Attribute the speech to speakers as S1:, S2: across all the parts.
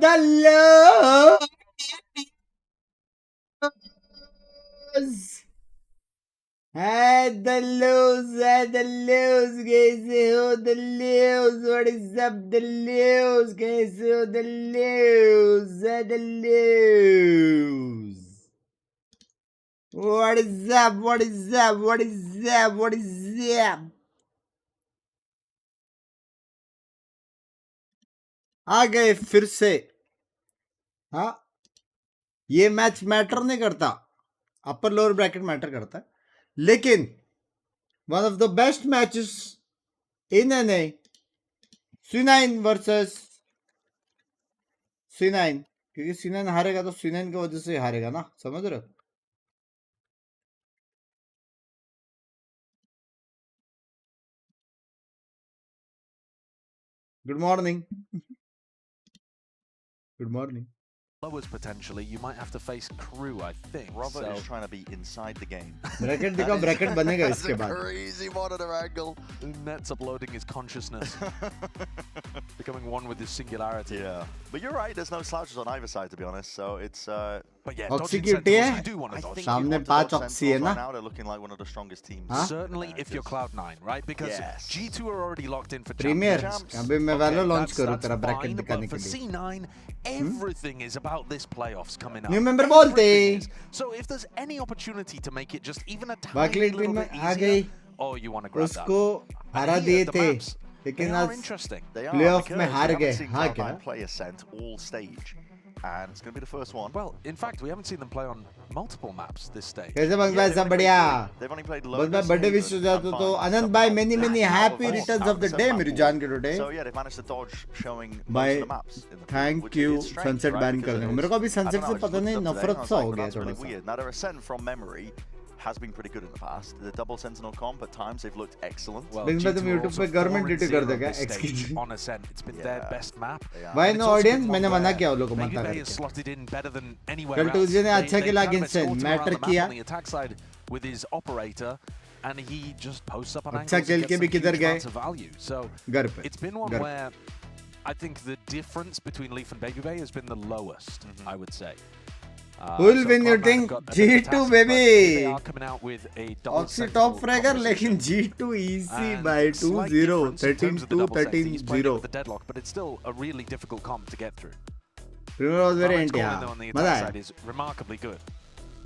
S1: the lose. The lose, कैसे हो the lose? What is up the lose? कैसे हो the lose? The lose. What is up? What is up? What is up? What is up? आ गए फिर से. हाँ, ये मैच मैटर नहीं करता, अपर लोअर ब्रैकेट मैटर करता है, लेकिन one of the best matches in NA, C9 versus C9, क्योंकि C9 हारेगा तो C9 की वजह से हारेगा ना, समझ रहे हो? Good morning. Good morning.
S2: Lowers potentially, you might have to face crew, I think.
S3: Robert is trying to be inside the game.
S1: Bracket दिखाओ, ब्रैकेट बनेगा इसके बाद.
S3: Crazy monitor angle.
S2: Net's uploading his consciousness, becoming one with his singularity.
S3: Yeah, but you're right. There's no slouches on either side, to be honest. So it's.
S2: But yeah,
S1: Oxy
S2: dodging
S1: क्यों
S2: Sentinels,
S1: है?
S2: you do want to dodge.
S1: सामने 5 oxy है ना?
S3: Now they're looking like one of the strongest teams.
S1: Huh?
S2: Certainly, if you're Cloud9, right? Because
S3: Yes.
S2: G2 are already locked in for
S1: premier.
S2: championships.
S1: अभी मैं वालो launch
S2: That's
S1: करूँ तेरा bracket
S2: fine,
S1: दिखाने
S2: but
S1: के
S2: for
S1: लिए.
S2: C9, everything is about this playoffs coming up.
S1: New member Bolte.
S2: Everything is. So if there's any opportunity to make it just even a tiny
S1: बाकलेट
S2: little
S1: team
S2: bit
S1: में आ गई.
S2: easier, oh, you want to grab that.
S1: उसको हरा
S2: And
S1: दिए
S2: here, the
S1: थे,
S2: maps,
S1: लेकिन
S2: they are
S1: आज
S2: interesting.
S3: They are,
S1: Playoff
S3: because
S1: में हार
S3: we haven't
S1: गए.
S3: seen
S1: हाँ
S3: Cloud9
S1: क्या?
S3: play Ascent all stage, and it's going to be the first one.
S2: Well, in fact, we haven't seen them play on multiple maps this stage.
S1: कैसे बंग
S3: Yeah,
S1: भाई
S3: they've
S1: सब
S3: only
S1: बढ़िया.
S3: played- They've only played
S1: बस
S3: Lotus,
S1: भाई birthday
S3: Haven,
S1: wish हो जाता
S3: and
S1: तो
S3: Binks
S1: आनंद
S3: somehow.
S1: भाई many happy
S3: Out
S1: returns of the
S3: of
S1: day
S3: map
S1: मेरी
S3: pool.
S1: जान के today.
S3: So yeah, they've managed to dodge showing most
S1: भाई
S3: of the maps in the pool,
S1: thank
S3: which
S1: you
S3: is strange,
S1: sunset
S3: right?
S1: Ban
S3: Because
S1: करने
S3: it
S1: को.
S3: is-
S1: मेरे को अभी
S3: I don't
S1: sunset
S3: know,
S1: से
S3: I just
S1: पता
S3: looked
S1: नहीं
S3: up today and I
S1: नफरत
S3: was
S1: सा
S3: like,
S1: हो
S3: well,
S1: गया
S3: that's
S1: थोड़ा
S3: really
S1: सा.
S3: weird. Now their Ascent from memory has been pretty good in the past. The double Sentinel comp at times they've looked excellent.
S2: Well,
S1: Binks भाई तुम
S2: G2 are
S1: YouTube
S2: also
S1: पे government
S2: 4-0
S1: duty कर देगा
S2: this
S1: x
S2: stage
S1: की.
S2: on Ascent. It's been their
S3: Yeah.
S2: best map.
S3: They are.
S1: भाई
S2: And
S1: no
S2: it's also
S1: audience
S2: been
S1: मैंने
S2: one
S1: मना
S2: where
S1: किया उन लोगों को मत
S2: Mega Bay
S1: करके.
S2: is slotted in better than anywhere
S1: कल
S2: else.
S1: ट्यूसडे ने
S2: They-
S1: अच्छा
S2: they
S1: खेला
S2: kind of
S1: against Sen,
S2: escorted him
S1: matter
S2: around the map
S1: किया.
S2: on the attack side with his operator, and he just posts up an
S1: अच्छा
S2: angle to
S1: खेल
S2: get
S1: के
S2: some
S1: भी किधर
S2: huge
S1: गए?
S2: amounts of value. So
S1: घर पे.
S2: it's been one
S1: घर पे.
S2: where I think the difference between Leaf and Baby Bay has been the lowest, I would say.
S1: Who will
S2: So
S1: win your
S2: Cloud9
S1: thing?
S2: have got a bit of a
S1: G2
S2: task, but
S1: baby.
S2: they are coming out with a double
S1: oxy
S2: Sentinel
S1: top fragger
S2: composition.
S1: लेकिन G2 easy
S2: And
S1: by
S2: slight
S1: 2-0,
S2: difference in terms of the
S1: 13-2,
S2: double sets. He's played it
S1: 13-0.
S2: with the deadlock, but it's still a really difficult comp to get through.
S1: Premier was very
S2: Valorant's
S1: anti.
S2: scoring though on the
S1: मजा
S2: attack
S1: आया.
S2: side is remarkably good.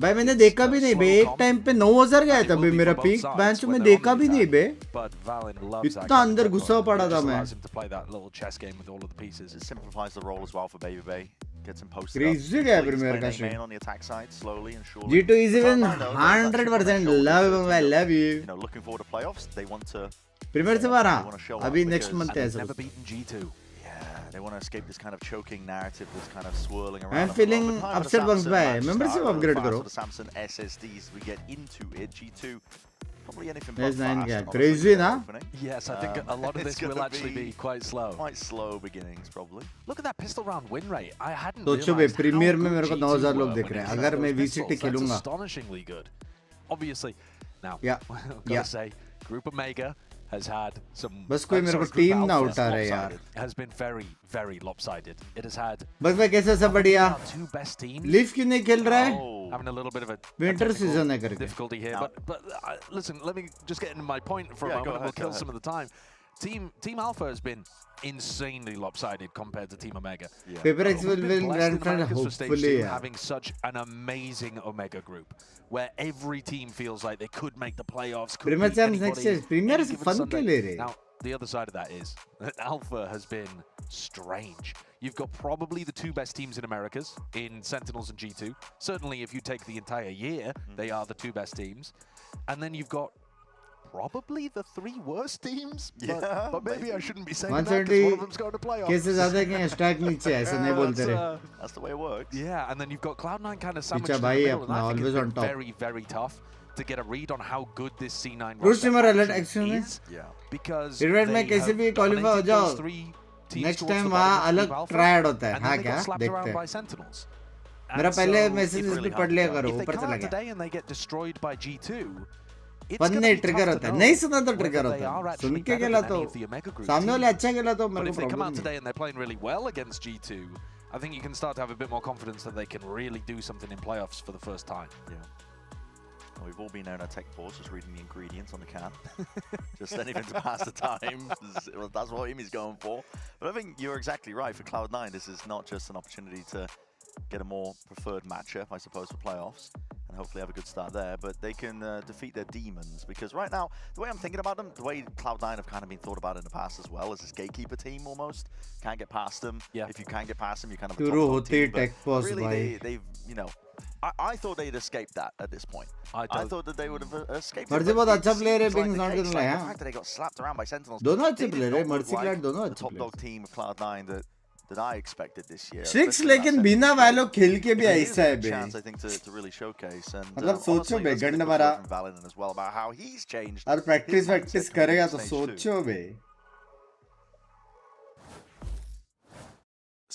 S1: भाई मैंने देखा भी नहीं बे. एक time पे 9000 गया था बे मेरा पीक मैच में, देखा भी नहीं बे.
S2: But Valin loves that
S1: इतना
S2: kind of
S1: अंदर
S2: deadlock.
S1: घुसा पड़ा
S2: It
S1: था
S2: just
S1: मैं.
S2: allows him to play that little chess game with all of the pieces.
S3: It simplifies the role as well for Baby Bay. Gets him posted
S1: Crazy
S3: up.
S1: गया
S3: He's
S1: premiere
S3: playing
S1: का
S3: main
S1: stream.
S3: on the attack side slowly and surely.
S1: G2 is even
S3: Cloud9 though, that's actually
S1: 100%
S3: gonna show
S1: love
S3: because,
S1: I love you.
S3: You know, looking forward to playoffs, they want to.
S1: Premier से बाहर
S3: They wanna show
S1: अभी
S3: up
S1: next
S3: because-
S1: month
S2: And
S1: है
S2: they've
S1: सब.
S2: never beaten G2.
S3: Yeah, they want to escape this kind of choking narrative that's kind of swirling around.
S1: I'm
S3: them.
S1: feeling
S3: But time for the
S1: upset once
S3: Samsung
S1: by
S3: match
S1: membership
S3: start,
S1: upgrade
S3: fast
S1: करो.
S3: for the Samsung SSDs, we get into it. G2 probably anything but
S1: There's 9
S3: fast,
S1: क्या
S3: honestly,
S1: crazy
S3: for
S1: ना?
S3: opening.
S2: Yes, I think a lot of
S3: It's
S2: this will
S3: gonna
S2: actually be quite slow.
S3: Quite slow beginnings, probably.
S2: Look at that pistol round win rate. I hadn't
S1: सोचो बे
S2: realized
S1: premiere
S2: how
S1: में
S2: good
S1: मेरे को
S2: G2
S1: 9000 लोग
S2: were
S1: देख
S2: when
S1: रहे
S2: it
S1: हैं.
S2: came
S1: अगर
S2: to
S1: मैं
S2: those
S1: VCT
S2: pistols.
S1: खेलूंगा.
S2: That's astonishingly good. Obviously, now
S1: Yeah,
S2: I've got
S1: yeah.
S2: to say, Group Omega has had some.
S1: बस कोई मेरे को
S2: sorry, Group
S1: टीम ना
S2: Alpha
S1: उठा रहे यार.
S2: has been very, very lopsided. It has had
S1: बस भाई कैसे सब बढ़िया.
S2: our two best teams
S1: leaf क्यों नहीं खेल रहा है?
S3: Oh,
S2: having a little bit of a
S1: Winter
S2: technical
S1: season है करके.
S2: difficulty here.
S3: Now-
S2: But listen, let me just get into my point for a
S3: Yeah,
S2: moment,
S3: go
S2: and we'll
S3: ahead, go
S2: kill
S3: ahead.
S2: some of the time. Team Alpha has been insanely lopsided compared to Team Omega.
S3: yeah.
S1: Paper x
S2: We've
S1: will
S2: been blessed
S1: run
S2: in
S1: front
S2: Americas for stage
S1: hopefully
S2: 2
S1: यार.
S2: having such an amazing Omega group where every team feels like they could make the playoffs. Could
S1: premier
S2: beat
S1: से हम next
S2: anybody
S1: है. Premier
S2: any
S1: से
S2: given
S1: fun
S2: Sunday.
S1: के ले रहे.
S2: Now, the other side of that is that Alpha has been strange. You've got probably the two best teams in Americas in Sentinels and G2. Certainly, if you take the entire year, they are the two best teams. And then you've got probably the three worst teams.
S3: Yeah,
S2: but maybe I
S3: maybe.
S2: shouldn't be saying that because one of them's going to playoffs.
S1: कैसे ज्यादा के stack नीचे है ऐसे नहीं बोलते
S2: That's,
S1: रहे.
S3: That's the way it works.
S2: yeah, and then you've got Cloud9 kind of sandwiched
S1: Picha
S2: in the
S1: bhai
S2: middle, and
S1: apna,
S2: I think
S1: always
S2: it's
S1: on
S2: been
S1: top.
S2: very, very tough to get a read on how good this C9
S1: Bruce
S2: roster
S1: Simmer alert
S2: actually
S1: action में?
S2: is,
S3: Yeah.
S2: because
S1: Irred में
S2: they
S1: कैसे
S2: have
S1: भी qualify हो
S2: dominated
S1: जाओ.
S2: those three teams
S1: next
S2: towards
S1: time
S2: the
S1: वहाँ
S2: bottom of
S1: अलग
S2: Group Alpha,
S1: triad होता है.
S2: and
S1: हाँ
S2: then they
S1: क्या
S2: got slapped
S1: देखते
S2: around by
S1: हैं.
S2: Sentinels.
S1: मेरा
S2: And
S1: पहले
S2: so
S1: मैसेज
S3: it's
S1: पे
S3: really
S1: पढ़ लिया
S3: hard to
S1: करो
S2: if they
S1: ऊपर
S2: come
S1: चला
S2: out
S1: गया.
S2: today and they get destroyed by G2, it's
S1: पढ़ने
S2: gonna be
S1: ट्रिगर
S2: tough
S1: होता
S2: to
S1: है.
S2: know
S1: नहीं सुना तो
S2: whether
S1: ट्रिगर
S2: they
S1: होता
S2: are
S1: है.
S2: actually
S1: सुन के
S2: better
S1: खेला
S2: than
S1: तो
S2: any of the Omega Group
S1: सामने वाले
S2: teams.
S1: अच्छा खेला तो
S2: But
S1: मेरे
S2: if
S1: को
S2: they come
S1: प्रॉब्लम
S2: out
S1: नहीं.
S2: today and they're playing really well against G2, I think you can start to have a bit more confidence that they can really do something in playoffs for the first time.
S3: Yeah. Well, we've all been there in our tech pause, just reading the ingredients on the can. Just anything to pass the time. Well, that's what Imi's going for. But I think you're exactly right. For Cloud9, this is not just an opportunity to get a more preferred matchup, I suppose, for playoffs, and hopefully have a good start there. But they can defeat their demons, because right now, the way I'm thinking about them, the way Cloud9 have kind of been thought about in the past as well, as this gatekeeper team almost. Can't get past them.
S2: Yeah.
S3: If you can get past them, you're kind of a
S1: शुरू
S3: top
S1: होते
S3: team.
S1: He
S3: But
S1: tech pause
S3: really,
S1: भाई
S3: they've, you know, I thought they'd escaped that at this point.
S2: I
S3: thought that they would have escaped
S1: मर्जी
S3: it.
S1: बहुत
S3: But
S1: अच्छा
S3: it
S1: player है
S3: seems like
S1: Binks
S3: the
S1: not
S3: case,
S1: gonna
S3: like
S1: lie
S3: the
S1: हाँ
S3: fact that they got slapped around by Sentinels.
S1: दोनों
S3: They
S1: अच्छे
S3: did
S1: player
S3: not
S1: है
S3: look
S1: mercy
S3: like
S1: clad दोनों
S3: the
S1: अच्छे
S3: top
S1: player
S3: dog team of Cloud9 that I expected this year.
S1: Six
S3: especially in that
S1: लेकिन
S3: second
S1: बिना
S3: stage.
S1: वालों खेल के भी
S3: It is
S1: ऐसा
S3: a
S1: है
S3: good
S1: bay
S3: chance, I think, to really showcase. And
S1: मतलब सोचो
S3: honestly,
S1: बे
S3: let's get a
S1: गंड
S3: quick
S1: मारा
S3: word from Valorant as well about how he's changed
S1: और
S3: his
S1: प्रैक्टिस
S3: mindset
S1: वैक्टिस
S3: coming
S1: करेगा
S3: into
S1: तो
S3: stage 2.
S1: सोचो बे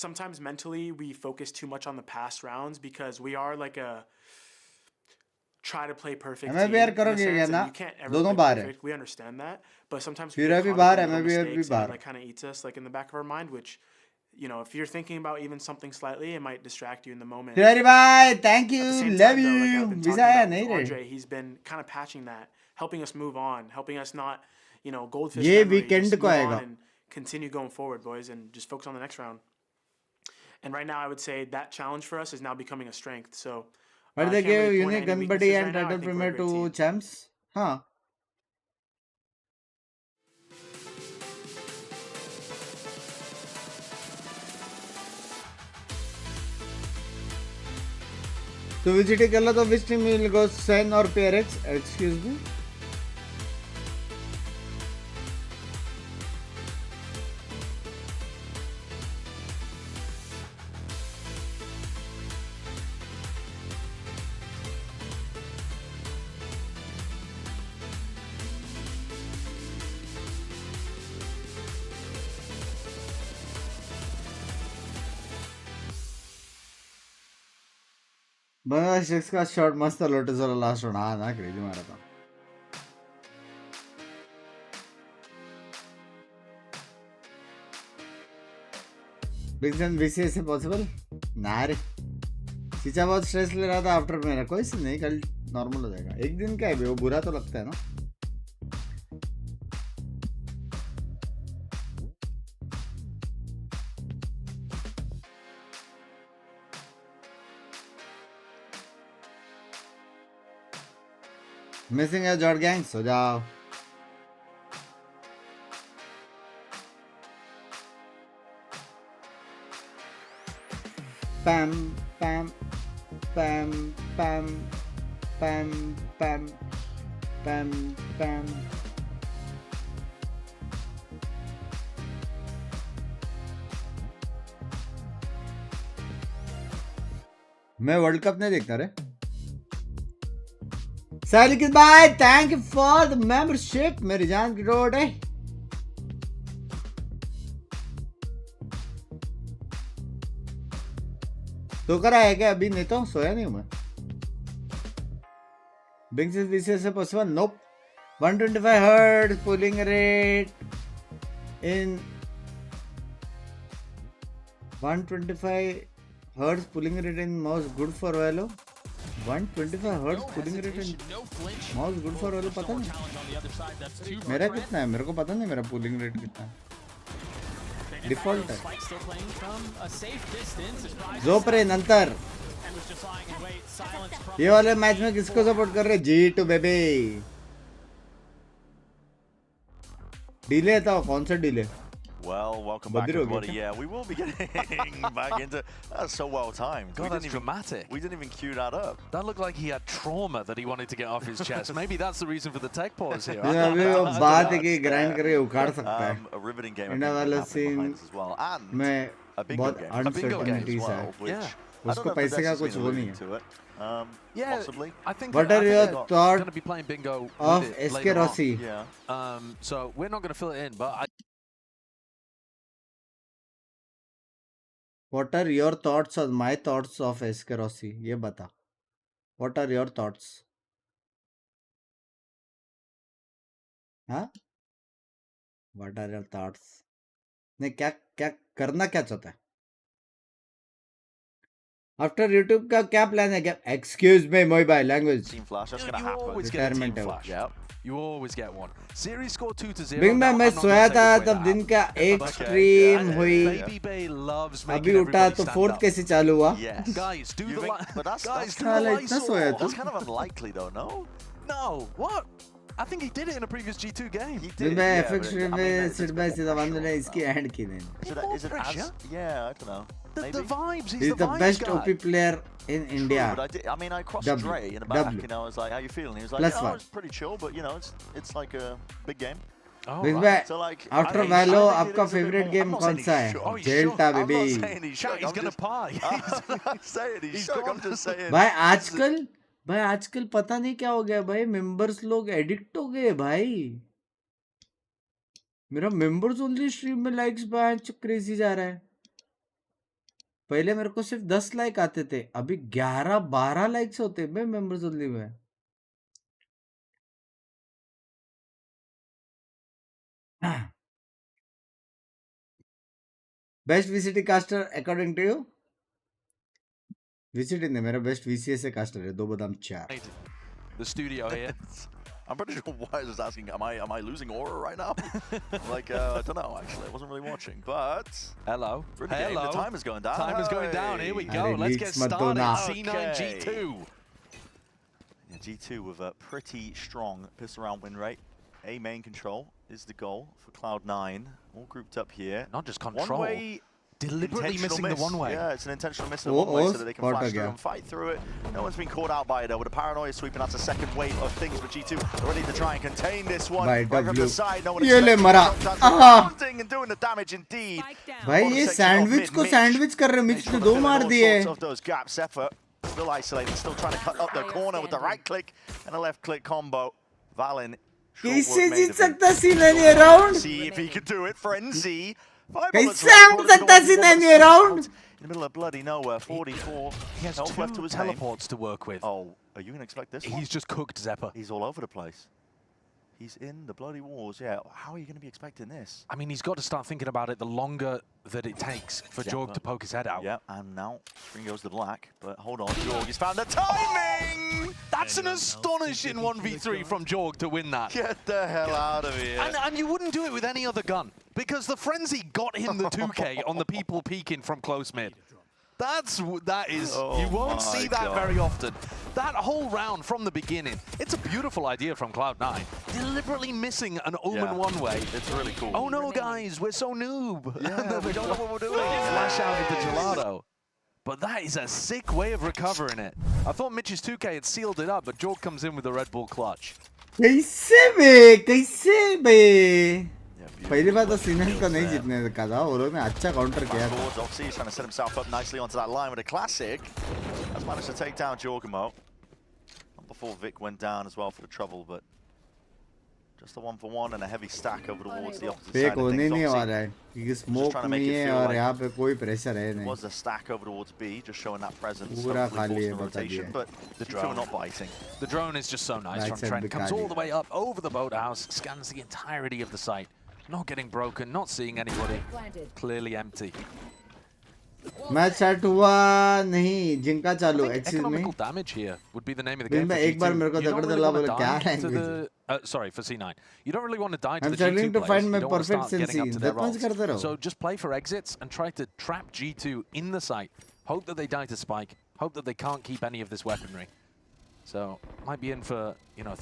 S4: Sometimes mentally we focus too much on the past rounds because we are like a try to play perfect
S1: हमें
S4: team
S1: भी यार
S4: in a
S1: करोगे
S4: sense,
S1: क्या
S4: and
S1: ना
S4: you can't ever
S1: दोनों
S4: play
S1: बाहर है
S4: perfect. We understand that, but sometimes we
S1: फिर
S4: get
S1: अभी
S4: caught
S1: बाहर
S4: up
S1: है
S4: in
S1: मैं
S4: little
S1: भी अभी
S4: mistakes, and
S1: बाहर
S4: it like kind of eats us like in the back of our mind, which, you know, if you're thinking about even something slightly, it might distract you in the moment.
S1: फिर अरे भाई thank
S4: At the
S1: you
S4: same
S1: love
S4: time, though, like
S1: you
S4: I've been
S1: visa
S4: talking
S1: आया
S4: about
S1: नहीं
S4: with
S1: रे
S4: RJ, he's been kind of patching that, helping us move on, helping us not, you know, goldfish
S1: ये
S4: memory,
S1: weekend
S4: just
S1: को
S4: move
S1: आएगा
S4: on and continue going forward, boys, and just focus on the next round. And right now, I would say that challenge for us is now becoming a strength. So
S1: और
S4: I can't
S1: देखिए
S4: really point
S1: unique
S4: at any
S1: gun buddy
S4: weaknesses
S1: and
S4: right now. I
S1: title
S4: think we're a
S1: premier
S4: great
S1: to
S4: team.
S1: Champs हाँ तो visit कर लो तो which team will go Sen और पेरेक्स excuse me बंगा six का शॉट मस्त था लोटस वाला लास्ट राउंड हाँ ना क्रेजी मारा था बिगसन वीसी से पॉसिबल ना रे चीचा बहुत स्ट्रेस ले रहा था आफ्टर मेरा कोई सी नहीं कल नॉर्मल हो जाएगा एक दिन क्या है बे वो बुरा तो लगता है ना मिसिंग है जॉर्ड गैंग्स हो जाओ पैम पैम पैम पैम पैम पैम पैम पैम मैं वर्ल्ड कप नहीं देखता रे सालिक भाई thank you for the membership मेरी जान की रोड है तो करा है क्या अभी नहीं तो सोया नहीं हूं मैं बिंक्स इज विशेष possible nope 125 hertz polling rate in 125 hertz pulling rate in mouse good for Valo 125 hertz pulling rate in mouse good for Valo पता नहीं मेरा कितना है मेरे को पता नहीं मेरा pulling rate कितना है डिफॉल्ट है जोपरे नंतर ये वाले मैच में किसको सपोर्ट कर रहे G2 बेबी डिले था कौन सा delay
S3: Well, welcome back, everybody. Yeah, we will be getting back into. That's so well timed.
S2: God, that's dramatic.
S3: We didn't even cue that up.
S2: That looked like he had trauma that he wanted to get off his chest. Maybe that's the reason for the tech pause here.
S1: ये अभी वो बात है कि grind करके उखाड़ सकता है
S3: A riveting game.
S1: इंडिया वाला सीन
S3: as well, and
S1: में
S3: a bingo
S1: बहुत
S3: game.
S1: अनसर्टेनिटीज है
S3: Which
S1: उसको पैसे का कुछ वो नहीं है
S2: Yeah,
S3: possibly.
S2: I think.
S1: What are your thoughts
S2: going to be playing bingo
S1: of
S2: with it
S1: SK
S2: later on.
S1: Rossi
S3: Yeah.
S2: So we're not going to fill it in, but
S1: What are your thoughts or my thoughts of SK Rossi ये बता What are your thoughts हाँ What are your thoughts नहीं क्या क्या करना क्या चाहता है आफ्टर यूट्यूब का क्या प्लान है क्या? एक्सक्यूज मी मोई भाई language
S3: Team flash, that's
S2: You
S3: gonna happen.
S2: always get a team
S1: Retirement
S2: flash.
S3: Yep.
S2: You always get one. Series score 2-0.
S1: Big
S2: Now,
S1: मैं
S2: I'm not
S1: सोया
S2: gonna
S1: था
S2: say which way
S1: तब
S2: that
S1: दिन का एक
S3: Okay,
S1: stream
S3: yeah,
S1: हुई,
S2: Baby Bay loves making
S1: अभी उठा
S2: everybody
S1: तो
S2: stand
S1: फोर्थ
S2: up.
S1: कैसे चालू हुआ?
S3: Yes.
S2: Guys, do
S3: You
S2: the
S3: think- but that's
S2: guys, do the
S1: साला इतना सोया
S2: Lysol.
S1: तू?
S3: That's kind of unlikely though, no?
S2: No, what? I think he did it in a previous G2 game.
S3: He
S1: big
S3: did,
S1: मैं
S3: yeah,
S1: FX
S3: but
S1: stream
S3: I mean,
S1: में
S3: it's
S1: seat
S3: a
S1: bye
S3: bit
S1: सीधा बंद
S3: pressure
S1: ने
S3: as
S1: इसकी
S3: well.
S1: And की नहीं.
S3: Is it
S2: pressure?
S3: as? Yeah, I don't know.
S2: The
S3: Maybe.
S2: vibes,
S1: He's
S2: he's
S1: the
S2: vibes
S1: best
S2: guy.
S1: OP player in
S3: True,
S1: India.
S3: but I mean, I crossed
S1: W.
S3: Dre in the back,
S1: W.
S3: you know, I was like, how you feeling? He was like,
S1: Plus
S3: you know,
S1: one.
S3: it's pretty chill, but you know, it's like a big game.
S2: Oh,
S1: big
S2: right.
S1: मैं
S3: So like,
S1: after
S3: I
S1: वैलो
S3: think it
S1: आपका
S3: is a bit
S1: favourite
S3: more-
S1: game
S3: I'm not
S1: कौन
S3: saying
S1: सा
S3: he's
S1: है?
S3: shook. Oh, he's
S1: जेल्टा
S3: shook. I'm
S1: baby.
S3: not saying he's
S2: Chat,
S3: shook.
S2: he's
S3: I'm
S2: gonna
S3: just-
S2: pie.
S3: I'm not saying he's
S2: He's
S3: shook.
S2: gone.
S3: I'm just saying.
S1: भाई आजकल पता नहीं क्या हो गया भाई, मेंबर्स लोग एडिक्ट हो गए भाई. मेरा मेंबर्स ओनली स्ट्रीम में लाइक्स बैंच क्रेजी जा रहा है. पहले मेरे को सिर्फ 10 लाइक आते थे, अभी 11-12 लाइक्स होते हैं मेंबर्स ओनली में. Best VCT caster according to you? VCT ने मेरा बेस्ट वीसीएस कास्टर है, 2 बादाम 4.
S2: The studio here.
S3: I'm pretty sure Wise is asking, am I losing aura right now? Like, I don't know, actually. I wasn't really watching, but...
S2: Hello.
S3: Really game, the time is going down.
S2: Time is going down. Here we go.
S1: Arey,
S2: Let's
S1: leaks
S2: get
S1: mat do
S2: started.
S1: na.
S2: C9
S3: Okay.
S2: G2.
S3: Yeah, G2 with a pretty strong pistol round win rate. A main control is the goal for Cloud9. All grouped up here.
S2: Not just control.
S3: One way.
S2: Deliberately missing the one way.
S3: Yeah, it's an intentional miss of
S1: Oh,
S3: the one way
S1: oh,
S3: so that they can
S1: spot
S3: flash
S1: again.
S3: through and fight through it. No one's been caught out by it though. With a paranoia sweep, and that's a second wave of things for G2. They're ready to try and contain this one.
S1: By
S3: Right from
S1: W.
S3: the side, no one
S1: ये ले
S3: expecting
S1: मरा.
S3: the shots.
S1: आहा.
S3: Pounding and doing the damage indeed.
S1: भाई ये sandwich को sandwich कर रहे, Mitch ने 2 मार दिए.
S3: Of those gaps, effort still isolated, still trying to cut up the corner with the right click and a left click combo. Valen.
S1: कैसे जीत सकता C9 ये round?
S3: See if he can do it. Frenzy.
S1: कैसे हम सकता C9 ये round?
S3: In the middle of bloody nowhere, 44
S2: He has
S3: health left to
S2: 2
S3: his name.
S2: teleports to work with.
S3: Oh, are you going to expect this one?
S2: He's just cooked Zephyr.
S3: He's all over the place. He's in the bloody walls, yeah. How are you going to be expecting this?
S2: I mean, he's got to start thinking about it the longer that it takes for
S3: Yeah,
S2: Jorg
S3: but-
S2: to poke his head out.
S3: Yeah, and now screen goes to black, but hold on, Jorg, he's found the timing!
S2: That's an astonishing 1v3 from Jorg to win that.
S3: Get the hell out of here.
S2: And you wouldn't do it with any other gun, because the Frenzy got him the 2K on the people peeking from close mid. That is,
S3: Oh
S2: you won't
S3: my
S2: see that
S3: God.
S2: very often. That whole round from the beginning, it's a beautiful idea from Cloud9. Deliberately missing an Omen
S3: Yeah.
S2: one way.
S3: It's really cool.
S2: Oh no, guys, we're so noob.
S3: Yeah, we don't know what we're doing.
S2: Flash out into Gelato. But that is a sick way of recovering it. I thought Mitch's 2K had sealed it up, but Jorg comes in with the Red Bull clutch.
S1: कैसे बे, कैसे बे?
S3: Yeah, beautiful.
S1: पहली बार तो C9 को नहीं
S3: There.
S1: जीतने का था, वो लोग ने अच्छा काउंटर किया था.
S3: Towards Oxy, he's trying to set himself up nicely onto that line with a classic. Has managed to take down Jorgamo. Not before Vic went down as well for the trouble, but just a 1-for-1 and a heavy stack over towards the opposite
S1: fake
S3: side of
S1: होने
S3: things.
S1: नहीं
S3: Oxy
S1: वाला है, क्योंकि smoke
S3: trying to make
S1: नहीं
S3: it
S1: है
S3: feel
S1: और
S3: like-
S1: यहाँ पे कोई प्रेशर है नहीं.
S3: was a stack over towards B, just showing that presence.
S1: पूरा
S3: hopefully
S1: खाली है,
S3: forcing the
S1: बता
S3: rotation,
S1: दिया.
S3: but
S2: The
S3: the drone
S2: drone.
S3: not biting.
S2: The drone is just so nice
S1: Right
S2: from
S1: side
S2: Trent. Comes
S1: Bikali.
S2: all the way up over the boathouse, scans the entirety of the site. Not getting broken, not seeing anybody. Clearly empty.
S1: Match start हुआ नहीं, जिंका चालू.
S2: I think
S1: excuse me.
S2: economical damage here would be the name of the
S1: bill
S2: game
S1: में
S2: for
S1: एक बार
S2: G2.
S1: मेरे को
S2: You don't
S1: दगड़
S2: really
S1: दला
S2: wanna
S1: बोले, क्या
S2: die to
S1: language
S2: the sorry, for C9. You don't really want to die to
S1: I'm
S2: the
S1: struggling
S2: G2
S1: to
S2: players.
S1: find
S2: You
S1: my
S2: don't want to
S1: perfect
S2: start getting up
S1: sense.
S2: to their
S1: That much करते
S2: roles.
S1: रहो.
S2: So just play for exits and try to trap G2 in the site. Hope that they die to spike. Hope that they can't keep any of this weaponry. So might be in for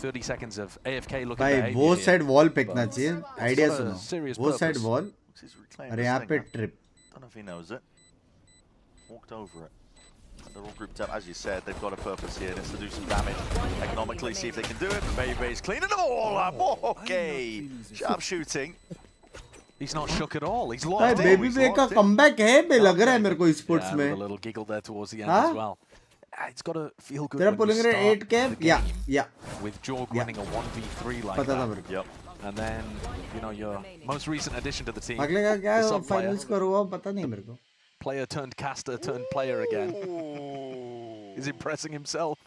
S2: 30 seconds of AFK looking
S1: भाई
S2: behavior
S1: वो
S2: here.
S1: Side wall फेंकना चाहिए. Idea
S2: got a
S1: सुनो.
S2: serious
S1: वो side
S2: purpose.
S1: Wall
S3: He's reclaimed
S1: और
S3: this
S1: यहाँ
S3: thing
S1: पे
S3: now.
S1: Trip.
S3: Don't know if he knows it. Walked over it. And they're all grouped up, as you said. They've got a purpose here. It's to do some damage economically, see if they can do it. But Baby's cleaning them all up. Okay, sharp shooting.
S2: He's not shook at all. He's
S1: भाई
S2: locked in.
S1: Baby
S3: he's
S1: बे का
S3: locked in.
S1: Comeback है बे, लग रहा है मेरे को sports
S2: Yeah, with a
S1: में.
S2: little giggle there towards the end
S1: Huh?
S2: as well. It's got to feel good
S1: तेरा
S2: when you
S1: pulling rate
S2: start
S1: 8 के
S2: the
S1: या
S2: game
S1: या
S2: with Jorg
S1: Yeah.
S2: winning a 1v3 like
S1: पता था
S2: that.
S1: मेरे को.
S3: Yep.
S2: And then, your most recent addition to the team,
S1: अगले का क्या
S2: the
S1: है,
S2: sub player,
S1: फाइनल्स का हुआ पता नहीं मेरे को.
S2: player turned caster turned player again. He's impressing himself.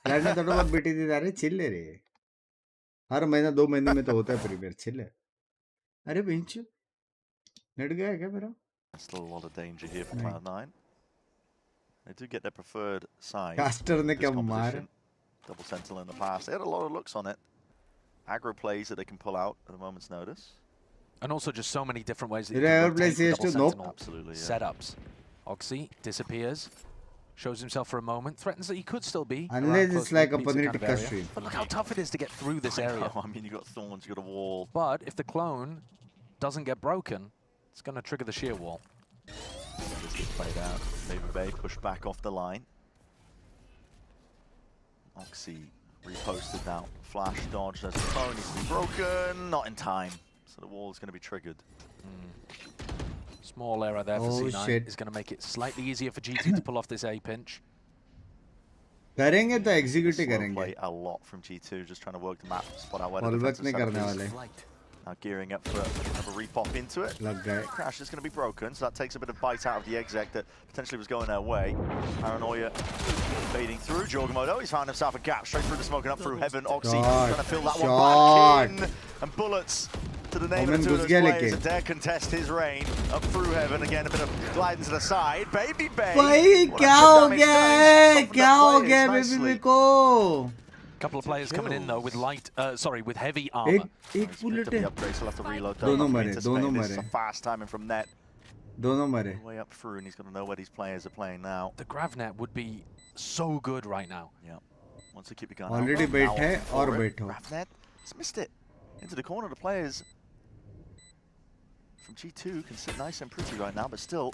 S1: यार ने थोड़ा बहुत बेटी दी रहे, चिल ले रे. हर महीना 2 महीने में तो होता है प्रीमियर, चिल है. अरे बेंच नेट गया है क्या मेरा?
S3: Still a lot of danger here for Cloud9. They do get their preferred side.
S1: Caster ने
S3: this
S1: क्या मारा?
S3: composition. Double Sentinel in the past. They had a lot of looks on it. Aggro plays that they can pull out at a moment's notice.
S2: And also just so many different ways that
S1: Did
S2: you
S1: I
S2: can
S1: ever play
S2: rotate with
S1: CS2?
S2: double
S1: Nope.
S2: sentinel
S3: Absolutely, yeah.
S2: setups. Oxy disappears, shows himself for a moment, threatens that he could still be.
S1: Unless
S2: around
S1: it's
S2: close
S1: like
S2: to
S1: a
S2: the pizza
S1: paneer
S2: kind of
S1: tikka
S2: area.
S1: stream.
S2: But look how tough it is to get through this
S3: I
S2: area.
S3: know, I mean, you got thorns, you got a wall.
S2: But if the clone doesn't get broken, it's going to trigger the shear wall.
S3: This gets played out. vvvvvvv pushed back off the line. Oxy reposted now. Flash dodge. There's a clone. Needs to be broken. Not in time. So the wall is going to be triggered.
S2: Small error there for
S1: Oh,
S2: C9
S1: shit.
S2: is going to make it slightly easier for G2 to pull off this A pinch.
S1: करेंगे तो execute ही
S3: Slow
S1: करेंगे.
S3: play a lot from G2, just trying to work the map, spot out where the
S1: Fallback
S3: defensive
S1: नहीं
S3: setup
S1: करने
S3: is.
S1: वाले.
S3: Now gearing up for a repop into it.
S1: लग गए.
S3: Crash is going to be broken, so that takes a bit of bite out of the exec that potentially was going their way. Paranoia fading through. Jorgamodo, he's found himself a gap straight through the smoke and up through heaven. Oxy trying to fill that one back in. And bullets to the name of
S1: Omen
S3: two of
S1: घुस
S3: those
S1: गया
S3: players
S1: लेकिन.
S3: that dare contest his reign. Up through heaven, again a bit of gliding to the side. Baby Bay.
S1: भाई
S3: What
S1: क्या
S3: extra
S1: हो
S3: damage
S1: गया
S3: done.
S1: है?
S3: Softened
S1: क्या
S3: up
S1: हो
S3: players
S1: गया
S3: nicely.
S1: बेबी को?
S2: Couple of players coming in though with with heavy
S1: एक
S2: armor.
S1: एक
S3: He's picked
S1: bullet
S3: up the
S1: है.
S3: upgrade, so he'll have to reload.
S1: दोनों
S3: Don't
S1: मरे,
S3: anticipate
S1: दोनों
S3: this.
S1: मरे.
S3: A fast timing from net.
S1: दोनों मरे.
S3: Way up through, and he's got to know where these players are playing now.
S2: The Gravnet would be so good right now.
S3: Yeah. Wants to keep it going.
S1: Already
S3: Now
S1: बैठे
S3: opting
S1: और
S3: for it.
S1: बैठो.
S3: Ravnet just missed it. Into the corner. The players from G2 can sit nice and pretty right now, but still,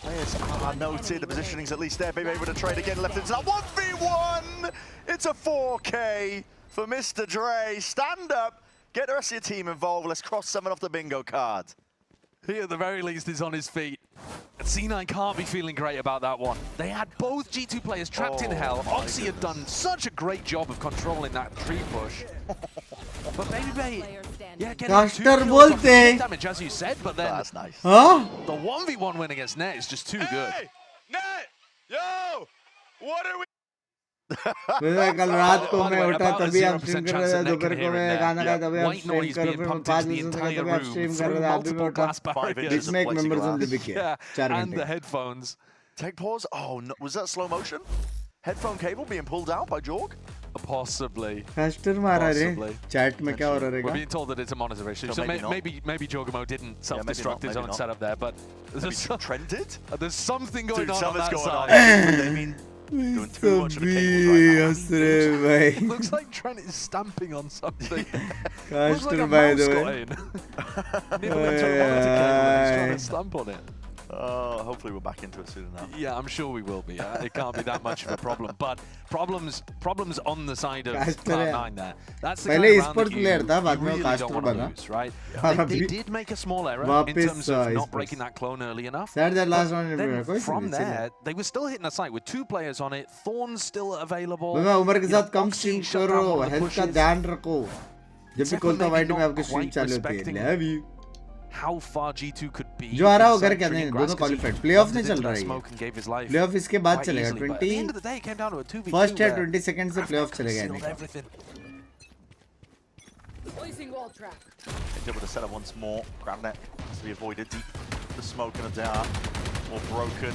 S3: players are noted. The positioning's at least there. Baby able to trade again. Left into that 1v1. It's a 4K for Mr. Dre. Stand up. Get the rest of your team involved. Let's cross someone off the bingo card.
S2: He at the very least is on his feet. And C9 can't be feeling great about that one. They had both G2 players trapped in
S3: Oh,
S2: hell.
S3: my
S2: Oxy had done such a great job of controlling that tree push. But Baby Bay, yeah, getting
S1: Caster
S2: 2 kills off
S1: Bolte.
S2: the damage, as you said, but then
S3: That's nice.
S1: हाँ?
S2: the 1v1 win against Net is just too good.
S3: Net! Yo! What are we?
S1: मैं कल रात को
S2: By the
S1: मैं
S2: way,
S1: उठा
S2: about a
S1: तभी आप
S2: 0%
S1: stream कर
S2: chance
S1: रहे थे
S2: that Net
S1: दोपहर
S2: can
S1: को
S2: hear
S1: मैं
S2: it
S1: गाना
S2: there.
S1: गाया तभी आप
S2: White
S1: स्ट्रीम
S2: noise
S1: कर
S2: being
S1: फिर
S2: pumped
S1: पाँच
S2: into the
S1: बजे से
S2: entire
S1: तभी आप
S2: room
S1: स्ट्रीम कर
S2: through
S1: रहे थे अभी मैं
S2: multiple
S1: उठा
S2: glass
S3: 5
S2: barriers.
S3: inches of
S1: इसमें एक मेंबर जोन
S3: plexiglass.
S1: भी किया
S2: Yeah,
S1: 4
S2: and the
S1: घंटे
S2: headphones.
S3: Tech pause. Oh, no. Was that slow motion? Headphone cable being pulled out by Jorg?
S2: Possibly.
S1: Caster मारा रे
S2: Possibly.
S1: चैट में क्या हो रहा
S2: We're
S1: रहेगा
S2: being told that it's a monitor issue,
S3: So
S2: so
S3: maybe not.
S2: maybe Jorgamo didn't self-destruct his
S3: maybe
S2: own
S3: not.
S2: setup there, but
S3: Maybe Trent did?
S2: there's something going
S3: Dude,
S2: on
S3: something's
S2: that
S3: going on.
S2: side.
S3: They've been doing too much of the cables right
S1: सभी
S3: now.
S1: हंस रहे भाई
S2: It looks like Trent is stamping on something. Looks like
S1: caster
S2: a
S1: by
S2: mouse
S1: the
S2: got
S1: way
S2: in. Near went to a monitor cable and he's trying to stamp on it.
S3: Hopefully we're back into it soon now.
S2: Yeah, I'm sure we will be. It can't be that much of a problem. But problems on the side of
S1: Caster है।
S2: Cloud9 there. That's the
S1: पहले
S2: kind of round
S1: esports
S2: that you,
S1: player था, बाद
S2: you
S1: में वो
S2: really
S1: caster
S2: don't want to
S1: बना।
S2: lose, right?
S1: और
S2: They
S1: अभी
S2: did make a small error in
S1: वापस,
S2: terms of not
S1: esports।
S2: breaking that clone early enough.
S1: Sir that last one
S2: Then
S1: कोई
S2: from
S1: नहीं
S2: there, they were still hitting a site with 2 players on it. Thorns still available.
S1: मैं उम्र के
S2: You know,
S1: साथ कम
S2: Oxy
S1: stream
S2: shut down
S1: करो
S2: one of the
S1: health का
S2: pushes.
S1: ध्यान रखो जब भी खोलता हूँ
S2: Maybe
S1: वाइट में
S2: not
S1: आपकी स्ट्रीम
S2: quite
S1: चालू होती है
S2: respecting
S1: love you
S2: How far G2 could be.
S1: जो आ रहा
S2: in
S1: हो घर के
S2: Sanctuary
S1: अंदर
S2: and
S1: दोनों
S2: Grass 'cause he
S1: qualified playoff
S2: bumped
S1: नहीं
S2: into
S1: चल
S2: that
S1: रहा है
S2: smoke and gave his life
S1: playoff इसके बाद
S2: quite
S1: चलेगा
S2: easily, but at the
S1: 20
S2: end of the day, it came down to a 2v2
S1: first या
S2: where
S1: 20 second से playoff चलेगा
S2: sealed
S1: नहीं
S2: everything.
S5: Placing wall trap.
S3: Able to set up once more. Gravnet has to be avoided. Deep the smoke and a dart. Or broken.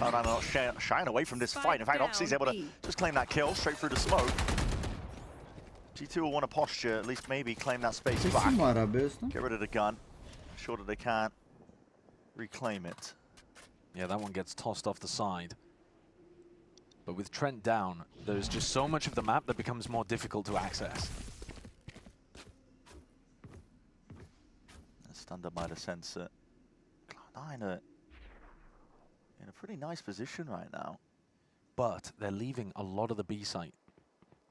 S3: Cloud9 are not shying away from this fight. In fact, Oxy's able to just claim that kill straight through the smoke. G2 will want a posture, at least maybe claim that space
S1: किसी
S3: back.
S1: मारा बे उसने
S3: Get rid of the gun. Sure that they can't reclaim it.
S2: Yeah, that one gets tossed off the side. But with Trent down, there's just so much of the map that becomes more difficult to access.
S3: Stand up by the sensor. Cloud9 are in a pretty nice position right now.
S2: But they're leaving a lot of the B site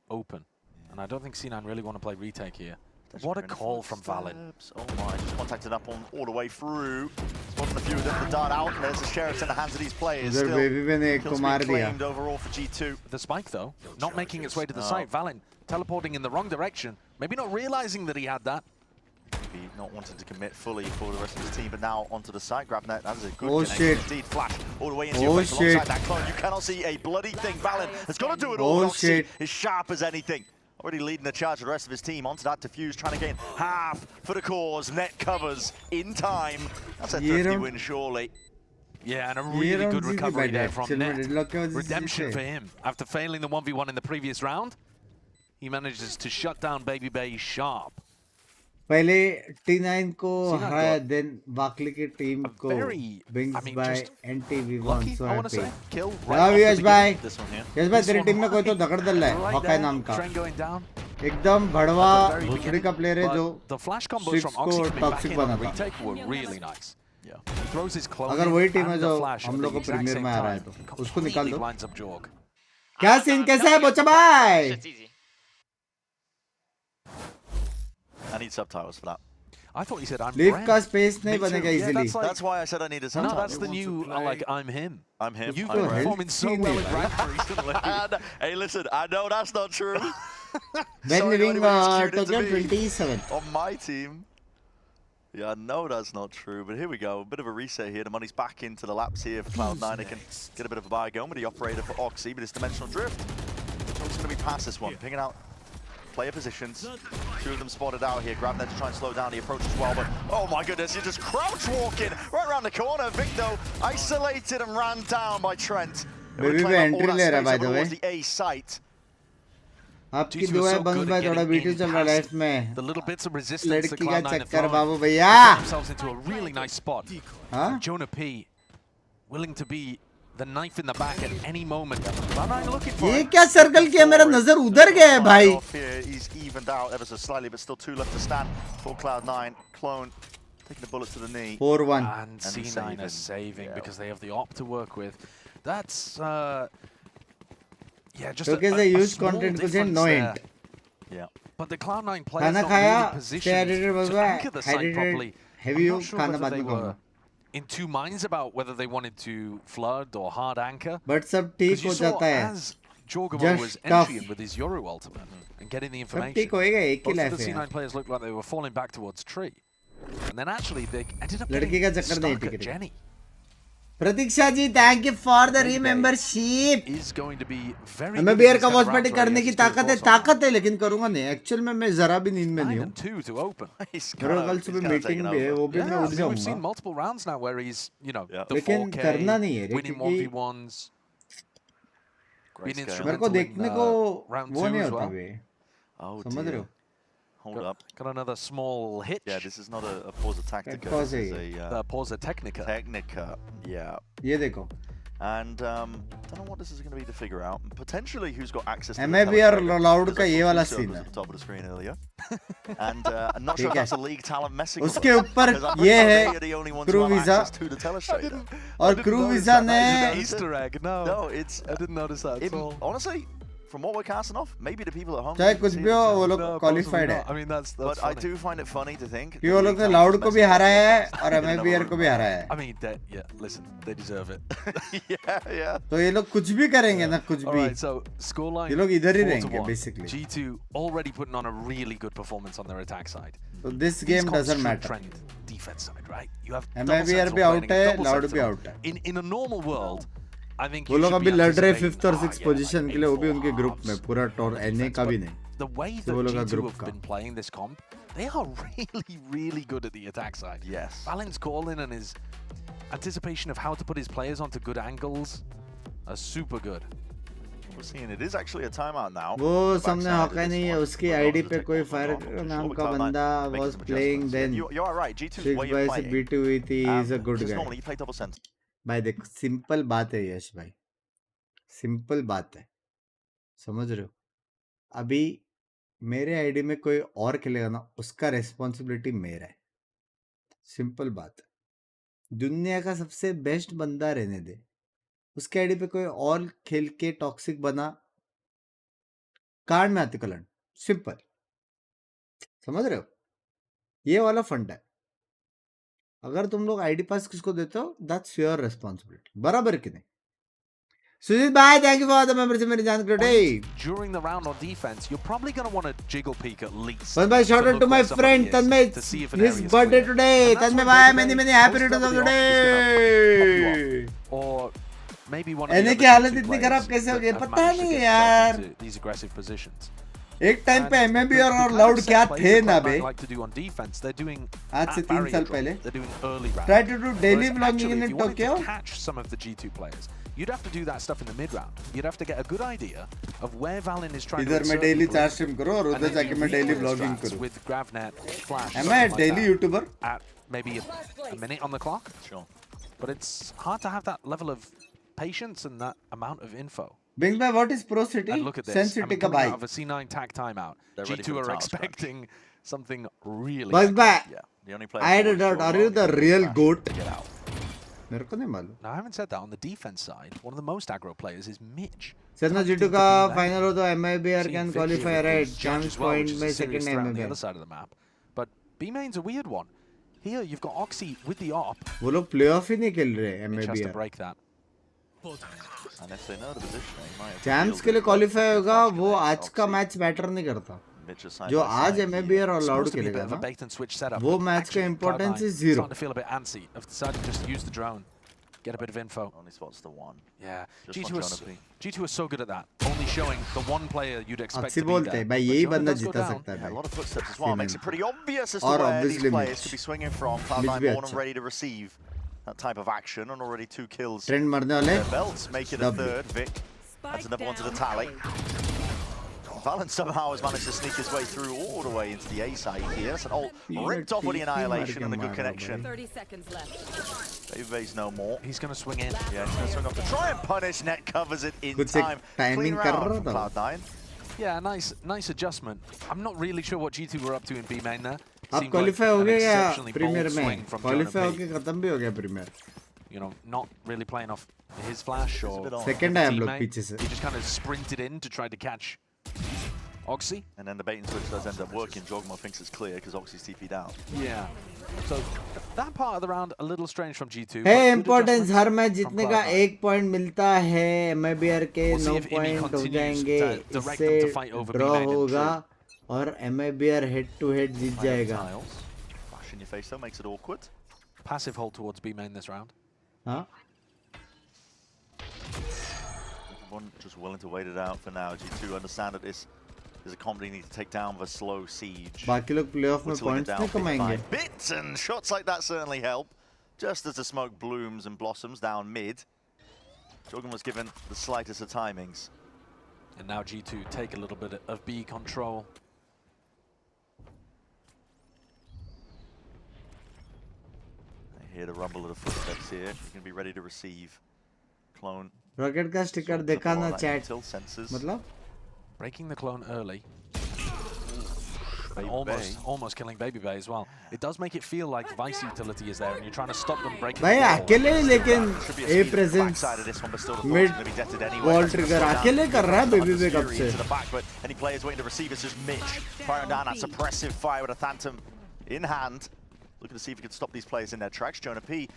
S2: open. And I don't think C9 really want to play retake here. What a call from Valen.
S3: Oh my, just contacted up on all the way through. Spotting a few of them, the dart out, and there's the sheriffs in the hands of these players.
S1: उधर
S3: Still,
S1: baby पे ने एक को
S3: kills
S1: मार
S3: being
S1: दिया
S3: claimed overall for G2.
S2: The spike, though, not making its way to the
S3: No.
S2: site. Valen teleporting in the wrong direction. Maybe not realizing that he had that.
S3: Maybe not wanting to commit fully for the rest of his team, but now onto the site. Grabnet, that is a good
S1: Oh,
S3: connection
S1: shit.
S3: indeed. Flash all the way into
S1: Oh,
S3: your face alongside
S1: shit.
S3: that clone. You cannot see a bloody thing. Valen has got to do it all.
S1: Oh,
S3: Oxy
S1: shit.
S3: is sharp as anything. Already leading the charge, the rest of his team onto that defuse, trying to gain half for the cause. Net covers in time. That's a thrifty win, surely.
S2: Yeah, and a really good recovery there from Net.
S1: Redemption
S2: Redemption for him. After failing the 1v1 in the previous round, he manages to shut down Baby Bay sharp.
S1: पहले T9 को हराया, then Bakli की team को Binks by NTV won, so happy. Love you यश भाई. यश भाई तेरी team में कोई तो धकड़ दल रहा है, हॉकाई नाम का. एकदम भड़वा भोसड़ी का प्लेयर है जो स्ट्रिक्स को टॉक्सिक बनाता. अगर वही टीम है जो हम लोग को प्रीमियर में आ रहा है तो उसको निकाल दो. क्या सीन कैसा है बोचा भाई?
S3: I need subtitles for that.
S2: I thought you said I'm
S1: Leave
S2: Brent.
S1: का space नहीं बनेगा easily.
S3: That's why I said I needed subtitles.
S2: No, that's the new, like, I'm him.
S3: I'm him.
S2: You've
S3: I'm
S2: been
S3: Brent.
S2: performing so well in Brent recently.
S3: Hey, listen, I know that's not true.
S1: When
S3: Sorry,
S1: living
S3: anybody who's tuned
S1: Tokyo
S3: into me.
S1: 27.
S3: On my team. Yeah, I know that's not true, but here we go. A bit of a reset here. The money's back into the laps here for Cloud9. They can get a bit of a buy going with the operator for Oxy, but it's dimensional drift. It's going to be past this one, picking out player positions. Two of them spotted out here. Grab them to try and slow down the approach as well, but oh my goodness, you're just crouch walking right around the corner. Victo isolated and ran down by Trent.
S1: Baby पे entry ले रहा है by the way.
S3: The A site.
S1: आपकी दुआ है बंस भाई, थोड़ा video चल रहा है लाइफ में.
S2: The little bits of resistance that
S1: लड़की का
S2: Cloud9
S1: चक्कर
S2: have
S1: बाबू
S2: thrown
S1: भैया.
S2: themselves into a really nice spot.
S1: हाँ?
S2: Jonah P willing to be the knife in the back at any moment. Cloud9 looking for
S1: ये
S2: it.
S1: क्या circle किया, मेरा नजर उधर गया है भाई.
S3: He's evened out ever so slightly, but still two left to stand for Cloud9. Clone taking the bullet to the knee.
S1: 4-1.
S2: And C9 are saving because they have the op to work with. That's yeah, just
S1: Because they use content कुछ
S2: difference
S1: no
S2: there.
S1: hint.
S3: Yeah.
S2: But the Cloud9 players
S1: खाना
S2: not
S1: खाया,
S2: really positioned
S1: editor
S2: to
S1: Bagwan,
S2: anchor the site properly.
S1: heavy
S2: I'm
S1: हो,
S2: not sure
S1: खाना
S2: whether
S1: बाद
S2: they
S1: में
S2: were
S1: खाऊंगा.
S2: in two minds about whether they wanted to flood or hard anchor.
S1: But सब ठीक
S2: Because you
S1: हो
S2: saw
S1: जाता है.
S2: as Jorgamo
S1: Just
S2: was
S1: tough.
S2: entering with his Yoru ultimate and getting the
S1: सब
S2: information,
S1: ठीक होएगा, एक ही
S2: both
S1: लाइफ
S2: of the
S1: है.
S2: C9 players looked like they were falling back towards tree. And then actually they ended up
S1: लड़की का
S2: getting
S1: चक्कर नहीं
S2: stuck at
S1: टिक रही.
S2: Jenny.
S1: Pratiksha ji, thank you for the membership.
S2: Is going to be very
S1: हमें
S2: good
S1: beer
S2: in
S1: का
S2: this
S1: watch
S2: kind of
S1: party
S2: round where
S1: करने
S2: he
S1: की
S2: has to do force on.
S1: ताकत है, लेकिन करूंगा नहीं. एक्चुअल में मैं जरा भी नींद में नहीं
S2: 9
S1: हूँ.
S2: and 2 to open.
S3: He's
S1: मेरा कल
S3: he's
S1: सुबह
S3: kinda
S1: मीटिंग
S3: taken
S1: भी है,
S3: over.
S1: वो भी मैं
S2: Yeah,
S1: उठ
S2: I mean, we've seen
S1: जाऊंगा.
S2: multiple rounds now where he's, you know,
S3: Yeah.
S2: the
S1: लेकिन
S2: 4K,
S1: करना नहीं है रे,
S2: winning
S1: क्योंकि
S2: 1v1s,
S3: Great
S2: being
S3: scale.
S1: मेरे को
S2: instrumental in
S1: देखने को
S2: round
S1: वो
S2: 2
S1: नहीं
S2: as
S1: होता
S2: well.
S1: बे.
S3: Oh
S1: समझ रहे
S3: dear.
S1: हो?
S3: Hold up.
S2: Got another small hitch.
S3: Yeah, this is not a pause of Tactica.
S1: pause
S3: This
S1: है
S3: is
S1: ये.
S3: a
S2: The Pausa Technica.
S3: Technica. Yeah.
S1: ये देखो.
S3: And don't know what this is going to be to figure out. Potentially, who's got access to the
S1: MAB और
S3: telestrator,
S1: Loud
S3: because
S1: का
S3: I
S1: ये
S3: saw
S1: वाला
S3: two
S1: scene
S3: servers
S1: है.
S3: at the top of the screen earlier. And I'm not sure
S1: ठीक
S3: if
S1: है.
S3: that's a league talent messing with
S1: उसके
S3: us,
S1: ऊपर
S3: because I'm pretty
S1: ये
S3: sure
S1: है
S3: they are the only ones
S1: crew
S3: who have
S1: visa.
S3: access to the telestrator.
S1: और crew visa ने
S2: Easter egg. No,
S3: No, it's
S2: I didn't notice that at all.
S3: honestly, from what we're casting off, maybe the people at home.
S1: चाहे
S3: didn't
S1: कुछ
S3: see
S1: भी
S3: it
S1: हो,
S3: themselves.
S1: वो लोग
S2: No,
S1: qualified
S2: possibly
S1: है.
S2: not. I mean, that's
S3: But I
S2: funny.
S3: do find it funny to think.
S1: कि वो लोग ने लाउड को भी हराया है और MABR को भी हराया है.
S2: I mean, yeah, listen, they deserve it.
S3: Yeah.
S1: तो ये लोग कुछ भी करेंगे ना, कुछ
S2: All
S1: भी.
S2: right, so scoreline
S1: ये लोग इधर ही
S2: 4-1.
S1: रहेंगे basically.
S2: G2 already putting on a really good performance on their attack side.
S1: So this
S2: These
S1: game
S2: comps
S1: doesn't
S2: should
S1: matter.
S2: trend defense side, right? You have
S1: MIBR
S2: double sentinel
S1: भी out
S2: playing
S1: है,
S2: against double
S1: Loud भी
S2: sentinel.
S1: out है.
S2: In a normal world, I think
S1: वो
S2: you
S1: लोग
S2: should
S1: अभी
S2: be
S1: लड़ रहे
S2: anticipating,
S1: 5th और 6th
S2: yeah,
S1: पोजीशन
S2: like
S1: के लिए, वो भी
S2: 8-4
S1: उनके ग्रुप में,
S2: halves,
S1: पूरा टॉर NA का भी नहीं.
S2: the way
S1: वो
S2: that
S1: लोग का
S2: G2
S1: ग्रुप
S2: have
S1: का.
S2: been playing this comp, they are really good at the attack side.
S3: Yes.
S2: Valen's calling and his anticipation of how to put his players onto good angles are super good.
S3: We're seeing it is actually a timeout now.
S1: वो सामने
S3: Backside of
S1: Hawkeye
S3: this
S1: नहीं है,
S3: one.
S1: उसकी
S3: Well,
S1: ID
S3: the
S1: पे
S3: tech
S1: कोई
S3: ball
S1: fire
S3: for sure,
S1: नाम
S3: but
S1: का
S3: Cloud9
S1: बंदा
S3: making
S1: was
S3: some
S1: playing
S3: adjustments.
S1: then.
S3: You are right. G2 is
S1: Six
S3: where
S1: by
S3: you're
S1: से
S3: playing.
S1: बीटी हुई थी. He is a good
S3: Just
S1: guy.
S3: normally you play double center.
S1: भाई देखो, simple बात है यश भाई, सिंपल बात है, समझ रहे हो? अभी मेरे आईडी में कोई और खेलेगा ना, उसका रेस्पॉन्सिबिलिटी मेरा है. सिंपल बात है. दुनिया का सबसे बेस्ट बंदा रहने दे, उसके आईडी पे कोई और खेल के टॉक्सिक बना, कार्ड में आती कलन. सिंपल, समझ रहे हो? ये वाला फंड है. अगर तुम लोग आईडी पास किसको देते हो, दैट्स योर रेस्पॉन्सिबिलिटी. बराबर कि नहीं? सुजीत भाई, thank you for the membership. मेरी जान करो.
S2: During the round on defense, you're probably going to want to jiggle peek at least.
S1: बस भाई, shout out to my friend Tanmay. His birthday today. Tanmay भाई, many happy returns of the day.
S2: Or maybe one of the
S1: NA
S2: other
S1: की हालत
S2: G2
S1: इतनी
S2: players
S1: खराब कैसे हो
S2: that
S1: गई,
S2: have
S1: पता
S2: managed to
S1: नहीं
S2: get
S1: यार.
S2: themselves into these aggressive positions.
S1: एक टाइम पे
S2: And
S1: MAB
S2: the
S1: और
S2: kind of
S1: लाउड
S2: set
S1: क्या
S2: plays
S1: थे
S2: that
S1: ना
S2: Cloud9
S1: bay
S2: like to do on defense, they're doing
S1: आज से
S2: at
S1: 3
S2: barrier
S1: साल
S2: drop.
S1: पहले
S2: They're doing early round.
S1: try to do daily
S2: Whereas
S1: vlogging
S2: actually,
S1: in
S2: if you wanted
S1: Tokyo
S2: to catch some of the G2 players, you'd have to do that stuff in the mid round. You'd have to get a good idea of where Valin is trying to
S1: इधर मैं
S2: insert
S1: daily
S2: people
S1: 4
S2: in,
S1: stream करो और
S2: and
S1: उधर
S2: then
S1: जाके
S2: do
S1: मैं daily
S2: recoil
S1: vlogging
S2: strats
S1: करूं
S2: with Gravnet, Flash,
S1: am I a
S2: something like
S1: daily
S2: that,
S1: YouTuber
S2: at maybe a minute on the clock.
S3: Sure.
S2: But it's hard to have that level of patience and that amount of info.
S1: Binks भाई what is Pro City
S2: And look at this.
S1: Sen
S2: I
S1: City
S2: mean,
S1: का
S2: coming
S1: भाई
S2: out of a C9 tag timeout,
S3: They're ready
S2: G2
S3: for the
S2: are
S3: title scratch.
S2: expecting something really
S1: बस
S2: big.
S1: भाई
S3: Yeah. The only player
S1: I had a
S3: forward
S1: doubt
S3: short
S1: are you
S3: long
S1: the
S3: is gonna
S1: real
S3: Flash
S1: goat
S3: to get out.
S1: मेरे को नहीं मालूम
S2: Now, I haven't said that on the defense side. One of the most aggro players is Mitch.
S1: Sir
S2: Tucked
S1: G2
S2: into
S1: का
S2: B lane.
S1: Final हो तो MIBR
S2: Seeing
S1: can
S2: Vic
S1: qualify
S2: here with
S1: right
S2: his judge
S1: chance
S2: as well, which
S1: point
S2: is
S1: में
S2: a serious
S1: second
S2: threat on the
S1: MIBR
S2: other side of the map. But B main's a weird one. Here, you've got Oxy with the op.
S1: वो लोग playoff ही नहीं खेल रहे
S2: Mitch has to
S1: MIBR
S2: break that.
S3: And if they know the positioning, he might have
S1: champs
S3: revealed
S1: के लिए
S3: it, but
S1: qualify
S3: if
S1: होगा
S3: Flash
S1: वो
S3: connects,
S1: आज का
S3: Oxy,
S1: मैच मैटर नहीं करता
S3: Mitch is side
S1: जो
S3: by
S1: आज
S3: side
S1: MIBR
S3: here.
S1: और loud
S2: Supposed to be a
S1: खेलेगा
S2: bit of a
S1: ना
S2: bait and switch setup.
S1: वो
S2: but
S1: मैच का
S2: actually,
S1: importance
S2: Cloud9
S1: is zero
S2: starting to feel a bit antsy. Have decided to just use the drone, get a bit of info.
S3: Only spots the one.
S2: Yeah,
S3: Just
S2: G2
S3: one
S2: is,
S3: Jonah P.
S2: G2 is so good at that. Only showing the one player you'd expect
S1: अच्छी
S2: to be
S1: बोलते
S2: there.
S1: हैं भाई
S2: But
S1: यही
S2: Jonah
S1: बंदा
S2: does go
S1: जीता
S2: down.
S1: सकता है
S3: Yeah, a
S1: भाई
S3: lot of footsteps as well. Makes it pretty obvious as to
S1: Or
S3: where these
S1: obviously
S3: players
S1: Mitch.
S3: could be swinging from.
S1: Mitch
S3: Cloud9
S1: भी
S3: more than
S1: अच्छा
S3: ready to receive that type of action, and already 2 kills.
S1: Trend मरने वाले
S3: Their belts make it a
S1: W.
S3: third. Vic adds another one to the tally. Valen somehow has managed to sneak his way through all the way into the A side here. That's an ult ripped off with the Annihilation and a good connection.
S5: 30 seconds left.
S3: Baby's no more.
S2: He's going to swing in.
S3: Yeah, he's going to swing off to try and punish. Net covers it in
S1: कुछ एक
S3: time.
S1: timing
S3: Clean
S1: कर
S3: round
S1: रहा
S3: from
S1: था
S3: Cloud9.
S2: Yeah, nice adjustment. I'm not really sure what G2 were up to in B main there.
S1: अब
S2: Seemed
S1: qualify
S2: like
S1: हो
S2: an
S1: गया या
S2: exceptionally
S1: premiere
S2: bold
S1: में
S2: swing from
S1: qualify
S2: Jonah P.
S1: होके खत्म भी हो गया premiere
S2: You know, not really playing off his flash or
S3: bit on.
S1: Second है हम लोग
S2: teammate.
S1: पीछे से
S2: He just kind of sprinted in to try to catch Oxy.
S3: And then the bait and switch does end up working. Jogmo thinks it's clear because Oxy's TP'd out.
S2: Yeah. So that part of the round a little strange from G2.
S1: है
S2: but good
S1: importance
S2: adjustments
S1: her match
S2: from
S1: जीतने का
S2: Cloud9.
S1: 1 point मिलता है MIBR के
S2: We'll see
S1: 9
S2: if Imi
S1: point हो
S2: continues
S1: जाएंगे
S2: to direct them to fight
S1: इससे
S2: over
S1: draw
S2: B main in
S1: होगा
S2: true.
S1: और MIBR हेड टू हेड जीत
S3: Fire
S1: जाएगा
S3: tiles. Flash in your face though makes it awkward.
S2: Passive hold towards B main this round.
S1: हाँ
S3: Everyone just willing to wait it out for now. G2 understand that this is a comp they need to take down with a slow siege.
S1: बाकी लोग playoff में
S3: Whittling it
S1: points
S3: down
S1: नहीं
S3: bit by
S1: कमाएंगे
S3: bit, and shots like that certainly help. Just as the smoke blooms and blossoms down mid, Jogan was given the slightest of timings.
S2: And now G2 take a little bit of B control.
S3: I hear the rumble of the footsteps here. You're going to be ready to receive. Clone.
S1: Rocket का sticker
S3: sorts
S1: देखा
S3: of
S1: ना
S3: all that
S1: chat
S3: intel sensors.
S1: मतलब
S2: Breaking the clone early.
S3: Baby
S2: Almost killing Baby Bay as well. It does make it feel like Vice utility is there and you're trying to stop them breaking
S1: भाई
S2: the wall.
S1: अकेले ही लेकिन
S3: Should be a
S1: A
S3: speed
S1: presence
S3: backside of this one, but still the
S1: mid
S3: thoughts going to be deaded anyway.
S1: wall
S3: That's gonna
S1: trigger
S3: slow down
S1: अकेले कर रहा है
S3: Under
S1: baby वे कब
S3: Fury
S1: से
S3: into the back, but any players waiting to receive, it's just Mitch firing down that suppressive fire with a Phantom in hand. Looking to see if he can stop these players in their tracks. Jonah P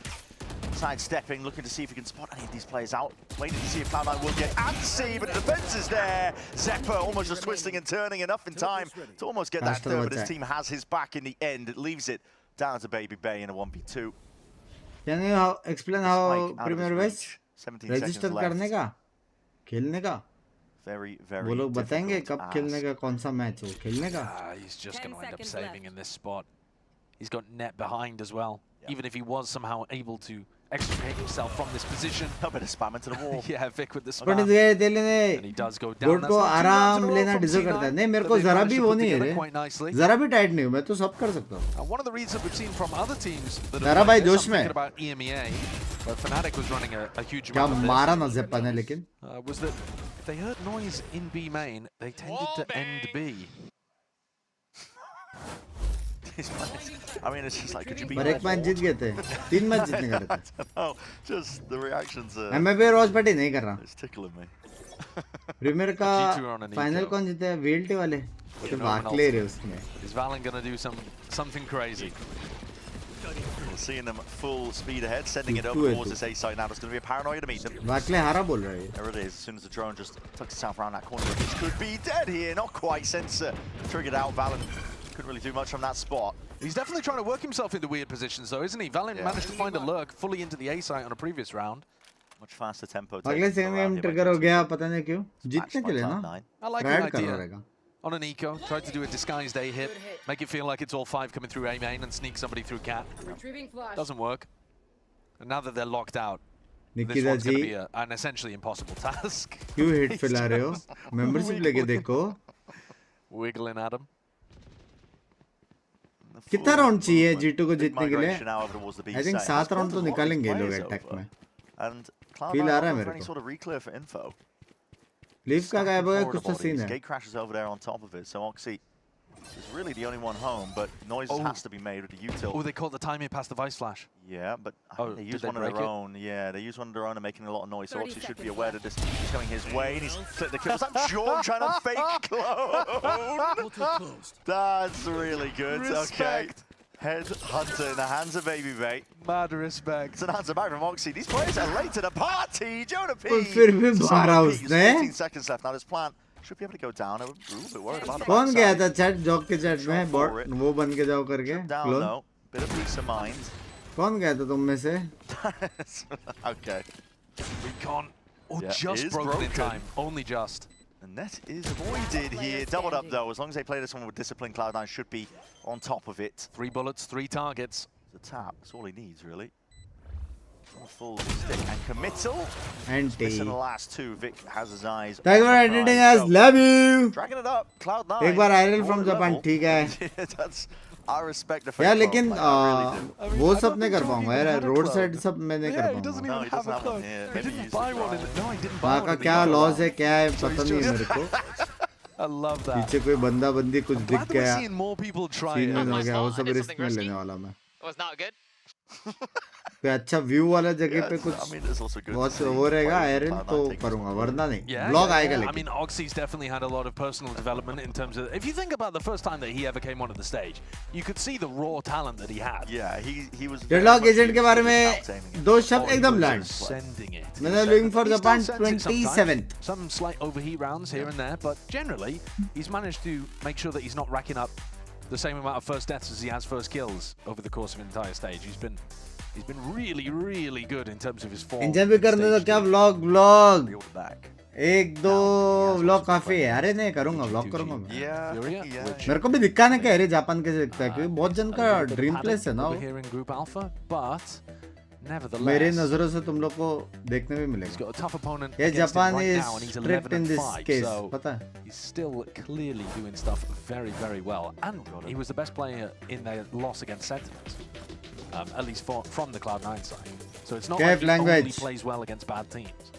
S3: sidestepping, looking to see if he can spot any of these players out. Waiting to see if Cloud9 will get antsy, but the defense is there. Zephyr almost just twisting and turning enough in time to almost get that third, but his team has his back in the end. It leaves it down to Baby Bay in a 1v2.
S1: Can you explain how
S3: Spike out of his
S1: premier west
S3: reach. 17
S1: register
S3: seconds
S1: करने
S3: left.
S1: का खेलने का
S3: Very, very
S1: वो लोग बताएंगे
S3: difficult
S1: कब
S3: to
S1: खेलने
S3: ask.
S1: का कौन सा मैच हो खेलने का
S2: He's just
S5: 10
S2: going to end up
S5: seconds
S2: saving
S5: left.
S2: in this spot. He's got net behind as well.
S3: Yeah.
S2: Even if he was somehow able to extricate himself from this position.
S3: A bit of spam into the wall.
S2: Yeah, Vic with the
S1: but
S2: spam.
S1: गए दे
S2: And
S1: लेने
S2: he does go down.
S1: गोड
S2: That's
S1: को
S2: not 2 rounds in
S1: आराम
S2: a row
S1: लेना
S2: from
S1: deserve
S2: C9
S1: करता है नहीं मेरे
S2: that
S1: को
S2: they've
S1: जरा
S2: managed
S1: भी
S2: to
S1: वो
S2: put
S1: नहीं है
S2: together
S1: रे
S2: quite nicely.
S1: जरा भी टाइट नहीं हूँ मैं तो सब कर सकता हूँ
S2: And one of the reads that we've seen from other teams that
S1: जरा
S2: have
S1: भाई
S2: played this,
S1: जोश
S2: I'm
S1: में।
S2: thinking about EMEA, where Fnatic was running a huge
S1: क्या
S2: amount of this,
S1: मारा ना जेप्पा ने लेकिन
S2: was that if they heard noise in B main, they tended to end B.
S3: I mean, it's just like, could you be
S1: पर
S3: more
S1: एक match
S3: bold?
S1: जीत गए थे 3 match जीतने का था
S3: Oh, just the reactions are
S1: MIBR वॉचपार्टी नहीं कर रहा
S3: it's tickling me.
S1: प्रीमियर का
S2: G2 on an
S1: final
S2: eco.
S1: कौन जीते हैं VLT वाले
S2: With
S1: तो
S2: an
S1: भाग
S2: open
S1: ले
S2: ult.
S1: रहे उसमें
S2: Is Valen going to do something crazy?
S3: We're seeing them full speed ahead, sending it
S1: Two
S3: over
S1: and
S3: towards
S1: two.
S3: this A site now. There's going to be a paranoia to meet them.
S1: वाकले हारा बोल रहा है ये
S3: There it is. As soon as the drone just tucks itself around that corner, this could be dead here. Not quite. Sensor triggered out. Valen couldn't really do much from that spot.
S2: He's definitely trying to work himself into weird positions though, isn't he? Valen
S3: Yeah.
S2: managed to find a lurk fully into the A site on a previous round.
S3: Much faster tempo.
S1: अगले
S3: taken
S1: second
S3: around
S1: game
S3: here by
S1: trigger हो
S3: G2.
S1: गया पता नहीं क्यों
S3: Smashed
S1: जीतने
S3: by
S1: के लिए ना
S3: Cloud9.
S2: I like
S1: try
S2: the
S1: करना
S2: idea.
S1: रहेगा
S2: on an eco, tried to do a disguised A hit,
S5: Good hit.
S2: make it feel like it's all 5 coming through A main and sneak somebody through cat.
S5: Retrieving flash.
S2: Doesn't work. And now that they're locked out, this
S1: Nikita
S2: one's going to
S1: ji
S2: be an essentially impossible task.
S1: क्यों hit फैला रहे हो membership लेके देखो
S2: Wiggling at him.
S1: कितना round चाहिए G2 को
S3: Big
S1: जीतने के लिए
S3: migration now over towards the B
S1: I think
S3: site.
S1: 7
S3: Has
S1: round तो
S3: pulled a lot of
S1: निकालेंगे ये लोग
S3: players
S1: अटैक
S3: over.
S1: में
S3: And Cloud9
S1: Feel आ रहा है
S3: not
S1: मेरे
S3: for any
S1: को।
S3: sort of reclear for info.
S1: Leave का गायब हो गया
S3: Forward
S1: कुछ तो
S3: bodies.
S1: सीन है
S3: Gate crashes over there on top of it, so Oxy is really the only one home, but noise
S2: Oh.
S3: has to be made with the util.
S2: Oh, they caught the timing past the Vice Flash.
S3: Yeah, but I
S2: Oh,
S3: think they
S2: did
S3: use
S2: they
S3: one of
S2: break
S3: their
S2: it?
S3: own. Yeah, they use one of their own and making a lot of noise, so
S5: 30
S3: Oxy should be
S5: seconds
S3: aware that this is coming his way, and he's clipped the kill. Was that Sean trying to fake clone? That's really good.
S2: Respect.
S3: Okay. Head hunter in the hands of Baby Bait.
S2: Mad respect.
S3: It's an answer back from Oxy. These players are late to the party. Jonah P.
S1: और फिर भी मारा उसने
S3: 15 seconds left. Now this plan should be able to go down. I'm a little bit worried about the
S1: कौन गया
S3: backside.
S1: था chat Jacques के chat में बॉट वो बन के जाओ करके
S3: Down
S1: clone
S3: though. Bit of peace of mind.
S1: कौन गया था तुम में से
S3: Okay.
S2: Recon. Oh,
S3: Yeah,
S2: just
S3: it is
S2: broken in
S3: broken.
S2: time. Only just.
S3: The net is avoided here. Doubled up though. As long as they play this one with discipline, Cloud9 should be on top of it.
S2: 3 bullets, 3 targets.
S3: The tap. That's all he needs, really. A full stick and committal.
S1: Anti
S3: Missing the last two. Vic has his eyes.
S1: Thank you for
S3: on the
S1: editing
S3: prize.
S1: Us
S3: So,
S1: love you
S3: dragging it up. Cloud9.
S1: एक बार आयरल from
S3: Forward
S1: Japan
S3: level.
S1: ठीक है
S3: Yeah, that's. I respect the
S1: यार
S3: fake
S1: लेकिन
S3: bro, like, I really do.
S1: वो
S2: I
S1: सब
S2: don't
S1: नहीं
S2: think
S1: कर
S2: Jordan
S1: पाऊंगा
S2: even
S1: यार
S2: had a
S1: road
S2: clone.
S1: Side सब मैं नहीं
S2: Yeah,
S1: कर
S2: he doesn't
S1: पाऊंगा
S3: No,
S2: even
S3: he
S2: have
S3: doesn't
S2: a
S3: have one
S2: clone.
S3: here.
S2: He
S3: Maybe
S2: didn't
S3: use
S2: buy
S3: it
S2: one.
S3: right.
S2: No, he didn't buy
S1: वहाँ
S2: one.
S1: का
S2: in the
S1: क्या
S2: eco.
S1: Loss है क्या है
S2: So
S1: पता
S2: he's
S1: नहीं है
S2: just-
S1: मेरे को
S2: I love that.
S1: पीछे कोई बंदा बंदी कुछ
S2: I'm
S1: दिख
S2: glad that we're
S1: गया
S2: seeing more people try
S1: scene
S2: it.
S1: में हो
S6: my
S1: गया वो
S6: fault. I
S1: सब
S6: did
S1: रिस्क
S6: something
S1: में
S6: risky.
S1: लेने वाला मैं
S6: It was not good.
S1: कोई अच्छा व्यू वाला जगह
S3: Yeah,
S1: पे
S3: it's-
S1: कुछ
S3: I mean, it's also good to
S1: बहुत
S3: see
S1: वो रहेगा
S3: players
S1: आयरन
S3: like
S1: तो
S3: Cloud9 taking
S1: करूंगा
S3: some
S1: वरना नहीं
S2: Yeah,
S1: ब्लॉग
S2: yeah,
S1: आएगा
S2: yeah. I
S1: लेकिन
S2: mean, Oxy's definitely had a lot of personal development in terms of. If you think about the first time that he ever came onto the stage, you could see the raw talent that he had.
S3: Yeah, he was.
S1: Deadlock agent के बारे में दो
S2: Oh,
S1: शब्द
S2: he
S1: एकदम
S2: was
S1: land
S2: sending it.
S1: मैंने looking for
S2: He
S1: Japan
S2: still sends it
S1: 27th
S2: sometimes. Some slight overheat rounds here and there, but generally, he's managed to make sure that he's not racking up the same amount of first deaths as he has first kills over the course of an entire stage. He's been really, really good in terms of his form.
S1: Engine भी
S2: in
S1: करने दो
S2: stage
S1: क्या
S2: 2.
S1: Vlog
S3: Reeled back.
S1: एक दो vlog काफी है अरे नहीं करूंगा व्लॉग करूंगा मैं
S3: Yeah,
S2: Furia,
S3: yeah.
S2: which-
S1: मेरे को भी दिखा ना क्या अरे जापान कैसे दिखता है क्योंकि बहुत जन
S2: A
S1: का
S2: little bit of
S1: dream
S2: panic
S1: place है ना
S2: over
S1: वो।
S2: here in Group Alpha, but nevertheless,
S1: मेरे नजरों से तुम लोग को देखने भी
S2: he's
S1: मिलेगा
S2: got a tough opponent
S1: ये
S2: against him
S1: Japan
S2: right
S1: is
S2: now, and he's
S1: strict
S2: 11
S1: in
S2: and
S1: this
S2: 5,
S1: case
S2: so
S1: पता है
S2: he's still clearly doing stuff very, very well. And he was the best player in their loss against Sentinels, at least from the Cloud9 side. So it's not
S1: Cap
S2: like he only
S1: language.
S2: plays well against bad teams.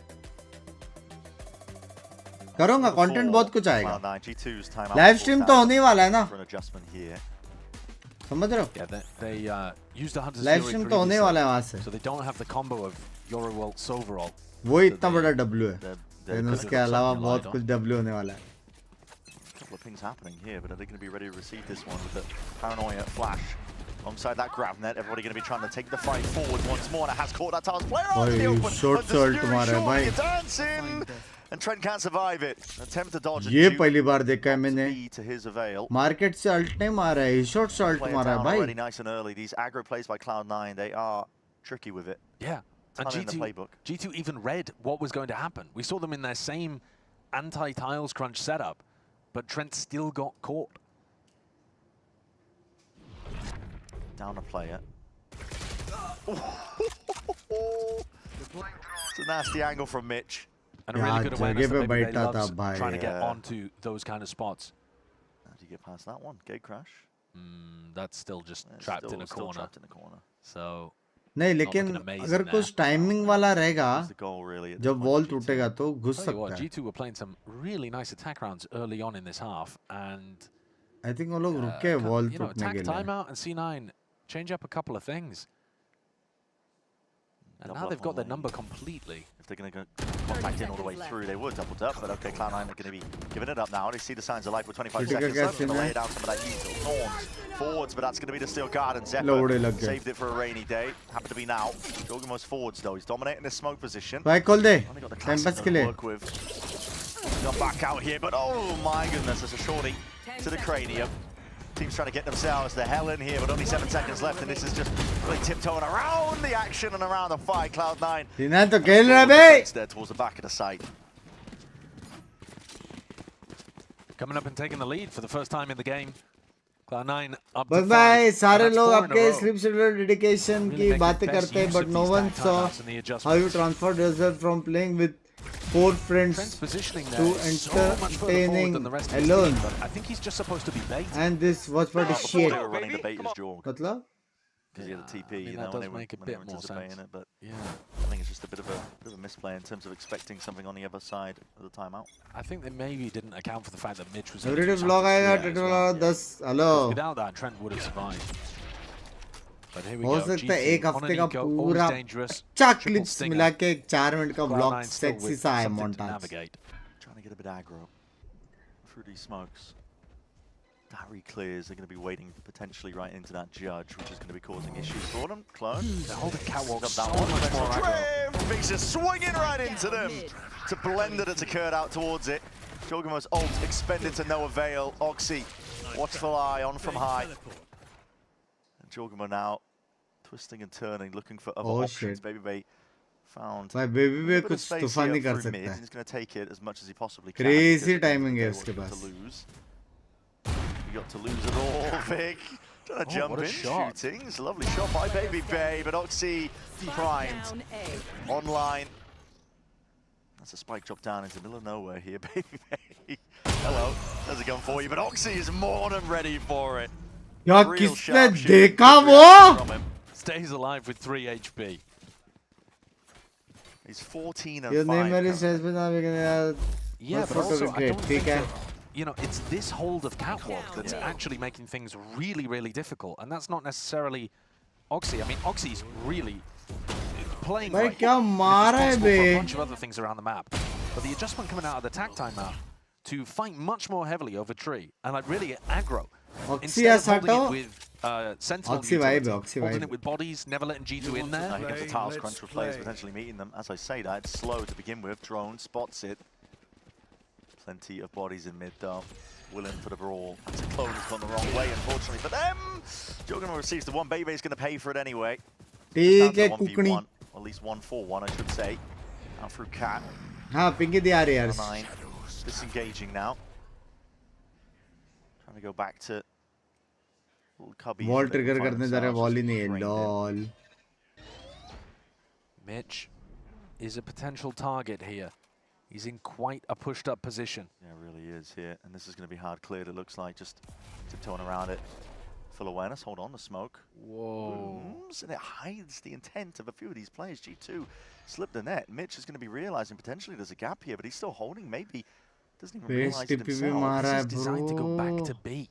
S1: करूंगा content बहुत कुछ आएगा
S3: Cloud9, G2's timeout
S1: live stream तो होने ही वाला है ना
S3: for an adjustment here.
S1: समझ रहे हो
S2: Yeah, they used a Hunter's
S1: live
S2: Fury
S1: stream तो होने
S2: previously,
S1: वाला है वहां से
S2: so they don't have the combo of Yorowalt Soverall.
S1: वो इतना बड़ा डब्ल्यू है
S3: They're
S1: लेकिन
S3: gonna
S1: उसके
S3: do
S1: अलावा
S2: something
S1: बहुत
S2: like
S1: कुछ डब्ल्यू होने वाला है
S3: A couple of things happening here, but are they going to be ready to receive this one with the paranoia flash? Alongside that grab net, everybody going to be trying to take the fight forward once more, and it has caught that Talos player out in the
S1: भाई
S3: open.
S1: Short
S3: But the
S1: shot
S3: Fury
S1: तुम्हारा है
S3: surely
S1: भाई
S3: dancing, and Trent can't survive it. Attempt to dodge and
S1: ये
S3: shoot
S1: पहली बार देखा है मैंने
S3: to his avail.
S1: Market से अल्ट नहीं मारा है शॉर्ट शॉट
S3: Play it
S1: मारा है
S3: down already
S1: भाई
S3: nice and early. These aggro plays by Cloud9, they are tricky with it.
S2: Yeah. And
S3: Ton in the
S2: G2,
S3: playbook.
S2: G2 even read what was going to happen. We saw them in their same anti-tiles crunch setup, but Trent still got caught.
S3: Down a player. It's a nasty angle from Mitch.
S2: And a really good
S1: यार,
S2: awareness
S1: जगह
S2: that
S1: पे
S2: maybe they
S1: बैठा था
S2: loves
S1: भाई,
S2: trying to get
S3: yeah.
S2: onto those kind of spots.
S3: How do you get past that one? Gate crash.
S2: That's still just
S3: Yeah,
S2: trapped in a
S3: still
S2: corner.
S3: trapped in a corner.
S2: So
S1: नहीं लेकिन
S2: looking amazing
S1: अगर
S2: there.
S1: कुछ timing वाला रहेगा
S3: That's the goal, really. at this
S1: जब
S3: point
S1: wall
S3: for G2.
S1: टूटेगा तो घुस
S2: tell you what,
S1: सकता है
S2: G2 were playing some really nice attack rounds early on in this half, and
S1: I think वो लोग रुके वॉल
S2: you know,
S1: टूटने
S2: attack
S1: के लिए
S2: timeout and C9 change up a couple of things. And
S3: Double
S2: now
S3: up
S2: they've
S3: on
S2: got their
S3: lane.
S2: number completely.
S3: If they're going to contact in all the way
S5: seconds
S3: through,
S5: left.
S3: they would doubled up. But okay, Cloud9 are going to be giving it up now. They see the signs of life with 25
S1: Critical
S3: seconds left.
S1: gap
S3: Going to
S1: in
S3: lay
S1: there.
S3: down some of that util. Thorns forwards, but that's going to be the steel guard. And
S1: Load it
S3: Zephyr
S1: again.
S3: saved it for a rainy day. Happened to be now. Jogging most forwards though. He's dominating the smoke position.
S1: भाई खोल दे
S3: Only got the
S1: time
S3: classic
S1: pass
S3: to
S1: के लिए
S3: work with. Got back out here, but oh my goodness, there's a shorty to the cranium. Team's trying to get themselves the hell in here, but only 7 seconds left, and this is just really tiptoeing around the action and around the fight. Cloud9
S1: सीना तो खेल रहा है बे
S3: there towards the back of the site.
S2: coming up and taking the lead for the first time in the game. Cloud9 up
S1: बस
S2: to 5.
S1: भाई सारे
S2: and that's
S1: लोग
S2: 4 in a
S1: आपके
S2: row.
S1: Slip schedule dedication
S2: Really
S1: की
S2: making
S1: बातें
S2: best
S1: करते हैं
S2: use
S1: but
S2: of
S1: no
S2: these
S1: one
S2: stack
S1: saw
S2: timeouts and the
S1: how you
S2: adjustments.
S1: transferred yourself from playing with 4
S2: Trent's
S1: friends
S2: positioning
S1: to
S2: there is so much further forward
S1: entertaining
S2: than the rest of his
S1: alone.
S2: team, but I think he's just supposed to be bait.
S1: and this watch party
S3: Before
S1: shit
S3: they were running the bait as Jorg.
S1: मतलब
S3: Because he had a TP,
S2: I mean,
S3: you
S2: that
S3: know,
S2: does
S3: when they
S2: make a
S3: were
S2: bit more
S3: anticipating
S2: sense.
S3: it, but
S2: Yeah,
S3: I think it's just a bit of a misplay in terms of expecting something on the other side of the timeout.
S2: I think they maybe didn't account for the fact that Mitch was
S1: everyday
S2: into
S1: vlog आएगा
S2: as
S1: टेटो
S2: well.
S1: वाला 10 hello
S2: Without that, Trent would have survived. But here we
S1: हो
S2: go.
S1: सकता है
S2: G2
S1: एक
S2: on
S1: हफ्ते
S2: an
S1: का
S2: eco,
S1: पूरा
S2: always dangerous.
S1: अच्छा
S2: Triple
S1: क्लिप्स
S2: stinger.
S1: मिला के 4 मिनट का blog
S2: Cloud9 still
S1: sexy
S2: with
S1: सा है
S2: something to
S1: montage
S2: navigate.
S3: Trying to get a bit aggro through these smokes. That clears. They're going to be waiting potentially right into that judge, which is going to be causing issues for them. Clone.
S2: They're holding catwalk
S3: Up
S2: so
S3: that one.
S2: much more aggro.
S3: Trim! Binks just swinging right into them. It's a blender that's occurred out towards it. Jorgamo's ult expended to no avail. Oxy, watchful eye on from high. And Jorgamo now twisting and turning, looking for other
S1: Oh,
S3: options.
S1: shit.
S3: Baby Bay found
S1: भाई baby
S3: a
S1: पे
S3: bit of
S1: कुछ
S3: space
S1: तूफान
S3: here
S1: नहीं कर
S3: through mid.
S1: सकता है
S3: He's going to take it as much as he possibly can.
S1: Crazy
S3: because at the end of
S1: timing
S3: the
S1: है
S3: day,
S1: उसके
S3: what
S1: pass
S3: to lose. You got to lose it all, Vic. Trying to jump
S2: what a
S3: in,
S2: shot.
S3: shooting. It's a lovely shot by Baby Bay, but Oxy primed.
S5: Down A.
S3: Online. That's a spike drop down into the middle of nowhere here, Baby Bay. Hello, there's a gun for you, but Oxy is more than ready for it.
S1: यार
S3: Real
S1: किसने
S3: sharpshooting,
S1: देखा
S3: good
S1: वो
S3: reaction from him.
S2: Stays alive with 3 HP.
S3: He's 14
S1: ये
S3: and
S1: नहीं
S3: 5
S1: मेरी
S3: currently.
S1: Sense में ना बिकने यार
S2: Yeah, but
S1: photo
S2: also I
S1: great,
S2: don't
S1: ठीक
S2: think
S1: है
S2: that, you know, it's this hold of catwalk that's
S3: Yeah.
S2: actually making things really, really difficult, and that's not necessarily Oxy. I mean, Oxy's really playing
S1: भाई
S2: right
S1: क्या
S2: and is
S1: मारा है
S2: responsible
S1: bay
S2: for a bunch of other things around the map. But the adjustment coming out of the attack timeout to fight much more heavily over tree and like really aggro.
S1: Oxy
S2: Instead of holding
S1: हटाओ
S2: it with Sentinel
S1: Oxy vibe
S2: utility,
S1: है, Oxy
S2: holding
S1: vibe
S2: it with bodies, never letting G2 in there.
S3: Here comes the tiles crunch with players potentially meeting them. As I say that, it's slow to begin with. Drone spots it. Plenty of bodies in mid though. Willing for the brawl. That's a clone has gone the wrong way, unfortunately for them. Juggernaut receives the one. Baby's going to pay for it anyway.
S1: ठीक है
S3: Down to
S1: कुकनी
S3: 1v1, or at least 1-4-1, I should say. Now through Cat.
S1: हाँ पिंकी दी आ रही है यार
S3: 9. Disengaging now. Trying to go back to little cubby.
S1: Wall trigger करने जा रहे हैं वॉल ही नहीं है lol
S2: Mitch is a potential target here. He's in quite a pushed up position.
S3: Yeah, it really is here. And this is going to be hard cleared, it looks like. Just tiptoeing around it. Full awareness. Hold on, the smoke.
S2: Whoa.
S3: And it hides the intent of a few of these players. G2 slipped the net. Mitch is going to be realizing potentially there's a gap here, but he's still holding. Maybe doesn't even
S1: Base
S3: realize it
S1: TP भी
S3: himself.
S1: मारा
S2: This
S1: है
S2: is designed to go back
S1: bro
S2: to B.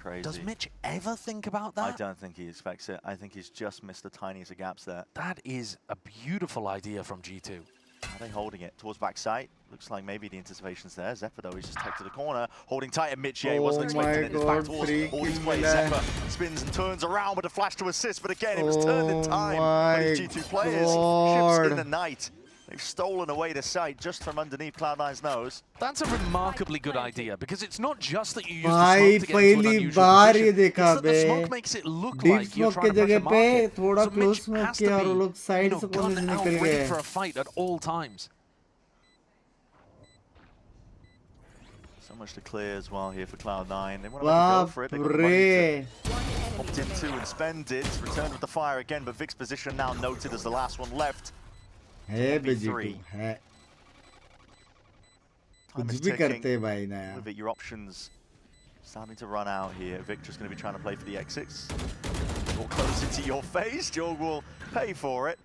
S3: Crazy.
S2: Does Mitch ever think about
S3: I
S2: that?
S3: don't think he expects it. I think he's just missed the tiniest of gaps there.
S2: That is a beautiful idea from G2.
S3: Are they holding it towards backside? Looks like maybe the anticipation's there. Zephyr though, he's just taken to the corner, holding tight at Mitch. Yeah, he wasn't
S1: Oh
S3: expecting
S1: my
S3: it. It's back
S1: God,
S3: towards
S1: free
S3: all these
S1: kill
S3: players.
S1: मिला है।
S3: Zephyr spins and turns around with a flash to assist, but again, it was turned in
S1: Oh
S3: time.
S1: my
S3: But these G2 players, ships in
S1: God.
S3: the night. They've stolen away the site just from underneath Cloud9's nose.
S2: That's a remarkably good idea because it's not just that you use the
S1: भाई
S2: smoke to get into an
S1: पहली
S2: unusual
S1: बार
S2: position.
S1: ये
S2: It's
S1: देखा
S2: that the
S1: बे
S2: smoke makes it look
S1: deep
S2: like you're
S1: smoke के
S2: trying to
S1: जगह
S2: pressure
S1: पे
S2: market.
S1: थोड़ा
S2: So
S1: close
S2: Mitch
S1: smoke
S2: has
S1: किया और
S2: to
S1: वो
S2: be,
S1: लोग साइड से
S2: gun
S1: कॉलेज
S2: out
S1: निकल
S2: ready
S1: गए
S2: for a fight at all times.
S3: So much to clear as well here for Cloud9. They want to let it go
S1: बाप
S3: for it. They've got the money
S1: रे
S3: to opt into and spend it. Returned with the fire again, but Vic's position now noted as the last one left.
S1: है
S3: be
S1: बेजी
S3: three.
S1: है
S3: Time
S1: कुछ
S3: is
S1: भी
S3: ticking.
S1: करते हैं भाई ना यार
S3: With it, your options starting to run out here. Vic just going to be trying to play for the exits. Or close into your face. Jorg will pay for it.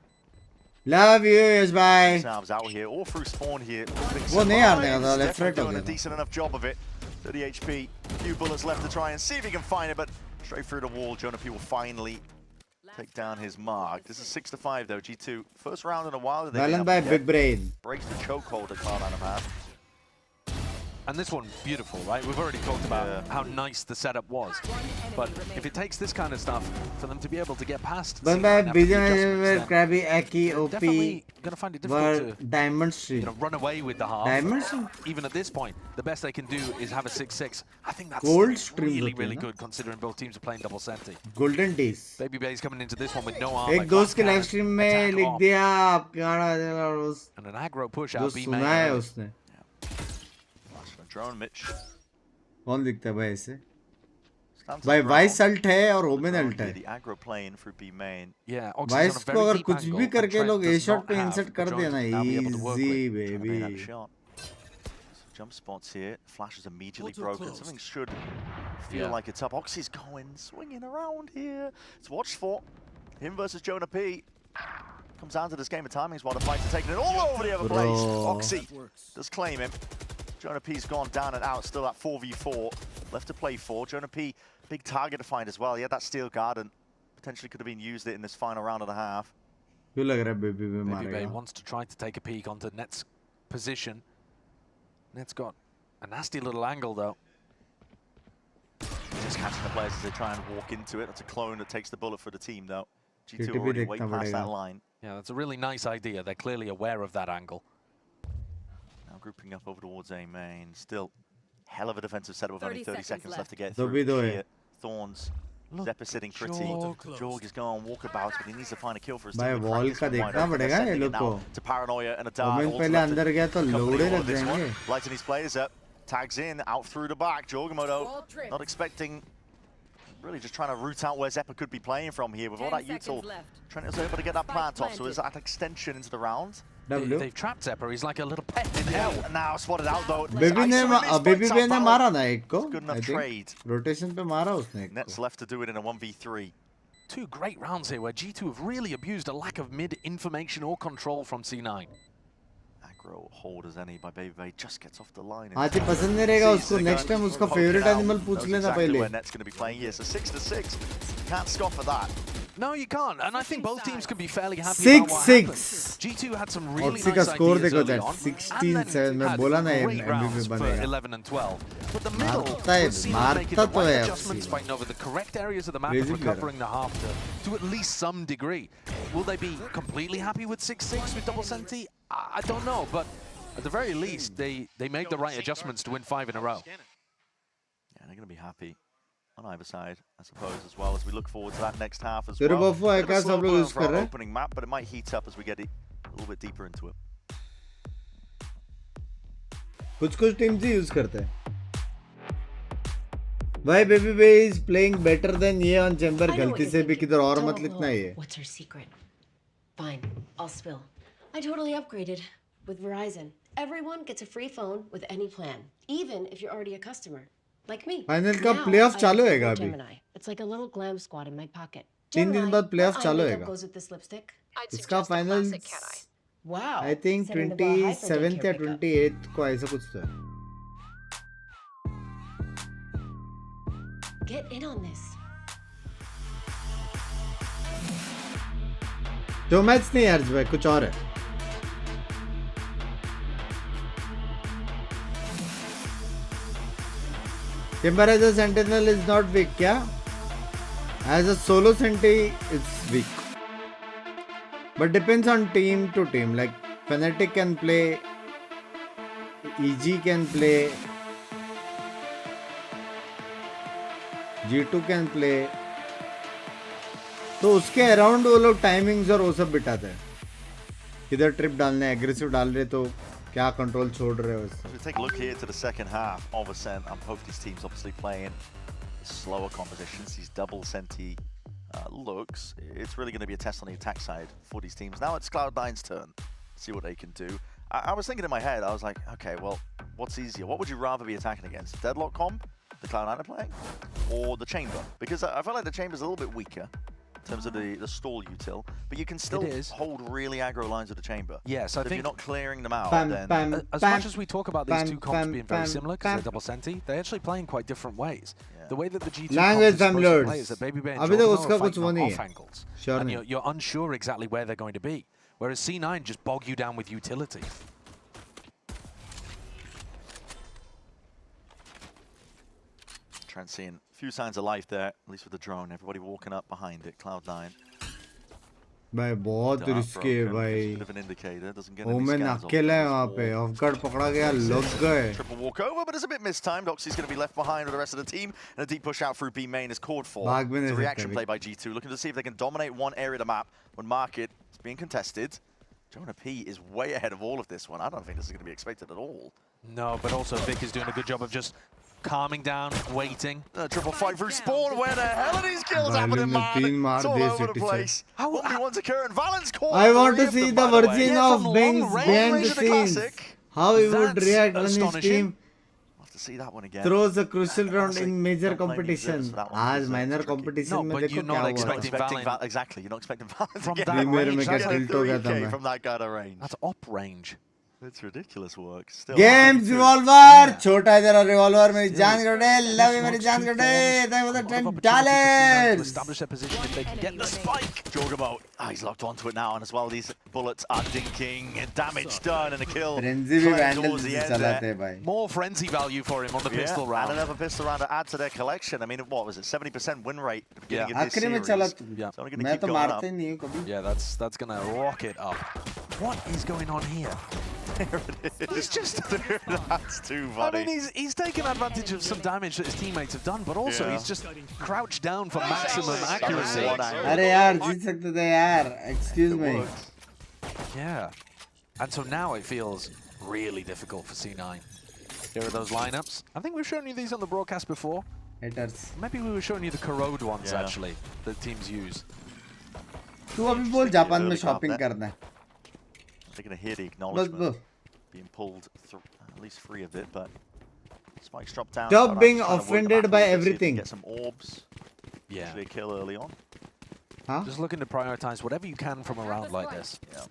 S1: Love you yes भाई
S3: Sam's out here, all through spawn here.
S1: वो नहीं हारने का था left right हो
S3: doing a
S1: गया था
S3: decent enough job of it. 30 HP, few bullets left to try and see if he can find it, but straight through the wall. Jonah P will finally take down his mark. This is 6-5 though. G2 first round in a while. They
S1: Valen by big brain
S3: breaks the chokehold that Cloud9 have had.
S2: And this one, beautiful, right? We've already talked about
S3: Yeah.
S2: how nice the setup was. But if it takes this kind of stuff for them to be able to get past
S1: बस
S2: C9
S1: मैं
S2: after the
S1: बिजन
S2: adjustments,
S1: में
S2: then
S1: Krabby एकी
S2: they're
S1: OP
S2: definitely going to find it difficult
S1: were
S2: to
S1: diamond street
S2: run away with the half.
S1: Diamonds?
S2: Even at this point, the best they can do is have a 6-6. I think that's
S1: Gold
S2: still
S1: streams
S2: really,
S1: होते हैं
S2: really
S1: ना?
S2: good considering both teams are playing double senti.
S1: Golden days
S2: Baby Bay's coming into this one with no armor.
S1: एक दोस्त के
S2: glass
S1: live
S2: cannon,
S1: stream में
S2: attack
S1: लिख
S2: off,
S1: दिया आप क्या
S2: and an aggro push
S1: जो
S2: out B
S1: सुना
S2: main
S1: है
S2: early.
S1: उसने
S3: Flash drone, Mitch.
S1: कौन दिखता है भाई ऐसे?
S3: Stands
S1: भाई
S3: his
S1: वाइस
S3: ground.
S1: अल्ट है और ओमेन
S3: Drone
S1: अल्ट
S3: here,
S1: है.
S3: the aggro playing through B main.
S2: Yeah, Oxy's on a
S1: vice को
S2: very
S1: अगर
S2: deep
S1: कुछ
S2: angle,
S1: भी
S2: and
S1: करके
S2: Trent
S1: लोग ए
S2: does
S1: शॉट
S2: not
S1: पे
S2: have
S1: इंसर्ट
S2: the
S1: कर
S2: drones
S1: देना
S2: to now be able to work
S1: easy
S2: with.
S3: Trying to
S1: baby.
S3: get a shot. So jump spots here. Flash is immediately broken. Something should feel
S2: Yeah.
S3: like it's up. Oxy's going, swinging around here. It's watched for. Him versus Jonah P. Comes down to this game of timings while the fights are taking it all over the other place.
S1: Bro.
S3: Oxy does claim him. Jonah P's gone down and out, still at 4v4. Left to play for. Jonah P, big target to find as well. He had that steel guard and potentially could have been used it in this final round and a half.
S1: क्यों लग रहा है baby पे
S2: Baby Bay
S1: मारेगा?
S2: wants to try to take a peek onto Net's position. Net's got a nasty little angle though.
S3: Just catching the players as they try and walk into it. That's a clone that takes the bullet for the team though. G2
S1: TTP
S3: already way
S1: देखना
S3: past that
S1: पड़ेगा.
S3: line.
S2: Yeah, that's a really nice idea. They're clearly aware of that angle.
S3: Now grouping up over towards A main. Still hell of a defensive setup with only
S5: 30
S3: 30 seconds left to get
S1: So
S3: through.
S1: be the way.
S3: Here, Thorns.
S2: Look
S3: Zephyr sitting pretty. Jorg is going on walkabouts, but he needs to find a kill for his
S1: भाई
S3: team.
S1: wall का देखना पड़ेगा ये लोग को.
S3: To Paranoia and a dart.
S1: Omen पहले अंदर गया तो लोड़े लग जाएंगे.
S3: Lighting his players up. Tags in, out through the back. Jorgamoto
S5: Wall tripped.
S3: not expecting, really just trying to root out where Zephyr could be playing from here. With all
S5: 10
S3: that util,
S5: seconds left.
S3: Trent was able to get that
S5: Spike
S3: plant off, so
S5: planted.
S3: is that extension into the round?
S1: W.
S2: They've trapped Zephyr. He's like a little pet in hell.
S3: Now spotted out though.
S1: Baby ने baby पे ने मारा ना एक को.
S3: Good
S1: I
S3: enough
S1: think.
S3: trade.
S1: Rotation पे मारा उसने एक
S3: Nets
S1: को.
S3: left to do it in a 1v3.
S2: Two great rounds here where G2 have really abused a lack of mid-information or control from C9.
S3: Aggro hold as any by Baby Bay just gets off the line.
S1: आज ये पसंद नहीं रहेगा उसको. Next time उसका favourite animal पूछ लेना पहले.
S3: Where Net's going to be playing here. So 6-6. Can't scoff at that.
S2: No, you can't. And I think both teams could be fairly happy about what
S1: 6-6.
S2: happened. G2 had some really
S1: Oxy का
S2: nice
S1: score
S2: ideas
S1: देखो
S2: early
S1: chat.
S2: on,
S1: 16-7
S2: and
S1: मैं
S2: then
S1: बोला ना
S2: had
S1: ये
S2: great
S1: MVP
S2: rounds for
S1: बनेगा.
S2: 11 and 12. But the middle
S1: मारता है,
S2: was seen as making the
S1: मारता तो
S2: right
S1: है
S2: adjustments,
S1: Oxy.
S2: fighting over the correct areas of the map
S1: Crazy
S2: and
S1: player.
S2: recovering the half to at least some degree. Will they be completely happy with 6-6 with double Senti? I don't know, but at the very least, they made the right adjustments to win 5 in a row.
S3: Yeah, they're going to be happy on either side, I suppose, as well as we look forward to that next half as
S1: तेरे
S3: well.
S1: बफो है
S3: Bit of a
S1: क्या
S3: slow
S1: सब लोग
S3: burn
S1: use
S3: for
S1: कर
S3: our
S1: रहे हैं?
S3: opening map, but it might heat up as we get a little bit deeper into it.
S1: कुछ teams ही यूज करते हैं. भाई Babybay is playing better than ये ऑन चैम्बर. गलती से भी किधर और मत लिखना ये.
S6: What's her secret? Fine, I'll spill. I totally upgraded with Verizon. Everyone gets a free phone with any plan, even if you're already a customer, like me.
S1: Final का
S6: Now
S1: प्लेऑफ
S6: I
S1: चालू
S6: have
S1: होएगा अभी.
S6: Gemini. It's like a little glam squad in my pocket.
S1: 3 दिन
S6: Gemini,
S1: बाद playoff
S6: what eye
S1: चालू
S6: makeup
S1: होएगा.
S6: goes with this lipstick?
S1: इसका final
S6: Wow.
S1: I think
S6: setting the bar high for
S1: 27th या
S6: daycare pickup.
S1: 28th को ऐसा कुछ था.
S6: Get in on this.
S1: जो मैच नहीं यार भाई, कुछ और है. Timber as a sentinel is not weak, क्या? As a solo senti, it's weak. But depends on team to team. Like Fnatic can play, EG can play, G2 can play. तो उसके अराउंड वो लोग टाइमिंग्स और वो सब बिठाते हैं. किधर ट्रिप डालने, एग्रेसिव डाल रहे तो क्या कंट्रोल छोड़ रहे हो इससे.
S3: So we take a look here to the second half of Ascent, and both these teams obviously playing slower compositions, these double Senti looks. It's really going to be a test on the attack side for these teams. Now it's Cloud9's turn. See what they can do. I was thinking in my head, I was like, okay, well, what's easier? What would you rather be attacking against? Deadlock comp, the Cloud9 are playing, or the Chamber? Because I feel like the Chamber's a little bit weaker in terms of the stall util, but you can still hold really aggro lines with the Chamber.
S2: Yes,
S3: so
S2: I
S3: if
S2: think
S3: you're not clearing them out,
S1: Bam,
S3: then
S1: bam,
S2: as
S1: bam,
S2: much as we talk about these
S1: bam,
S2: two comps
S1: bam,
S2: being very
S1: bam,
S2: similar because
S1: bam.
S2: they're double Senti, they're actually playing quite different ways.
S3: Yeah.
S2: The way that the G2
S1: Language
S2: comp is supposed to
S1: lords.
S2: play is that Baby Bear and
S1: अभी तक
S2: Jordan
S1: उसका
S2: are
S1: कुछ
S2: fighting
S1: वो
S2: on
S1: नहीं
S2: off
S1: है.
S2: angles.
S1: Sure
S2: And
S1: नहीं.
S2: you're unsure exactly where they're going to be. Whereas C9 just bog you down with utility.
S3: Trent seeing a few signs of life there, at least with the drone. Everybody walking up behind it. Cloud9.
S1: भाई बहुत
S3: Dart
S1: risky है
S3: broken,
S1: भाई.
S3: bit of an indicator. Doesn't get any
S1: Omen
S3: scans of
S1: अकेला है
S3: this
S1: वहाँ पे.
S3: wall.
S1: Of guard पकड़ा गया, लग गए.
S3: Triple walk over, but it's a bit mistimed. Oxy's going to be left behind with the rest of the team. And a deep push out through B main is called for.
S1: भाग भी नहीं
S3: It's a
S1: सकता
S3: reaction
S1: अभी.
S3: play by G2, looking to see if they can dominate one area of the map when market is being contested. Jonah P is way ahead of all of this one. I don't think this is going to be expected at all.
S2: No, but also Vic is doing a good job of just calming down, waiting.
S3: Triple fight through spawn. Where the hell are these kills happening, man? It's all over the place. 1v1's occurring. Valence caught.
S1: I want to see the virgin
S2: Yeah,
S1: of
S2: from
S1: Binks
S2: long range
S1: behind the
S3: to the
S1: scenes.
S3: classic.
S1: How he would
S2: That's
S1: react when his
S2: astonishing.
S1: team
S3: We'll have to see that one again.
S1: throws a crucial round
S3: Honestly,
S1: in major
S3: don't blame these
S1: competition.
S3: Zips for that one,
S1: आज
S3: because
S1: minor
S3: it's tricky.
S1: competition
S2: No,
S1: में
S2: but
S1: देखो
S2: you're
S1: क्या
S2: not
S1: हुआ
S2: expecting
S1: है.
S2: Valence.
S3: Exactly, you're not expecting Valence
S2: From
S3: to get
S2: that
S1: Premier में
S2: range,
S1: क्या
S2: that's
S1: tilt हो गया था
S3: 3K
S1: मैं.
S3: from that kind of range.
S2: That's op range.
S3: It's ridiculous work. Still
S1: Games revolver छोटा जरा revolver मेरी जान कटे love you मेरी जान कटे thank you for the $10.
S2: To establish their position if they can get the spike.
S3: Jorgamo, he's locked onto it now, and as well, these bullets are dinking. Damage done, and a kill.
S1: Frenzy भी
S3: claimed
S1: vandal
S3: towards the
S1: से
S3: end
S1: चलाते
S3: there.
S1: हैं भाई.
S2: More frenzy value for him on the pistol
S3: And
S2: round.
S3: another pistol round to add to their collection. I mean, what was it? 70% win rate at the beginning of this
S1: आखिरी में
S3: series.
S1: चला
S2: Yeah.
S3: It's only going to
S1: मैं
S3: keep
S1: तो
S3: going
S1: मारते
S3: up.
S1: ही नहीं हूँ कभी.
S2: Yeah, that's gonna rocket up. What is going on here? He's just.
S3: That's too
S2: I
S3: funny.
S2: mean, he's taken advantage of some damage that his teammates have done, but also
S3: Yeah.
S2: he's just crouched down for maximum accuracy.
S1: अरे यार जीत सकते थे यार. Excuse me.
S2: Yeah. And so now it feels really difficult for C9. Here are those lineups. I think we've shown you these on the broadcast before.
S1: Haters.
S2: Maybe we were showing you the corrode ones,
S3: Yeah.
S2: actually, that teams use.
S1: तू अभी बोल Japan में shopping करना है.
S3: They're going to hear the
S1: बस
S3: acknowledgement
S1: बस.
S3: being pulled through, at least 3 of it, but Spike's dropped down.
S1: Stop
S3: Alright,
S1: being
S3: just trying to work the
S1: offended
S3: map
S1: by
S3: a little bit, see if
S1: everything.
S3: they can Get some orbs.
S2: Yeah.
S3: Usually a kill early on.
S1: हाँ?
S2: Just looking to prioritize whatever you can from a round like this.
S3: Yeah.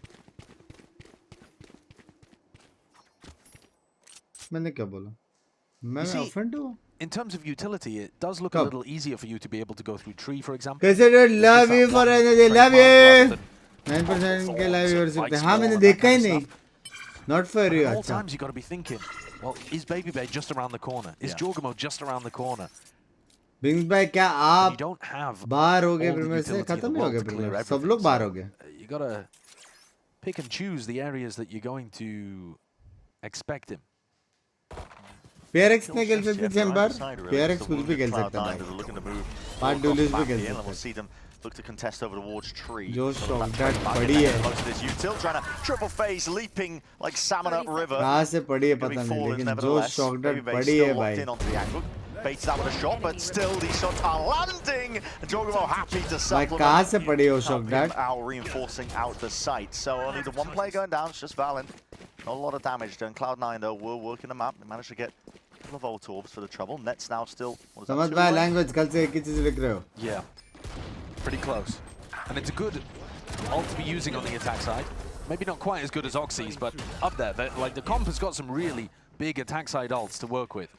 S1: मैंने क्या बोला? मैं
S2: You see-
S1: offend हुआ?
S2: In terms of utility, it does look a
S1: Come.
S2: little easier for you to be able to go through tree, for example.
S1: कैसे डर love you for energy love you. 9%
S2: Thorns
S1: के live
S2: and
S1: viewership
S2: spikes
S1: थे. हाँ मैंने
S2: fall and
S1: देखा
S2: that
S1: he
S2: kind of
S1: नहीं.
S2: stuff.
S1: Not for you.
S2: At all
S1: अच्छा.
S2: times you got to be thinking, well, is Baby Bay just around the corner? Is
S3: Yeah.
S2: Jorgamo just around the corner?
S1: Binks भाई क्या
S2: And
S1: आप
S2: you don't have
S1: बाहर हो गए
S2: all the
S1: premiere से?
S2: utility in the
S1: खत्म ही हो
S2: world
S1: गए
S2: to clear
S1: प्रीमियर. सब
S2: everything,
S1: लोग बाहर
S2: so,
S1: हो गए.
S2: you got to pick and choose the areas that you're going to expect him.
S1: PRX ने खेल
S3: Just
S1: सकते
S3: yet,
S1: थे हम
S3: right
S1: bar.
S3: side, really.
S1: PRX
S3: The
S1: कुछ भी
S3: wounded
S1: खेल सकता
S3: Cloud9
S1: है.
S3: that are looking to move
S1: Part
S3: across
S1: duelist
S3: the
S1: भी
S3: map
S1: खेल
S3: here, and
S1: सकते
S3: we'll
S1: हैं.
S3: see them look to contest over towards tree.
S1: जो
S3: Sort of
S1: shot
S3: that
S1: that
S3: trade market
S1: पड़ी
S3: there.
S1: है.
S3: Most of this util trying to triple phase, leaping like salmon up river.
S1: कहाँ से पड़ी है
S3: Gonna
S1: पता
S3: be
S1: नहीं
S3: falling
S1: लेकिन जो
S3: nevertheless.
S1: शॉक
S3: Baby
S1: डट
S3: Bay
S1: पड़ी है
S3: still locked
S1: भाई.
S3: in onto the angle. Baits that with a shot, but still these shots are landing. And Jorgamo happy to
S1: भाई
S3: supplement.
S1: कहाँ से पड़ी है वो shock
S3: Help him
S1: dot?
S3: out, reinforcing out the site. So only the one player going down, it's just Valen. Not a lot of damage done. Cloud9 though were working the map. They managed to get a couple of volt orbs for the trouble. Nets now still. What is that,
S1: समझ
S3: 2
S1: भाई
S3: away?
S1: Language कल से एक ही चीज लिख रहे हो.
S2: Yeah, pretty close. And it's a good ult to be using on the attack side. Maybe not quite as good as Oxy's, but up there. Like the comp has got some really big attack side ults to work with.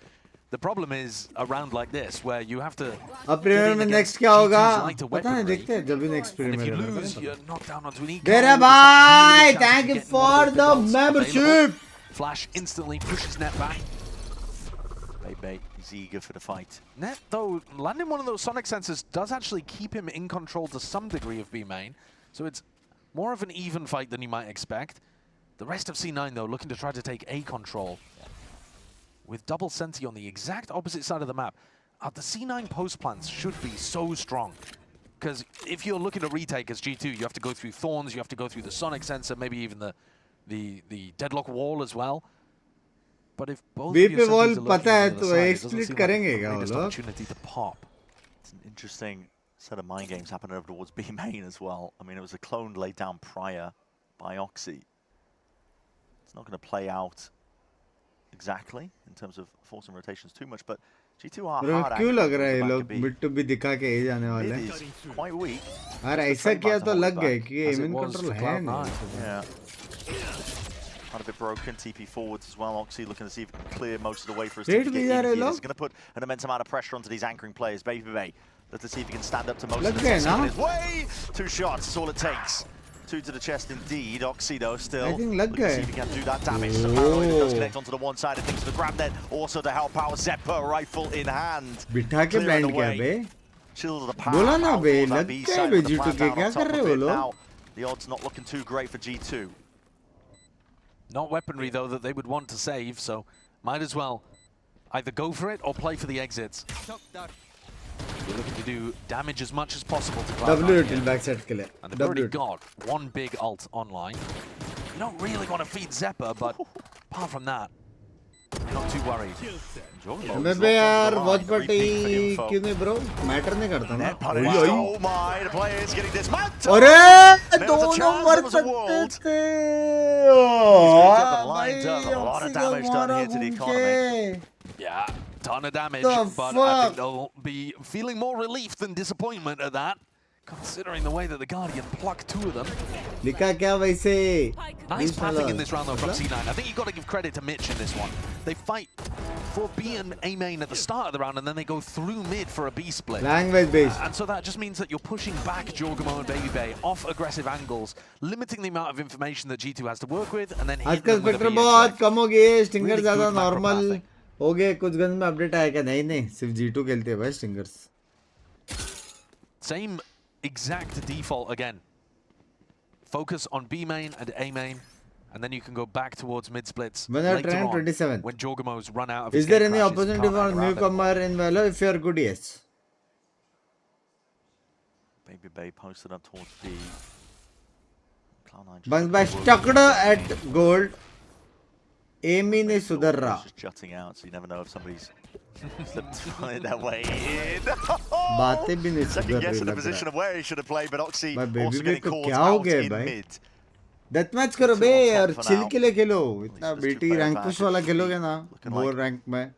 S2: The problem is a round like this where you have to.
S1: अब premiere में next क्या होगा?
S2: lighter
S1: पता नहीं
S2: weaponry.
S1: देखते हैं जब भी next
S2: And if you
S1: premier
S2: lose,
S1: है.
S2: you're knocked down onto an eco.
S1: Dere
S2: There's not
S1: bhai,
S2: really a chance
S1: thank
S2: of
S1: you
S2: getting
S1: for
S2: one of
S1: the
S2: ults
S1: membership.
S2: available. Flash instantly pushes Net back.
S3: Bay is eager for the fight.
S2: Net, though, landing one of those sonic sensors does actually keep him in control to some degree of B main. So it's more of an even fight than you might expect. The rest of C9, though, looking to try to take A control. With double Senti on the exact opposite side of the map. The C9 post plants should be so strong. Because if you're looking to retake as G2, you have to go through Thorns, you have to go through the sonic sensor, maybe even the deadlock wall as well. But if both
S1: B
S2: of
S1: पे
S2: your
S1: wall
S2: Sentis are lurking
S1: पता है
S2: on the
S1: तो
S2: other side,
S1: एक
S2: it doesn't
S1: split
S2: seem like
S1: करेंगे
S2: the
S1: क्या वो
S2: greatest
S1: लोग?
S2: opportunity to pop.
S3: It's an interesting set of mind games happening over towards B main as well. I mean, it was a clone laid down prior by Oxy. It's not going to play out exactly in terms of forcing rotations too much, but G2 are
S1: bro
S3: hard.
S1: क्यों लग रहा है ये
S3: anchored
S1: लोग
S3: at the back
S1: mid टू भी दिखा के ही जाने
S3: of B.
S1: वाले
S3: Mid
S1: हैं.
S3: is quite weak.
S1: यार ऐसा किया तो लग गए कि
S2: As it
S1: एमिन
S2: was
S1: कंट्रोल
S2: for
S1: है
S2: Cloud9.
S1: नहीं.
S3: Yeah. Kind of a bit broken. TP forwards as well. Oxy looking to see if he can clear most of the way for his team
S1: Straight
S3: to
S1: भी
S3: get
S1: जा
S3: in
S1: रहे
S3: here.
S1: लोग.
S3: This is going to put an immense amount of pressure onto these anchoring players. Baby Bay. Let's see if he can stand up to most
S1: लग
S3: of the
S1: गए
S3: testing
S1: ना?
S3: in his way. 2 shots is all it takes. 2 to the chest indeed. Oxy though still
S1: I think लग
S3: looking to see
S1: गए.
S3: if he can do that damage. So Paranoid does
S1: Oh.
S3: connect onto the one side of things. The grab net also to help out. Zepper rifle in hand.
S1: बिठा के
S3: Clearing
S1: blind
S3: the
S1: किया
S3: way.
S1: बे.
S3: Chill the power
S1: बोला ना
S3: out
S1: bay,
S3: towards that
S1: लग
S3: B
S1: गए
S3: side
S1: bay
S3: with the
S1: G2
S3: plant
S1: के,
S3: down
S1: क्या
S3: on top
S1: कर रहे
S3: of
S1: हो
S3: it.
S1: लोग?
S3: Now, the odds not looking too great for G2.
S2: Not weaponry, though, that they would want to save, so might as well either go for it or play for the exits. You're looking to do damage as much as possible to Cloud9
S1: W
S2: here.
S1: till back set के लिए.
S2: And they've already
S1: W.
S2: got one big ult online. You don't really want to feed Zeppa, but apart from that, you're not too worried.
S1: मैं बे यार watch party क्यों नहीं bro matter नहीं करता ना
S3: Oh my, the player is getting dismantled.
S1: अरे
S3: There was a
S1: दोनों
S3: chance,
S1: मर
S3: there was a
S1: सकते
S3: world.
S1: थे
S3: lined up, a lot of damage done here to the economy.
S2: Yeah, ton of damage,
S1: The
S2: but I
S1: fuck?
S2: think they'll be feeling more relief than disappointment at that, considering the way that the Guardian plucked two of them.
S1: लिखा क्या वैसे
S2: Nice pathing in this round though from C9. I think you've got to give credit to Mitch in this one. They fight for B and A main at the start of the round, and then they go through mid for a B split.
S1: language based
S2: And so that just means that you're pushing back Jorgamo and Baby Bay off aggressive angles, limiting the amount of information that G2 has to work with, and then hitting
S1: आजकल
S2: them with a
S1: Spectre
S2: B
S1: बहुत
S2: exec.
S1: कम हो गए Stinger
S2: Really
S1: ज्यादा
S2: good macro
S1: normal
S2: pathing.
S1: हो गए कुछ gun में अपडेट आया क्या नहीं सिर्फ G2 खेलते हैं भाई stingers
S2: Same exact default again. Focus on B main and A main, and then you can go back towards mid splits
S1: When they're
S2: later
S1: trained
S2: on
S1: 27.
S2: when Jorgamo's run out of
S1: Is
S2: his
S1: there
S2: gate
S1: any
S2: crashes,
S1: opportunity
S2: can't
S1: for
S2: hang around
S1: newcomer in Valo if you are good? Yes.
S3: Baby Bay posted up towards B. Cloud9
S1: Bunks by stuck at gold. Amy ne sudhar raha.
S3: just jutting out, so you never know if somebody's slipped their way in.
S1: बातें भी नहीं
S3: Second
S1: सुधर
S3: guess
S1: रही
S3: in the
S1: लग
S3: position
S1: रहा
S3: of where he should have played, but Oxy
S1: भाई baby
S3: also
S1: बे
S3: getting
S1: को
S3: caught
S1: क्या हो
S3: out
S1: गया
S3: in
S1: भाई
S3: mid.
S1: डेथ मैच करो बे
S3: Still on
S1: और
S3: top for
S1: चिल
S3: now.
S1: के लिए खेलो इतना
S3: At least there's
S1: बेटी
S3: 2 player
S1: रैंक पुश वाला
S3: advantage.
S1: खेलोगे ना
S3: Looking
S1: बोर
S3: like
S1: रैंक में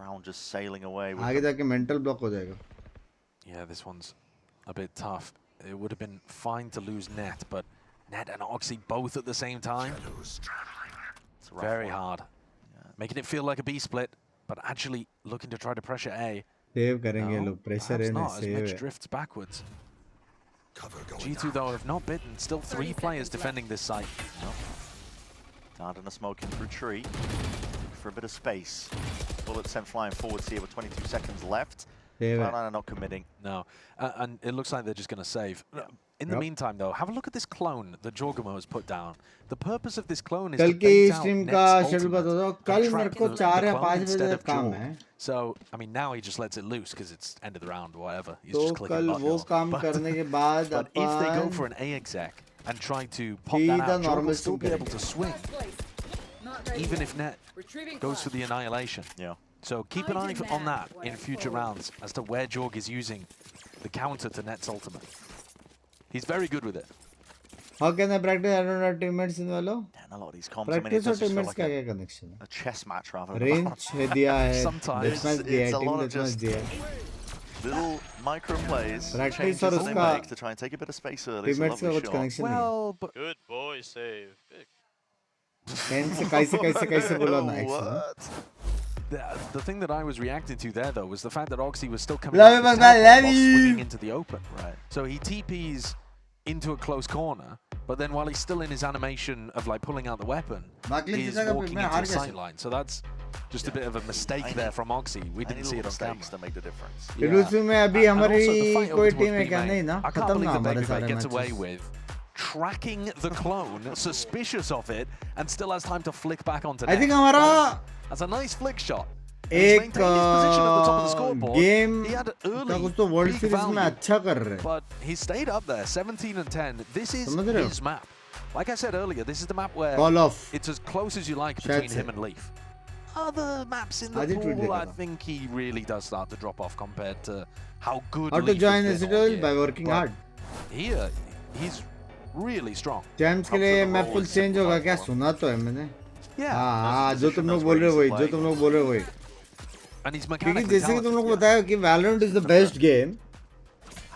S3: round just sailing away with
S1: आगे
S3: them.
S1: जाके मेंटल ब्लॉक हो जाएगा
S2: Yeah, this one's a bit tough. It would have been fine to lose Net, but Net and Oxy both at the same time.
S3: It's a rough
S2: Very
S3: one.
S2: hard. Making it feel like a B split, but actually looking to try to pressure A.
S1: Save करेंगे
S2: No,
S1: लोग pressure
S2: perhaps
S1: है ना
S2: not, as
S1: save
S2: Mitch
S1: है
S2: drifts backwards. G2 though have not bitten. Still 3 players defending this site.
S3: Down in a smoke in through tree. For a bit of space. Bullet sent flying forwards here with 22 seconds left.
S1: Save है
S3: Cloud9 are not committing.
S2: No, and it looks like they're just going to save. In the
S1: Yep.
S2: meantime, though, have a look at this clone that Jorgamo has put down. The purpose of this clone is
S1: कल
S2: to
S1: की
S2: bait out
S1: stream
S2: Net's
S1: का
S2: ultimate
S1: schedule बता दो
S2: and
S1: कल
S2: trap
S1: मेरे को
S2: the
S1: 4 या
S2: clone
S1: 5
S2: instead
S1: बजे
S2: of
S1: काम
S2: Jorg.
S1: है
S2: So, I mean, now he just lets it loose because it's end of the round or whatever. He's
S1: तो
S2: just clicking
S1: कल वो
S2: buttons.
S1: काम
S2: But-
S1: करने के बाद
S2: But if they go
S1: upon
S2: for an A exec and try to pop
S1: Be
S2: that
S1: the
S2: out, Jorg
S1: normal
S2: will still be
S1: team
S2: able to swing, even if Net goes for the annihilation.
S3: Yeah.
S2: So keep an eye on that in future rounds as to where Jorg is using the counter to Net's ultimate. He's very good with it.
S1: how can I practice I don't have teammates in Valo
S3: And a lot of these comps, I mean, it
S1: practice और
S3: does just feel
S1: teammates
S3: like
S1: का
S3: a,
S1: क्या connection है
S3: a chess match rather than
S1: range है दिया है
S2: Sometimes
S1: death match दिया
S3: it's
S1: है
S3: a
S1: team
S3: lot of
S1: death match
S3: just
S1: दिया है
S3: little micro plays,
S1: Practice
S3: changes
S1: और
S3: that they
S1: उसका
S3: make to try and take a bit of space early. It's a
S1: teammates का
S3: lovely
S1: कुछ
S3: shot.
S1: connection नहीं है
S2: Well, but
S7: Good boy, save. Big.
S1: कैसे कैसे बोला ना actually
S3: What?
S2: the thing that I was reacting to there, though, was the fact that Oxy was still coming
S1: Love
S2: out
S1: you,
S2: of his
S1: man,
S2: teleport
S1: love
S2: while
S1: you.
S2: swinging into the open.
S3: Right.
S2: So he TPs into a close corner, but then while he's still in his animation of like pulling out the weapon,
S1: बाकी
S2: he's
S1: जगह पे
S2: walking
S1: मैं
S2: into
S1: हार
S2: a
S1: गया
S2: sight line. So that's just a bit of a mistake
S3: I
S2: there
S3: know.
S2: from Oxy. We didn't
S3: Any
S2: see
S3: little
S2: it on camera.
S3: mistakes that make the difference.
S1: Ilusu में अभी
S2: And
S1: हमारी
S2: also the fight over
S1: कोई
S2: towards
S1: team है क्या
S2: B-main.
S1: नहीं ना
S2: I can't
S1: खत्म
S2: believe
S1: ना
S2: that
S1: हमारे
S2: Baby Bay
S1: सारे
S2: gets away
S1: matches
S2: with tracking the clone, suspicious of it, and still has time to flick back onto
S1: I
S2: net.
S1: think हमारा
S2: That's a nice flick shot. And he's
S1: एक
S2: maintained his position at the top of the scoreboard.
S1: Game
S2: He had
S1: का
S2: early
S1: कुछ तो world
S2: big
S1: series में
S2: value,
S1: अच्छा कर रहे हैं
S2: but he stayed up there, 17 and 10. This is
S1: समझ रहे हो?
S2: his map. Like I said earlier, this is the map where
S1: call of
S2: it's as close as you like
S1: शायद
S2: between
S1: से
S2: him and Leaf. Other maps in the
S1: आज ही tweet
S2: pool,
S1: देखा
S2: I
S1: था।
S2: think he really does start to drop off compared to how good
S1: how to
S2: Leaf
S1: join
S2: has been all
S1: Citadel
S2: year.
S1: by working
S2: But
S1: hard
S2: Here, he's really strong.
S1: Champs के
S3: Up to
S1: लिए
S3: the
S1: map
S3: role
S1: full
S3: is
S1: change होगा क्या
S3: simplified for
S1: सुना तो है मैंने
S2: Yeah.
S1: हाँ
S3: Knows
S1: जो
S3: his
S1: तुम
S3: position,
S1: लोग
S3: knows
S1: बोल
S3: where
S1: रहे हो
S3: he
S1: वही
S3: needs
S1: जो
S3: to
S1: तुम लोग बोल रहे हो वही
S2: And he's
S1: क्योंकि
S2: mechanically
S1: जैसे कि तुम लोग को
S2: talented.
S1: बताया कि Valorant is the best game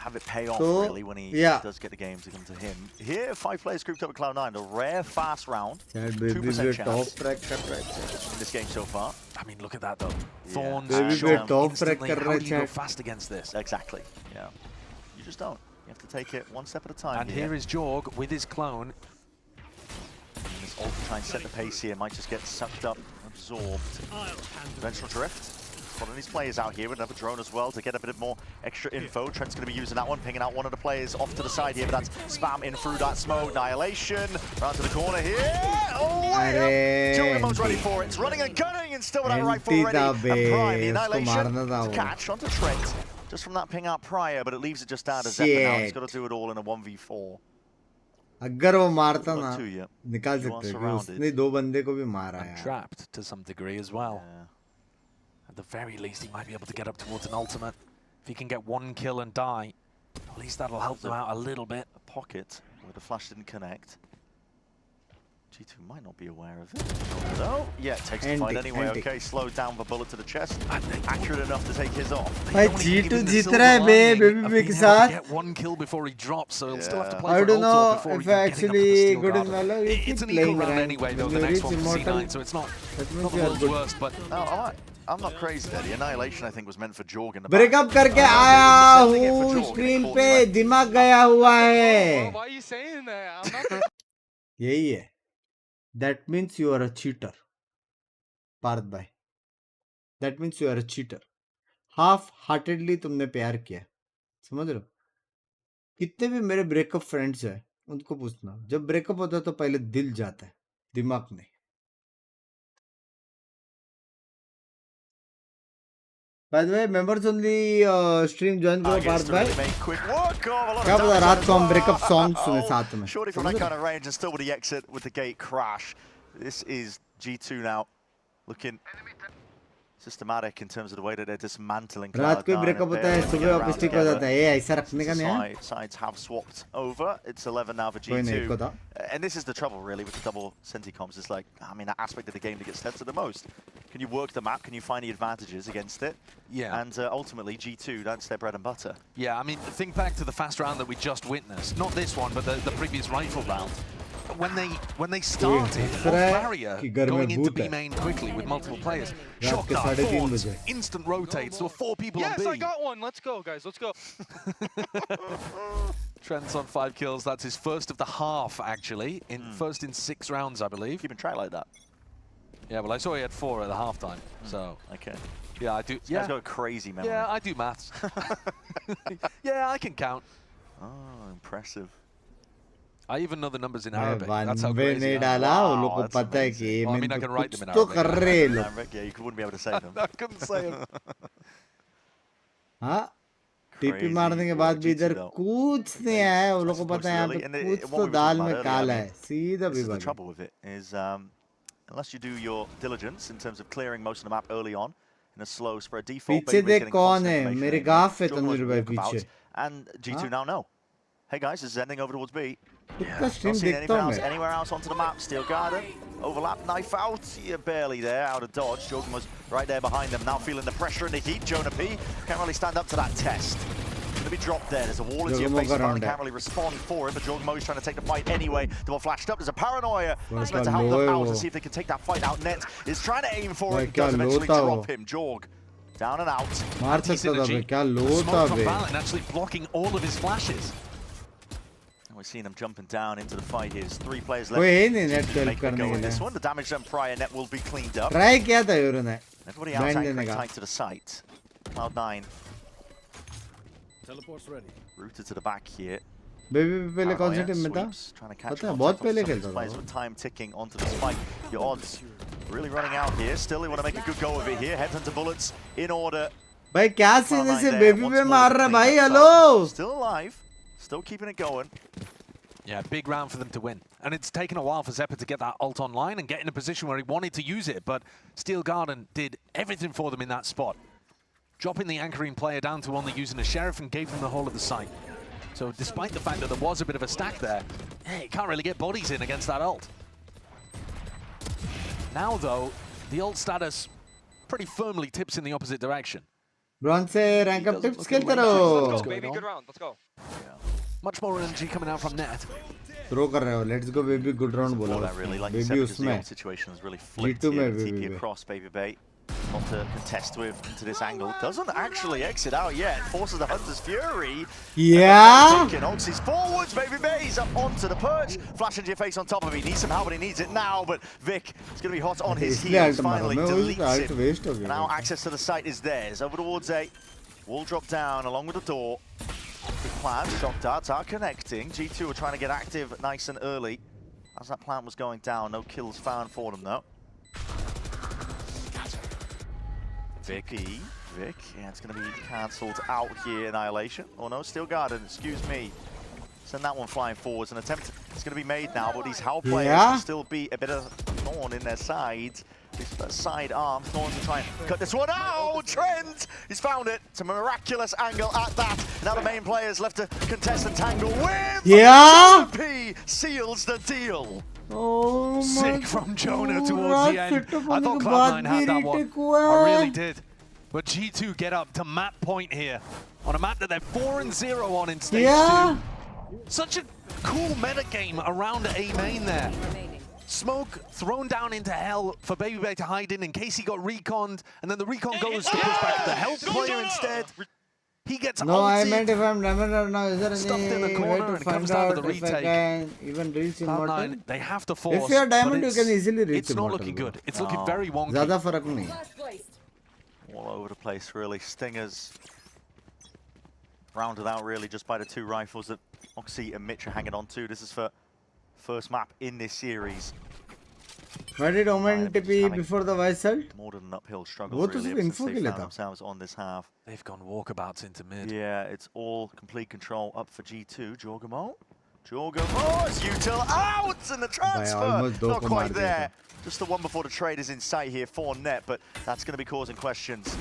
S3: Have it pay off
S1: So,
S3: really when he
S1: yeah.
S3: does get the game to come to him. Here, 5 players grouped up with Cloud9. A rare fast round.
S1: यार
S3: 2%
S1: baby
S3: chance.
S1: Top track कर रहा है
S3: In this game so far.
S2: I mean, look at that though. Thorns,
S3: Baby
S2: shot
S3: bit
S1: top track
S2: instantly.
S1: कर
S2: How
S1: रहा
S2: do
S1: है
S2: you go
S1: chat.
S2: fast against this?
S3: Exactly. Yeah. You just don't. You have to take it one step at a time.
S2: And here is Jorg with his clone.
S3: And this ult to try and set the pace here might just get sucked up, absorbed. Conventional drift. Following these players out here with another drone as well to get a bit more extra info. Trent's going to be using that one, pinging out one of the players off to the side here, but that's spam in through that smoke. Annihilation. Round to the corner here. Oh,
S1: अरे
S3: Jorgamo's ready for it. It's running and gunning and still with that rifle
S1: Empty
S3: ready.
S1: था
S3: And
S1: bay,
S3: Prime, the
S1: उसको मारना
S3: annihilation.
S1: था
S3: To
S1: वो।
S3: catch onto Trent. Just from that ping out prior, but it leaves it just down to Zephyr now. He's
S1: Shit.
S3: got to do it all in a 1v4.
S1: अगर वो मारता ना
S3: Got two, yeah.
S1: निकाल
S3: You are
S1: सकते थे
S3: surrounded.
S1: उसने 2 बंदे को भी मारा
S2: And
S1: यार
S2: trapped to some degree as well.
S3: Yeah.
S2: At the very least, he might be able to get up towards an ultimate. If he can get 1 kill and die, at least that'll help them out a little bit.
S3: A pocket where the flash didn't connect. G2 might not be aware of it. No, yeah, takes the fight anyway. Okay, slowed down the bullet to the chest. Accurate enough to take his off.
S1: भाई G2 जीत रहा है baby के साथ
S2: Get 1 kill before he drops, so he'll still have to
S3: Yeah.
S2: play
S1: I
S2: for
S1: don't
S2: an ult
S1: know
S2: before
S1: if
S2: even getting up to the
S1: actually
S2: steel
S1: good
S2: guard.
S1: in Valor. You keep
S2: It's an equal
S1: playing
S2: round
S1: rank.
S2: anyway, though.
S1: When
S2: The
S1: you
S2: next
S1: reach
S2: one's
S1: immortal,
S2: C9, so it's not
S1: that means
S2: the
S1: you are
S2: world's
S1: good.
S2: worst, but
S3: No, I'm not crazy there. The annihilation, I think, was meant for Jorg in the
S1: breakup
S3: back.
S1: करके आया हूँ screen पे दिमाग गया हुआ है
S7: Why are you saying that? I'm not.
S1: यही है that means you are a cheater Partha भाई that means you are a cheater half heartedly तुमने प्यार किया समझ रहे हो कितने भी मेरे ब्रेकअप फ्रेंड्स हैं उनको पूछना जब ब्रेकअप होता है तो पहले दिल जाता है दिमाग नहीं By the way, members only stream join करो पार्थ भाई क्या पता रात को हम ब्रेकअप सॉन्ग सुने साथ में
S3: Shorty from that kind of range and still with the exit with the gate crash. This is G2 now looking systematic in terms of the way that they're dismantling
S1: रात को breakup होता है सुबह वापस ठीक हो जाता है ये ऐसा रखने का नहीं है
S3: Sides have swapped over. It's 11 now for
S1: कोई नहीं को
S3: G2.
S1: था
S3: And this is the trouble really with the double Senti-comps. It's like, I mean, that aspect of the game that gets tested the most. Can you work the map? Can you find the advantages against it?
S2: yeah.
S3: And ultimately, G2, that's their bread and butter.
S2: Yeah, I mean, think back to the fast round that we just witnessed. Not this one, but the previous rifle round. When they started,
S1: हंस रहा है
S2: barrier
S1: कि घर में
S2: going into
S1: भूत
S2: B
S1: है।
S2: main quickly with multiple players.
S1: रात
S2: Shock
S1: के
S2: dart,
S1: 3:30
S2: forwards,
S1: बजे
S2: instant rotates. There were 4 people
S7: Yes,
S2: on
S7: I
S2: B.
S7: got one. Let's go, guys. Let's go.
S2: Trent's on 5 kills. That's his first of the half, actually. First in 6 rounds, I believe.
S3: Keeping track like that.
S2: Yeah, well, I saw he had 4 at the halftime. So,
S3: Okay.
S2: yeah, I do.
S3: This
S2: Yeah,
S3: guy's got a crazy memory.
S2: yeah, I do maths. Yeah, I can count.
S3: Oh, impressive.
S2: I even know the numbers in
S1: मैं
S2: Arabic. That's how
S1: one
S2: crazy
S1: नहीं
S2: I am.
S1: डाला उन लोगों को
S3: that's
S1: पता है कि
S3: amazing.
S2: Well, I
S1: मैं
S2: mean, I can write
S1: कुछ
S2: them in
S1: तो
S2: Arabic.
S1: कर rहे हैं लोग
S3: Yeah, you wouldn't be able to say them.
S2: I couldn't say them.
S1: हाँ टीपी
S3: Crazy
S1: मारने के
S3: for
S1: बाद भी
S3: G2
S1: इधर
S3: though.
S1: कुछ नहीं आया है उन लोगों को पता है यहाँ पे
S3: And
S1: कुछ
S3: what
S1: तो
S3: we were
S1: दाल
S3: talking
S1: में
S3: about
S1: काला
S3: earlier,
S1: है सीधा
S3: This is the
S1: विभाग
S3: trouble with it, is unless you do your diligence in terms of clearing most of the map early on in a slow spread default,
S1: पीछे
S3: Baby Bake's
S1: देख
S3: getting
S1: कौन
S3: constant
S1: है
S3: information
S1: मेरे
S3: anyway.
S1: गाफ है
S3: Jordan
S1: tandoor
S3: was
S1: भाई
S3: walkabout,
S1: पीछे
S3: and G2
S1: Huh?
S3: now know. Hey guys, this is ending over towards B.
S1: कितना stream
S3: Not seeing
S1: देखता
S3: anything
S1: हूँ
S3: else
S1: मैं
S3: anywhere else onto the map. Steel Garden, overlap, knife out. You're barely there, out of dodge. Jordan was right there behind them. Now feeling the pressure and the heat. Jonah P can't really stand up to that test. Going to be dropped there. There's a wall into your
S1: Jordan
S3: face.
S1: Mo
S3: Apparently
S1: around
S3: can't really respond for it, but Jordan Mo's trying to take the fight anyway. Double flashed up. There's a paranoia.
S1: What
S3: That's
S1: a
S3: meant to help them
S1: low.
S3: out to see if they can take that fight out. Net is trying to aim for
S1: What
S3: it. Does
S1: a
S3: eventually
S1: low
S3: drop
S1: था
S3: him. Jorg down and out.
S1: मार सकता था बे क्या लो था
S2: Smoke from
S1: bay
S2: Valen actually blocking all of his flashes.
S3: And we're seeing them jumping down into the fight here. There's 3 players left.
S1: कोई है नहीं net
S3: to
S1: help
S3: make the
S1: करने
S3: go
S1: के
S3: in this
S1: लिए
S3: one. The damage done prior net will be cleaned up.
S1: Try किया था euro ने
S3: Everybody else
S1: Blind
S3: anchoring
S1: देने का
S3: tight to the site. Cloud9
S8: Teleport's ready.
S3: rooted to the back here.
S1: Baby पहले कौन से
S3: Paranoia
S1: team में था
S3: sweeps, trying to catch
S1: पता है
S3: contact
S1: बहुत
S3: of
S1: पहले
S3: some of
S1: खेलता
S3: these
S1: था
S3: players
S1: वो।
S3: with time ticking onto the spike. Your odds really running out here. Still, they want to make a good go of it here. Headhunter bullets in order.
S1: भाई क्या सीने
S3: Cloud9
S1: से
S3: there,
S1: baby
S3: once
S1: पे
S3: more
S1: मार
S3: to
S1: रहा है
S3: clean
S1: भाई
S3: that
S1: hello
S3: side. Still alive. Still keeping it going.
S2: Yeah, big round for them to win. And it's taken a while for Zephyr to get that ult online and get in a position where he wanted to use it, but Steel Garden did everything for them in that spot. Dropping the anchoring player down to only using a Sheriff and gave them the whole of the site. So despite the fact that there was a bit of a stack there, you can't really get bodies in against that ult. Now though, the ult status pretty firmly tips in the opposite direction.
S1: Bronze से rank up tips खेलते
S7: Let's
S1: रहो
S7: go, baby. Good round. Let's go.
S2: Much more energy coming out from net.
S1: Throw कर रहे हो let's go baby good round बोला
S3: All that really, like you
S1: baby
S3: said, because the
S1: उसमें
S3: old situation has really flipped
S1: G2
S3: here.
S1: में
S3: The
S1: भी,
S3: TP
S1: भी।
S3: across Baby Bay. Not to contest with into this angle. Doesn't actually exit out yet. Forces the Hunter's Fury.
S1: Yeah.
S3: Oxy's forwards. Baby Bay's up onto the perch. Flash into your face on top of it. He needs some help, but he needs it now. But Vic is going to be hot on his
S1: इसलिए
S3: heels.
S1: Alt मारा
S3: Finally
S1: मैं वही
S3: deletes
S1: alt
S3: him.
S1: Waste हो
S3: And
S1: गया
S3: now access to the site is theirs. Over towards A. Wall drop down along with the door. Big plan. Shock darts are connecting. G2 are trying to get active nice and early. As that plant was going down, no kills found for them though. Vic, yeah, it's going to be cancelled out here, Annihilation. Oh no, Steel Garden, excuse me. Send that one flying forwards and attempt It's going to be made now, but these Howl players
S1: Yeah.
S3: will still be a bit of thorn in their sides. This side arm, Thorns to try and cut this one out. Trent, he's found it. It's a miraculous angle at that. Now the main players left to contest and tangle with.
S1: Yeah.
S3: P seals the deal.
S1: Oh
S2: Sick from Jonah towards the end. I thought Cloud9 had that one. I really did. But G2 get up to map point here on a map that they're 4-0 on in stage 2. Such a cool meta game around A main there. Smoke thrown down into hell for Baby Bear to hide in case he got reconned, and then the recon goes to push back the health player instead. He gets
S1: No, I
S2: ulted.
S1: meant if I'm Diamond now, is there
S2: Stuffed in
S1: any
S2: the
S1: way
S2: corner
S1: to
S2: and
S1: find
S2: comes down to
S1: out
S2: the
S1: if I
S2: retake.
S1: can even reach Immortal?
S2: Cloud9, they have to force.
S1: If you're Diamond,
S2: but
S1: you can easily reach
S2: it's not
S1: Immortal,
S2: looking
S1: bro.
S2: good. It's looking very wonky.
S1: ज़्यादा फर्क नहीं.
S3: All over the place, really. Stingers rounded out, really, just by the two rifles that Oxy and Mitch are hanging on to. This is for first map in this series.
S1: Why did Omen TP before the Vice Salt?
S3: More than an uphill struggle,
S1: वो तो
S3: really,
S1: सिर्फ
S3: ever since
S1: info
S3: they
S1: के लिए
S3: found
S1: था.
S3: themselves on this half.
S2: They've gone walkabouts into mid.
S3: Yeah, it's all complete control up for G2. Jorgamo. Jorgamo's util out, and the transfer
S1: almost
S3: not
S1: को
S3: quite
S1: मार दिया
S3: there. Just the one before the trade is in sight here for net, but that's going to be causing questions.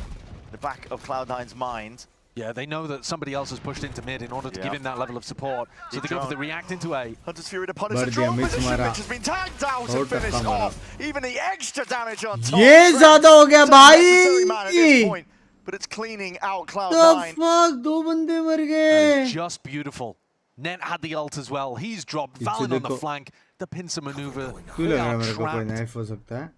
S3: The back of Cloud9's mind.
S2: Yeah, they know that somebody else has pushed into mid in order to give him that level of support. So they go for the react into A.
S3: Hunter's Fury to punish the
S1: बढ़
S3: drone
S1: दिया, miss
S3: position,
S1: मारा.
S3: which has been tagged out
S1: बहुत
S3: and finished
S1: टक्का मारा.
S3: off. Even the extra damage on top.
S1: ये ज़्यादा हो गया
S3: It's an unnecessary man at this
S1: भाई.
S3: point, but it's cleaning out
S1: The
S3: Cloud9.
S1: fuck, दो बंदे मर
S2: That
S1: गए.
S2: is just beautiful. Net had the ult as well. He's dropped.
S1: पीछे
S2: Valen on the
S1: देखो.
S2: flank. The pincer maneuver.
S1: क्यों
S2: They
S1: लग रहा है
S2: are
S1: मेरे को कोई
S2: trapped.
S1: knife हो सकता है?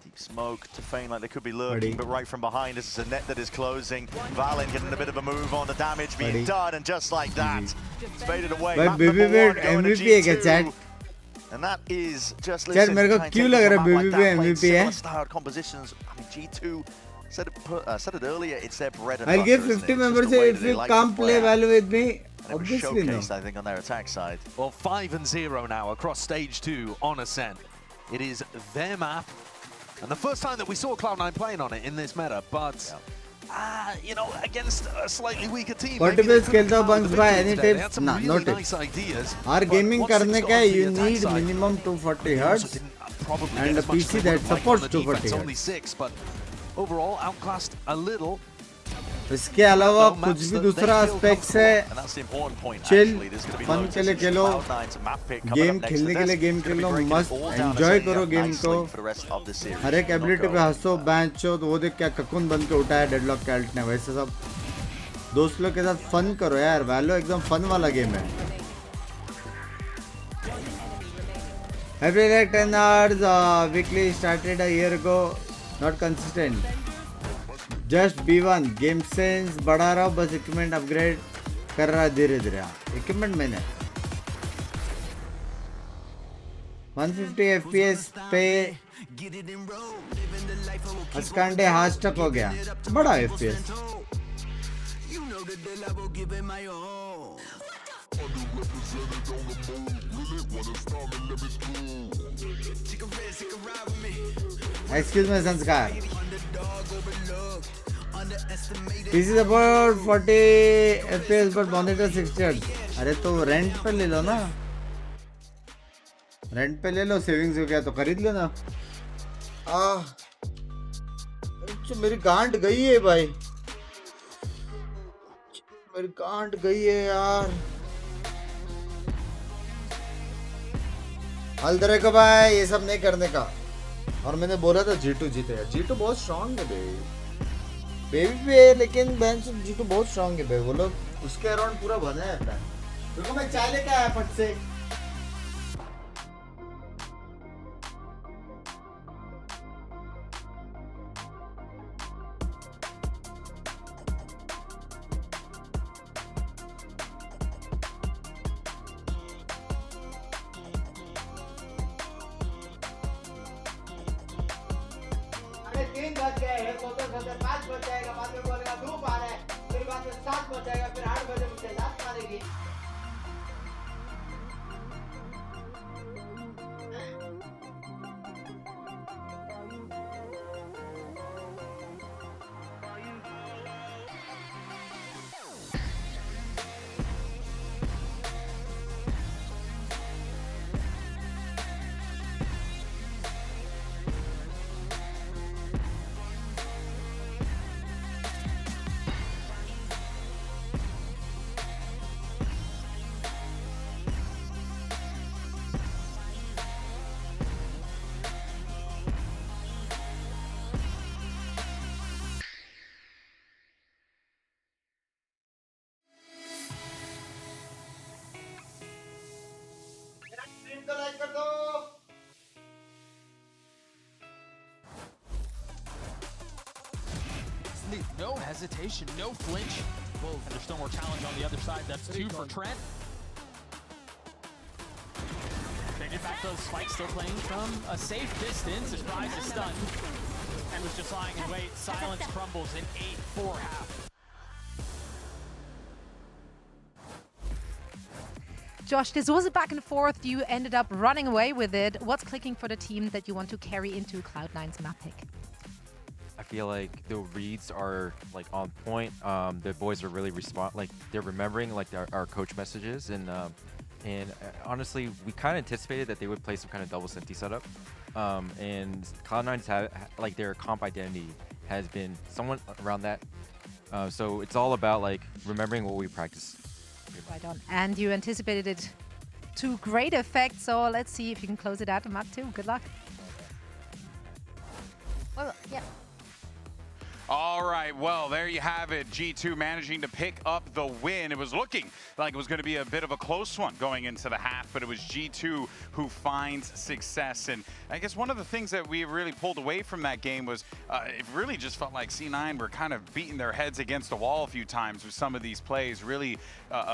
S3: Deep smoke to feign like they could be lurking,
S1: Buddy.
S3: but right from behind, this is a net that is closing. Valen getting a bit of a move on, the damage being
S1: Buddy.
S3: done, and just like that, it's faded away.
S1: भाई
S3: Map
S1: baby
S3: number
S1: bat
S3: one going to
S1: MVP है क्या
S3: G2.
S1: chat?
S3: And that is just
S1: Chat,
S3: listen.
S1: मेरे को
S3: try and
S1: क्यों
S3: take
S1: लग
S3: it
S1: रहा
S3: from
S1: है
S3: a map like
S1: BBB
S3: that, playing
S1: MVP है?
S3: similar styled compositions. I mean, G2 said it earlier. It's their bread and
S1: I'll
S3: butter.
S1: give
S3: isn't it?
S1: 50
S3: It's
S1: members
S3: just the way
S1: if
S3: that they
S1: you
S3: like to
S1: can't play
S3: out.
S1: well with me.
S3: And it was
S1: Obviously no.
S3: showcased, I think, on their attack side.
S2: Well, 5-0 now across stage 2 on Ascent. It is their map. And the first time that we saw Cloud9 playing on it in this meta, but you know, against a slightly weaker team.
S1: Portable
S2: maybe they
S1: scale
S2: couldn't
S1: though,
S2: come with
S1: Bunks
S2: the
S1: bhai,
S2: victory
S1: any
S2: today. They
S1: tips?
S2: had some
S1: Nah, no
S2: really
S1: tips.
S2: nice ideas.
S1: Our
S2: but
S1: gaming
S2: once things
S1: करने
S2: got
S1: का
S2: onto the
S1: you
S2: attack
S1: need
S2: side,
S1: minimum 240
S2: they also
S1: hertz.
S2: didn't probably
S1: and
S2: get
S1: a
S2: as much
S1: PC
S2: as they
S1: that
S2: would have liked
S1: supports
S2: on the
S1: 240
S2: defense,
S1: hertz.
S2: only 6, but overall outclassed a little.
S1: इसके अलावा कुछ भी दूसरा aspects है.
S3: And that's the important point,
S1: Chill,
S3: actually. There's going to be
S1: fun
S3: loads
S1: के लिए
S3: of
S1: Khelo.
S3: Cloud9's map pick coming
S1: Game
S3: up next
S1: खेलने
S3: to
S1: के लिए
S3: this.
S1: game
S3: Gonna be
S1: Khelo,
S3: breaking it
S1: मस्त
S3: all down and
S1: enjoy
S3: setting
S1: करो
S3: up
S1: game
S3: nicely
S1: को.
S3: for the rest of the series.
S1: हर एक
S3: Not
S1: ability पे
S3: go.
S1: हंसो bench हो तो वो देख क्या ककून बन के उठाया डेडलॉक के अल्ट ने. वैसे सब दोस्त लोग के साथ फन करो यार. वैलो एकदम फन वाला गेम है. Every like 10 hours weekly started a year ago. Not consistent. Just B1 game sense बढ़ा रहा हूँ, बस इक्विपमेंट अपग्रेड कर रहा धीरे धीरे. इक्विपमेंट मैंने 150 FPS पे अस्कांडे हाथ तक हो गया. बड़ा FPS. Excuse me संस्कार. PC support 40 FPS but monitor 60 Hz. अरे तो रेंट पे ले लो ना. रेंट पे ले लो, सेविंग्स हो गया तो खरीद लो ना. मेरी गांठ गई है भाई. मेरी गांठ गई है यार. हल तरह का भाई ये सब नहीं करने का. और मैंने बोला था G2 जीतेगा. G2 बहुत स्ट्रांग है बेबी पे, लेकिन बेंच G2 बहुत स्ट्रांग है भाई. वो लोग उसके अराउंड पूरा बना है अपना. देखो मैं चाय लेके आया फट से. अरे 3 बज गए हैं, सोते 5 बज जाएगा. बाद में बोलेगा धूप आ रहा है, फिर बाद में 7 बज जाएगा, फिर 8 बजे मुझे लात मारेगी.
S8: No hesitation, no flinch. Whoa, and there's still more challenge on the other side. That's 2 for Trent. Traded back those spikes, still playing from a safe distance. His prize is stunned and was just lying in wait. Silence crumbles in 8-4 half.
S9: Josh, this was a back and forth. You ended up running away with it. What's clicking for the team that you want to carry into Cloud9's map pick?
S10: I feel like the reads are like on point. The boys are really they're remembering like our coach messages, and honestly, we kind of anticipated that they would play some kind of double Senti setup. And Cloud9's like their comp identity has been somewhat around that. So it's all about like remembering what we practice.
S9: Right on. And you anticipated it to great effect, so let's see if you can close it out on map 2. Good luck.
S6: Well, yeah.
S11: All right, well, there you have it. G2 managing to pick up the win. It was looking like it was going to be a bit of a close one going into the half, but it was G2 who finds success. And I guess one of the things that we really pulled away from that game was it really just felt like C9 were kind of beating their heads against the wall a few times with some of these plays, really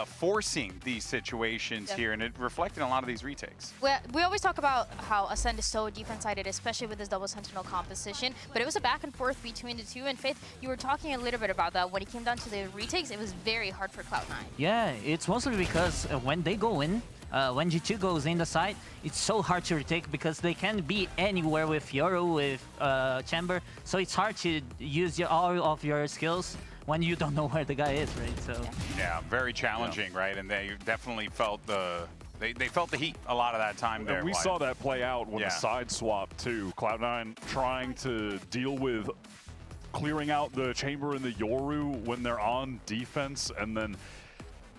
S11: forcing these situations here, and it reflected in a lot of these retakes.
S12: We always talk about how Ascent is so defense-sided, especially with this double Sentinel composition, but it was a back and forth between the two, and Faith, you were talking a little bit about that. When it came down to the retakes, it was very hard for Cloud9.
S13: Yeah, it's mostly because when they go in, when G2 goes in the side, it's so hard to retake because they can be anywhere with Yoru, with Chamber, so it's hard to use all of your skills when you don't know where the guy is, right? So
S11: yeah, very challenging, right? And they definitely felt they felt the heat a lot of that time there.
S14: And we saw that play out when the side swap too. Cloud9 trying to deal with clearing out the Chamber and the Yoru when they're on defense, and then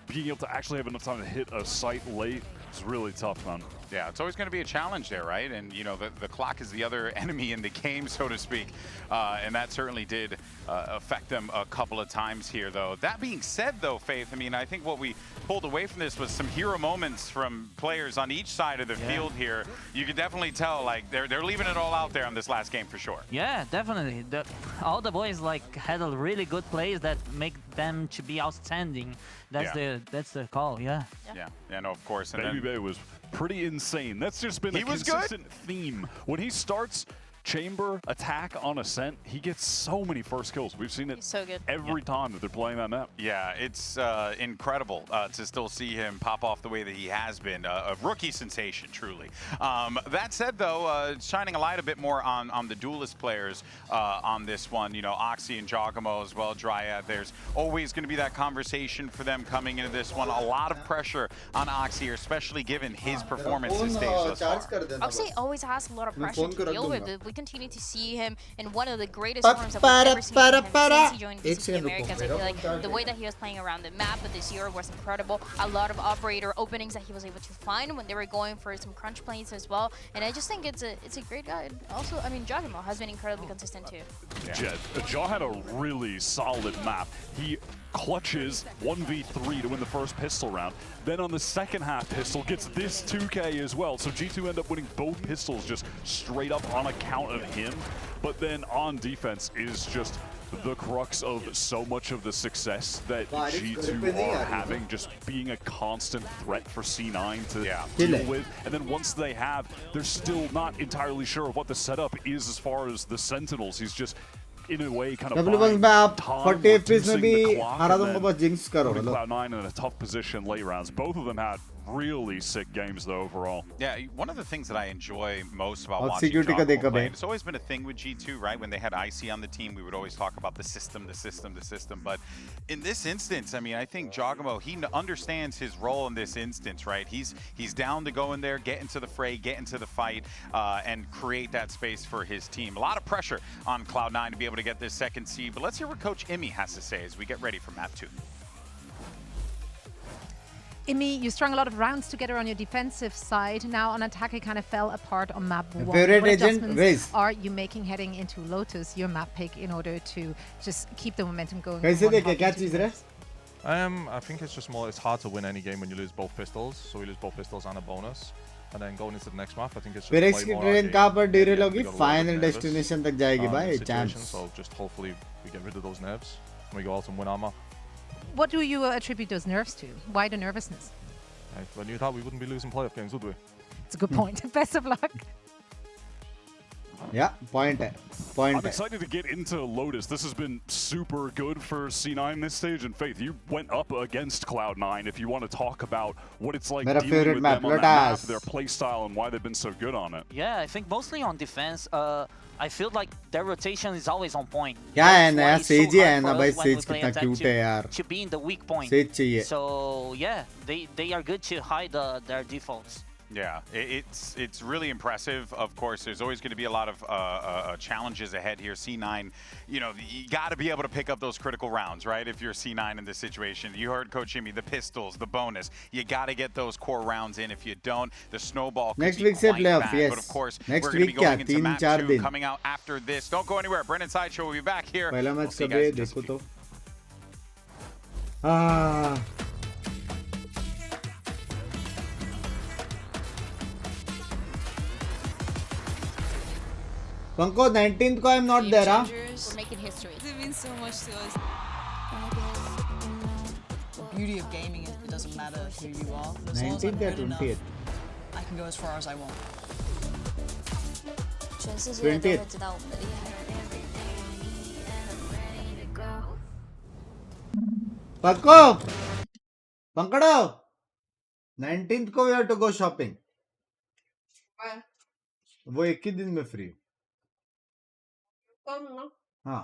S14: being able to actually have enough time to hit a site late is really tough, man.
S11: Yeah, it's always going to be a challenge there, right? And, you know, the clock is the other enemy in the game, so to speak. And that certainly did affect them a couple of times here, though. That being said, though, Faith, I mean, I think what we pulled away from this was some hero moments from players on each side of the field here. You could definitely tell, like, they're leaving it all out there on this last game for sure.
S13: Yeah, definitely. All the boys, like, had a really good plays that make them to be outstanding. That's the call, yeah.
S11: Yeah, no, of course. And
S14: Baby Bay was pretty insane. That's just been a consistent theme. When he starts Chamber attack on Ascent, he gets so many first kills. We've seen it every time that they're playing that map.
S11: Yeah, it's incredible to still see him pop off the way that he has been. A rookie sensation, truly. That said, though, shining a light a bit more on the duelist players on this one. You know, Oxy and Giacomo as well, Dryad. There's always going to be that conversation for them coming into this one. A lot of pressure on Oxy, especially given his performance this stage thus far.
S12: Oxy always has a lot of pressure to deal with. We continue to see him in one of the greatest forms that we've ever seen him since he joined the Americans. I feel like the way that he was playing around the map with this year was incredible. A lot of operator openings that he was able to find when they were going for some crunch plays as well. And I just think it's a great guy. And also, I mean, Giacomo has been incredibly consistent too.
S14: Jaw had a really solid map. He clutches 1v3 to win the first pistol round. Then on the second half, Pistol gets this 2K as well. So G2 end up winning both pistols just straight up on account of him. But then on defense is just the crux of so much of the success that G2 are having, just being a constant threat for C9 to deal with. And then once they have, they're still not entirely sure of what the setup is as far as the Sentinels. He's just in a way kind of buying time, reducing the clock, and then putting Cloud9 in a tough position late rounds. Both of them had really sick games though overall.
S11: Yeah, one of the things that I enjoy most about watching Giacomo play, and it's always been a thing with G2, right? When they had Icy on the team, we would always talk about the system. But in this instance, I mean, I think Giacomo, he understands his role in this instance, right? He's down to go in there, get into the fray, get into the fight, and create that space for his team. A lot of pressure on Cloud9 to be able to get this second seed, but let's hear what Coach Imi has to say as we get ready for map 2.
S9: Imi, you strung a lot of rounds together on your defensive side. Now on attack, it kind of fell apart on map 1.
S1: Favorite
S9: What
S1: agent,
S9: adjustments are you making heading into Lotus, your map pick, in order to just keep the momentum going?
S1: I
S15: think it's just more, it's hard to win any game when you lose both pistols. So we lose both pistols and a bonus. And then going into the next map, I think it's just
S1: फिर इसकी train कहाँ पर derail होगी? Final destination तक जाएगी भाई, chance.
S15: So just hopefully we we get rid of those nerves and we go out and win our map.
S9: What do you attribute those nerves to? Why the nervousness?
S15: Well, you thought we wouldn't be losing playoff games, would we?
S9: It's a good point. Best of luck.
S1: Yeah, point.
S14: I'm excited to get into Lotus. This has been super good for C9 this stage. And Faith, you went up against Cloud9. If you want to talk about what it's like dealing with them on that map, their playstyle, and why they've been so good on it.
S13: Yeah, I think mostly on defense. I feel like their rotation is always on point.
S1: क्या है नया Sage है ना भाई Sage कितना cute है यार.
S13: To be in the weak point.
S1: Sage चाहिए.
S13: So yeah, they are good to hide their defaults.
S11: Yeah, it's really impressive. Of course, there's always going to be a lot of challenges ahead here. C9, you know, you got to be able to pick up those critical rounds, right? If you're C9 in this situation. You heard Coach Jimmy, the pistols, the bonus. You got to get those core rounds in. If you don't, the snowball could be quite bad.
S1: Yes.
S11: But of course,
S1: next
S11: we're going to be going into
S1: तीन
S11: map
S1: चार
S11: 2
S1: दिन.
S11: coming out after this. Don't go anywhere. Brennan Sideshow will be back here.
S1: पहला
S11: We'll
S1: match
S11: see you
S1: कब
S11: guys
S1: है
S11: in just a
S1: देखो
S11: few.
S1: तो. Panko, 19th ko I'm not there, huh?
S5: We're making history.
S16: It means so much to us. The beauty of gaming is it doesn't matter who you are. As long as I'm
S1: 19th or
S16: good enough,
S1: 20th?
S16: I can go as far as I want.
S12: 全世界都会知道我们的厉害。
S1: Panko! Pankado! 19th को we have to go shopping. वो एक ही दिन में free. हाँ.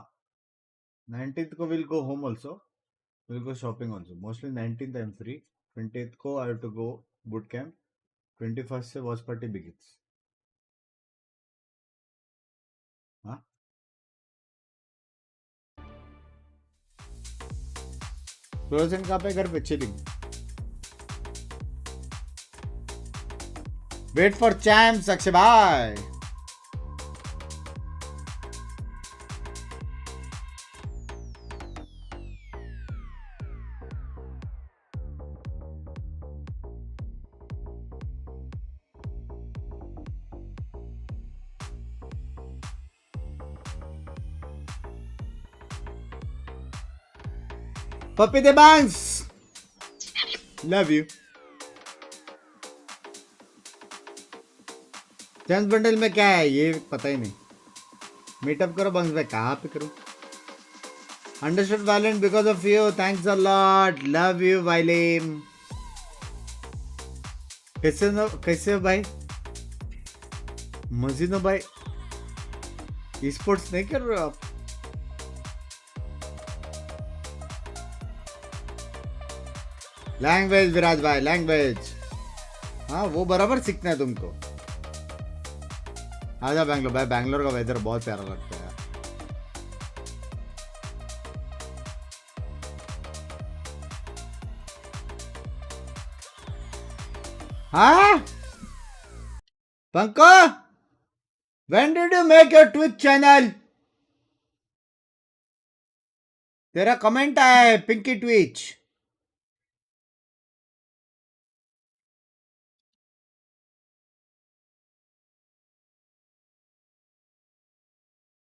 S1: 19th को we'll go home also. We'll go shopping also. Mostly 19th I'm free. 20th को I have to go boot camp. 21st से Watchparty begins. हाँ. Frozen कहाँ पे घर पे chilling. Wait for champs, Akshay bhai. Puppy the Binks. Love you. Chance bundle में क्या है ये पता ही नहीं. मीटअप करो बंक्स भाई. कहाँ पे करूँ? Understood Valorant because of you. Thanks a lot. Love you Vilim. कैसे हो भाई? मजीनो भाई. Esports नहीं कर रहे हो आप? लैंग्वेज विराज भाई लैंग्वेज. हाँ वो बराबर सीखना है तुमको. आजा बैंगलोर भाई. बैंगलोर का वेदर बहुत प्यारा लगता है. हाँ पंको, when did you make your Twitch channel? तेरा कमेंट आया है पिंकी ट्विच.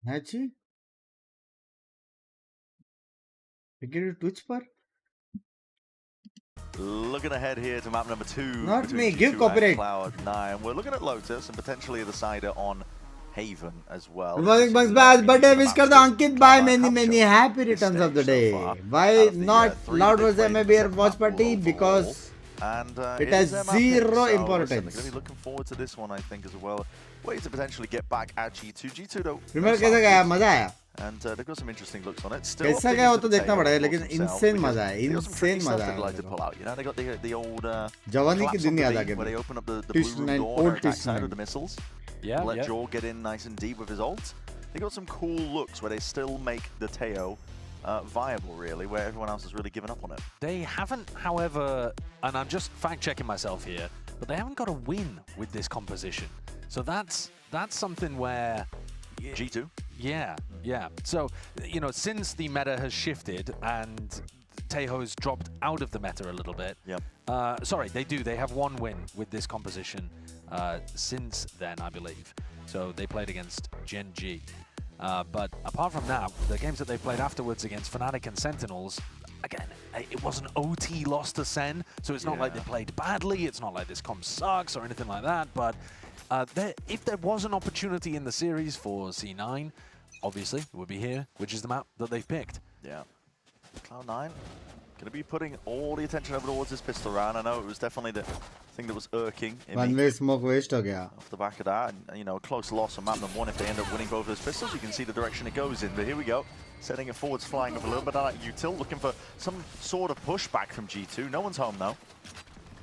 S1: है जी पिंकी ट्विच पर.
S3: Looking ahead here to map number 2.
S1: Not me,
S3: G2
S1: give
S3: and
S1: copyright.
S3: Cloud9. We're looking at Lotus and potentially the sider on Haven as well.
S1: Good morning, Bugs Baz. Birthday wish kar do Ankit bhai. Many happy returns of the day. Why not Loud was maybe a Watchparty? Because it has zero importance.
S3: Going to be looking forward to this one, I think, as well. Way to potentially get back at G2. G2 though.
S1: Remember कैसा गया? मजा आया.
S3: And they've got some interesting looks on it. Still
S1: कैसा गया वो तो देखना पड़ेगा, लेकिन insane मजा है. Insane मजा है.
S3: You know, they got the old
S1: जवानी की दिन याद आ गया.
S3: where they open up the blue room door and attack side with the missiles.
S2: Yeah,
S3: let Jaw get in nice and deep with his ult. They got some cool looks where they still make the Teo viable, really, where everyone else has really given up on it.
S2: They haven't, however, and I'm just fact-checking myself here, but they haven't got a win with this composition. So that's something where...
S3: G2?
S2: Yeah, yeah. So, you know, since the meta has shifted and Tejo's dropped out of the meta a little bit.
S3: Yep.
S2: Sorry, they do. They have one win with this composition since then, I believe. So they played against Gen G. But apart from that, the games that they played afterwards against Fnatic and Sentinels, again, it was an OT loss to Sen, so it's not like they played badly, it's not like this comp sucks or anything like that, but if there was an opportunity in the series for C9, obviously it would be here, which is the map that they've picked.
S3: Yeah. Cloud9 going to be putting all the attention over towards this pistol round. I know it was definitely the thing that was irking
S1: One way smoke waste ho gaya.
S3: Off the back of that, and you know, a close loss on map number 1. If they end up winning both those pistols, you can see the direction it goes in. But here we go, setting it forwards, flying up a little bit like Util, looking for some sort of pushback from G2. No one's home though.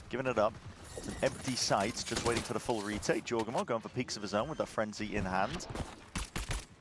S3: Giving it up. It's an empty site, just waiting for the full retake. Jorgamo going for peaks of his own with that frenzy in hand.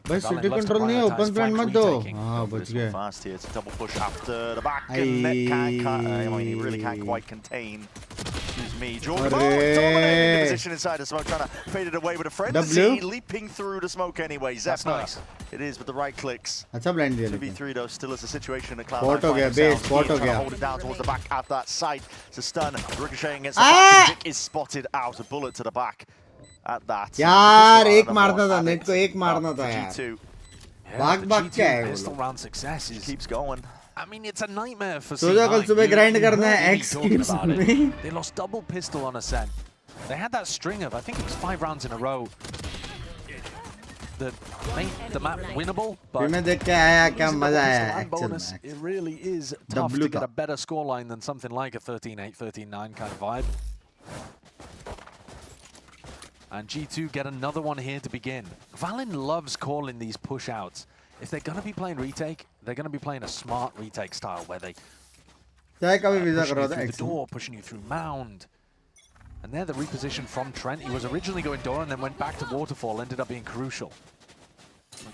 S1: भाई city control नहीं है open plan मत दो हाँ बच गए
S3: fast here. It's a double push after the back and it can't, I mean, he really can't quite contain. Excuse me, Jorgamo dominating the position inside the smoke, trying to fade it away with a frenzy, leaping through the smoke anyway.
S2: That's nice.
S3: It is with the right clicks.
S1: अच्छा blind दिया
S3: 2v3 though, still is a situation that Cloud9
S1: spot हो गया base spot हो गया
S3: hold it down towards the back at that site. It's a stun, ricocheting against the back, and Vic is spotted out, a bullet to the back. At that.
S1: यार एक मारना था net को एक मारना था यार भाग क्या है
S2: pistol round success
S3: keeps going.
S2: I mean, it's a nightmare for
S1: सोचा कल सुबह grind करना है X
S2: keeps में they lost double pistol on Ascent. They had that string of, I think it was 5 rounds in a row that made the map winnable, but
S1: मैं देख के आया क्या मजा आया
S2: bonus, it really is tough to get a better scoreline than something like a 13-8, 13-9 kind of vibe. And G2 get another one here to begin. Valen loves calling these push-outs. If they're going to be playing retake, they're going to be playing a smart retake style where they pushing you through the door, pushing you through mound. And there the reposition from Trent. He was originally going door and then went back to waterfall, ended up being crucial.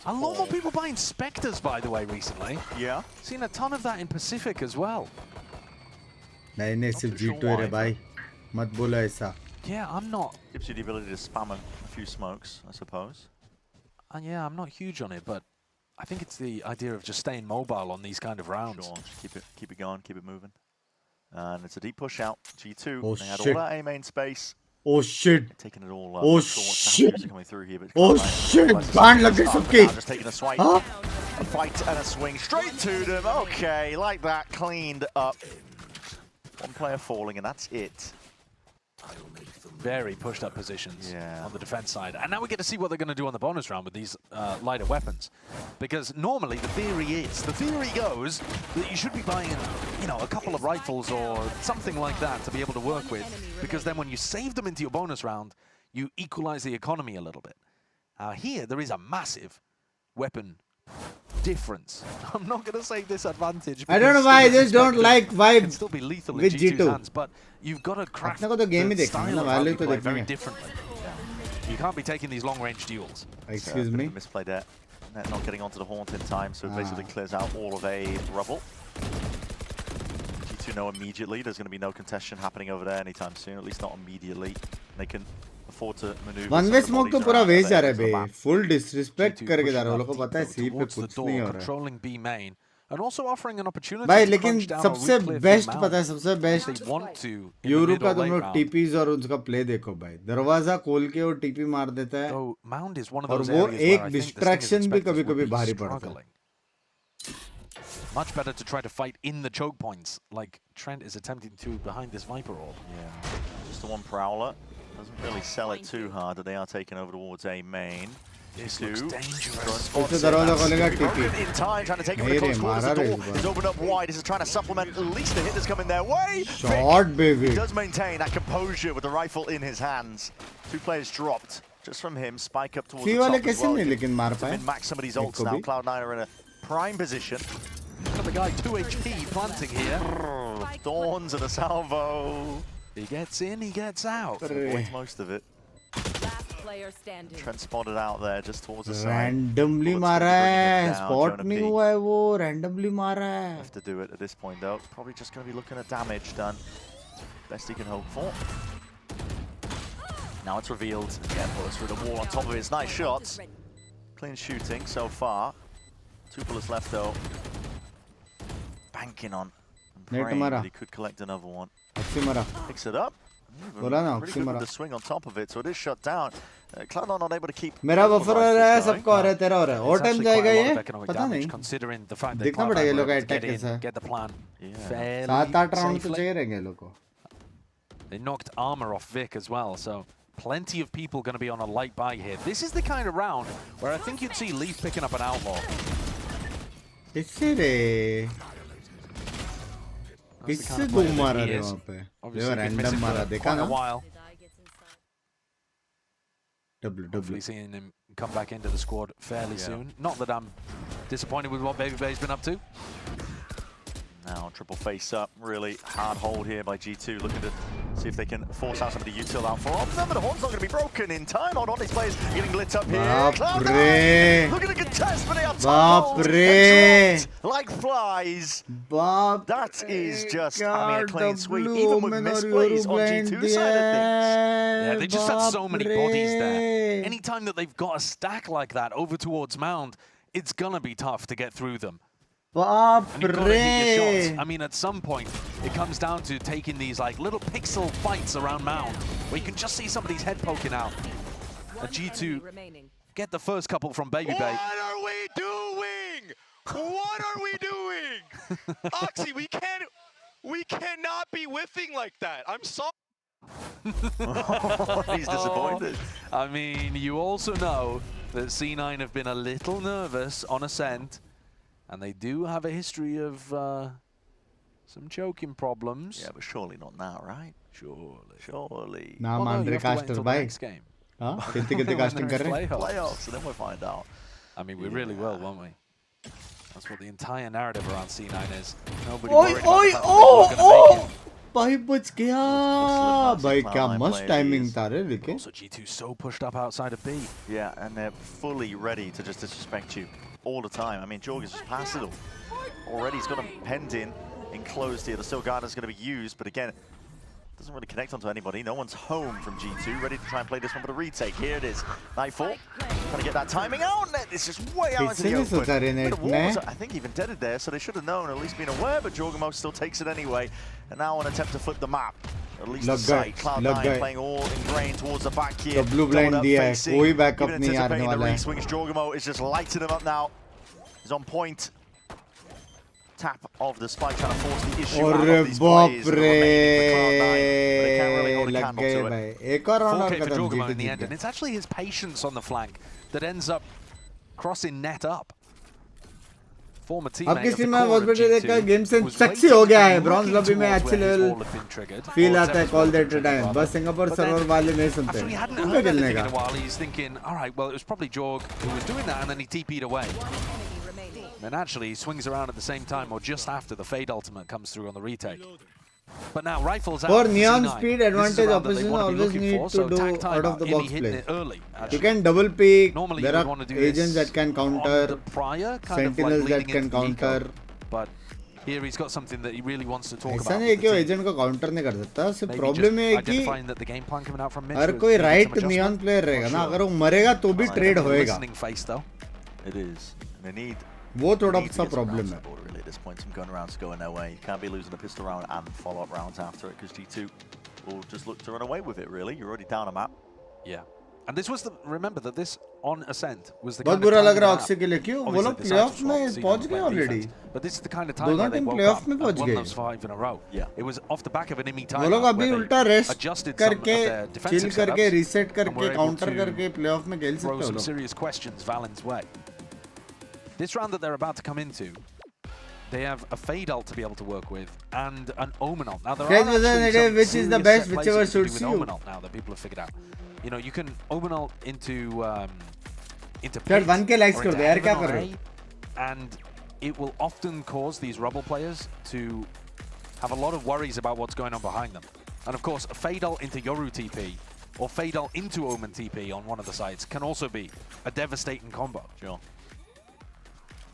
S2: A lot more people buying Spectres, by the way, recently.
S3: Yeah.
S2: Seen a ton of that in Pacific as well.
S1: नहीं नहीं सिर्फ G2 है भाई मत बोलो ऐसा
S2: Yeah, I'm not.
S3: Gives you the ability to spam a few smokes, I suppose.
S2: And yeah, I'm not huge on it, but I think it's the idea of just staying mobile on these kind of rounds.
S3: Sure, just keep it going, keep it moving. And it's a deep push out. G2,
S1: oh,
S3: they had
S1: shit.
S3: all that A main space.
S1: Oh shit!
S3: They're taking it all up.
S1: Oh
S3: shit! Coming through here, but
S1: oh shit! Band लग गई सबकी.
S3: Just taking a swipe, a fight and a swing straight to them. Okay, like that, cleaned up. One player falling, and that's it.
S2: Very pushed up positions on the defense side. And now we get to see what they're going to do on the bonus round with these lighter weapons. Because normally the theory goes that you should be buying, you know, a couple of rifles or something like that to be able to work with. Because then when you save them into your bonus round, you equalize the economy a little bit. Here, there is a massive weapon difference. I'm not going to say disadvantage.
S1: I don't know why I just don't like vibe
S2: can still be lethal
S1: with
S2: in G2's
S1: G2.
S2: hands, but you've got to craft
S1: अपने को तो game he
S2: the
S1: देखना है
S2: style
S1: ना
S2: of how
S1: value
S2: you
S1: तो
S2: play
S1: देखना
S2: very
S1: है
S2: differently. You can't be taking these long-range duels.
S1: Excuse me.
S3: Misplay there. Not getting onto the haunt in time, so it basically clears out all of a rubble. G2 know immediately there's going to be no contestation happening over there anytime soon, at least not immediately. They can afford to maneuver.
S1: One way smoke तो पूरा waste जा रहा है बे. Full disrespect करके जा रहा है. लोगों को पता है C पे कुछ नहीं हो रहा है.
S2: Controlling B main. And also offering an opportunity
S1: भाई
S2: to
S1: लेकिन
S2: crunch down
S1: सबसे
S2: or re-cliff
S1: बेस्ट
S2: your
S1: पता है
S2: mount.
S1: सबसे best
S2: They want to in the
S1: euro
S2: mid
S1: का
S2: or
S1: तुम
S2: late
S1: लोग
S2: round.
S1: टीपीज और उसका प्ले देखो भाई दरवाजा खोल के वो टीपी मार देता है
S2: So mound is one of
S1: और
S2: those
S1: वो
S2: areas where I
S1: एक
S2: think the
S1: डिस्ट्रैक्शन भी
S2: Spectres
S1: कभी
S2: would
S1: कभी
S2: be
S1: भारी पड़ता है
S2: struggling. Much better to try to fight in the choke points, like Trent is attempting to behind this Viper orb.
S3: Yeah, just the one Prowler. Doesn't really sell it too hard, that they are taking over towards A main.
S2: This looks dangerous.
S1: उससे दरवाजा खोलेगा TP
S3: In time, trying to take it
S1: नहीं
S3: from
S1: रे
S3: close quarters.
S1: मारा
S3: The
S1: रे
S3: door
S1: इस
S3: is
S1: bar
S3: opened up wide. This is trying to supplement at least the hit that's coming their way.
S1: Shot, baby.
S3: He does maintain that composure with the rifle in his hands. 2 players dropped just from him. Spike up towards
S1: C
S3: the
S1: वाले
S3: top as
S1: कैसे
S3: well.
S1: नहीं लेकिन मार पाए
S3: Min-max some of these ults now. Cloud9 are in a prime position.
S2: Got the guy 2 HP planting here.
S3: Thorns and a salvo.
S2: He gets in, he gets out.
S3: Avoids most of it. Trent spotted out there just towards the side.
S1: randomly मारा है spot नहीं हुआ है वो randomly मारा है
S3: Have to do it at this point though. Probably just going to be looking at damage done. Best he can hope for. Now it's revealed. Yeah, bullets through the wall on top of it. It's nice shots. Clean shooting so far. 2 bullets left though. Banking on and praying that he could collect another one. Picks it up.
S1: बोला ना
S3: Pretty good with the swing on top of it, so it is shut down. Cloud9 not able to keep.
S1: मेरा buffer हो रहा है सबका हो रहा है तेरा हो रहा है और टाइम जाएगा ये पता नहीं देखना पड़ेगा ये लोग का अटैक कैसा है 7-8 राउंड तो चाहिए रहेंगे लोग को.
S2: They knocked armor off Vic as well, so plenty of people going to be on a light buy here. This is the kind of round where I think you'd see Leaf picking up an outlaw.
S1: इससे रे इससे दो मारा रे वहाँ पे ये random मारा देखा ना
S2: Hopefully seeing him come back into the squad fairly soon. Not that I'm disappointed with what BabyBay's been up to.
S3: Now triple face up, really hard hold here by G2, looking to see if they can force out some of the util out for them, but the horn's not going to be broken in time. On these players getting lit up here. Cloud9 looking to contest, but they are dropped like flies. That is just, I mean, a clean sweep, even with misplays on G2 side of things.
S2: Yeah, they just had so many bodies there. Anytime that they've got a stack like that over towards Mound, it's going to be tough to get through them. And you've got to hit your shots. I mean, at some point, it comes down to taking these like little pixel fights around Mound, where you can just see somebody's head poking out. And G2 get the first couple from BabyBay.
S17: What are we doing? What are we doing? Oxy, we cannot be whiffing like that. I'm sorry.
S3: He's disappointed.
S2: I mean, you also know that C9 have been a little nervous on Ascent. And they do have a history of some choking problems.
S3: Yeah, but surely not now, right? Surely.
S1: Naam Andre Caster bhai. Huh? Kitte casting kar rahe?
S3: Playoffs, and then we'll find out.
S2: I mean, we really will, won't we? That's what the entire narrative around C9 is. Nobody worried about the fact that they were gonna make it.
S1: भाई बच गया भाई क्या मस्त timing था रे लेकिन
S2: also G2 so pushed up outside of B.
S3: Yeah, and they're fully ready to just disrespect you all the time. I mean, Jorg has just passed it all. Already he's got him penned in, enclosed here. The Still Guardian's going to be used, but again, doesn't really connect onto anybody. No one's home from G2, ready to try and play this one, but a retake. Here it is. Nightfall, trying to get that timing out. It's just way out into the open. But the walls, I think, even deaded there, so they should have known, at least been aware, but Jorgamo still takes it anyway. And now an attempt to flip the map. At least the sight. Cloud9 playing all ingrained towards the back here.
S1: The blue blind दिया है, कोई backup नहीं आने वाला है.
S3: Swings Jorgamo is just lighting him up now. He's on point. Tap of the spike trying to force the issue out of these plays. But they can't really hold a candle to it.
S2: 4K for Jorgamo in the end, and it's actually his patience on the flank that ends up crossing net up. Former teammate
S1: आपकी stream में Watchparty का game sense sexy हो गया है. Bronze lobby में अच्छे level feel आता है कॉल दैट टाइम. बस सिंगापुर सर्वर वाले नहीं सुनते. उनको खेलने का.
S2: He's thinking, all right, well, it was probably Jorg who was doing that, and then he TP'd away. And actually, he swings around at the same time, or just after the Fade ultimate comes through on the retake. But now Rifle's out.
S1: For neon speed advantage, opposition always need to do out of the box play. You can double peek. There are agents that can counter, sentinels that can counter.
S2: But here he's got something that he really wants to talk about.
S1: ऐसा नहीं है कि वो agent को counter नहीं कर सकता. सिर्फ problem ये है कि हर कोई right neon player रहेगा ना. अगर वो मरेगा तो भी trade होएगा.
S3: It is. They need.
S1: वो थोड़ा सा problem है.
S3: At this point, some gun rounds going their way. You can't be losing a pistol round and follow-up rounds after it, because G2 will just look to run away with it, really. You're already down a map.
S2: Yeah. And this was the, remember that this on Ascent was the
S1: बहुत बुरा लग रहा है Oxy के लिए. क्यों? वो लोग playoff में पहुंच गए already.
S2: But this is the kind of time where they woke up and won those 5 in a row. Yeah. It was off the back of an enemy time.
S1: वो लोग अभी उल्टा rest करके, chill करके, reset करके, counter करके playoff में खेल सकते हो लोग.
S2: Throw some serious questions Valen's way. This round that they're about to come into, they have a Fade ult to be able to work with and an Omen ult. Now there are actually some
S1: which is the best, whichever suits you.
S2: Omen ult now that people have figured out. You know, you can Omen ult into
S1: Pit, 1K likes कर दो यार, क्या कर रहे हो?
S2: And it will often cause these Rebel players to have a lot of worries about what's going on behind them. And of course, a Fade ult into Yoru TP or Fade ult into Omen TP on one of the sides can also be a devastating combo.
S3: Sure.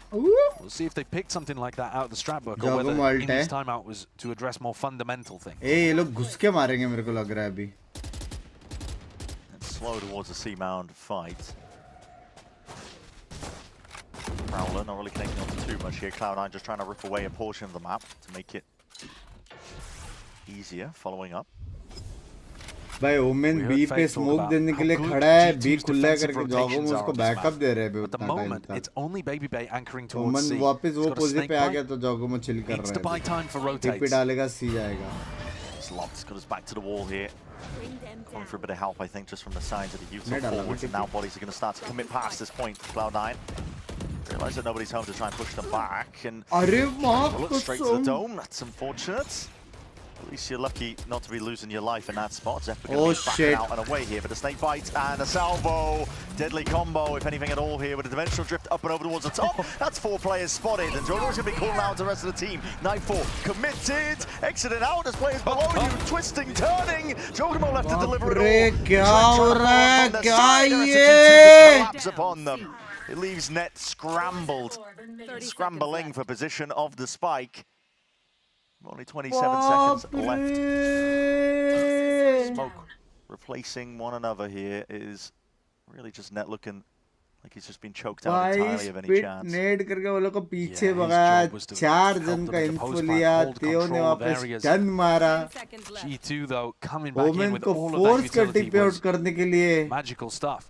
S2: We'll see if they picked something like that out of the strat book, or whether in his timeout was to address more fundamental things.
S1: ये लोग घुस के मारेंगे मेरे को लग रहा है अभी.
S3: Slow towards the C-Mound fight. Prowler not really connecting on too much here. Cloud9 just trying to rip away a portion of the map to make it easier following up.
S1: भाई ओमेन बी पे smoke देने के लिए खड़ा है, B खुला करके जॉगो में उसको बैकअप दे रहे हैं उतना टाइम तक। ओमेन वापस वो पोजीशन पे आ गया तो जॉगो में चिल कर रहा है, टीपी डालेगा सी जाएगा।
S3: Lock's got us back to the wall here. Going for a bit of help, I think, just from the sides of the youth forwards, and now bodies are going to start to commit past this point. Cloud9 realize that nobody's home to try and push them back, and look straight to the dome. That's unfortunate. At least you're lucky not to be losing your life in that spot. Zeph going to be backing out and away here, but a snake bite and a salvo. Deadly combo, if anything at all here, with a dimensional drift up and over towards the top. That's 4 players spotted, and Jogo's going to be calling out to the rest of the team. Nightfall committed, exiting out as players below you, twisting, turning. Jogo left to deliver it all. Collapse upon them. It leaves Net scrambled, scrambling for position of the spike. Only 27 seconds left. Smoke replacing one another here is really just Net looking like he's just been choked out entirely of any chance.
S1: नेड करके वो लोग को पीछे भगाया, 4 जन का info लिया, तेओ ने वापस गन मारा।
S2: G2 though coming back in with all of that
S1: force कर
S2: utility
S1: टिप आउट करने के लिए
S2: magical stuff.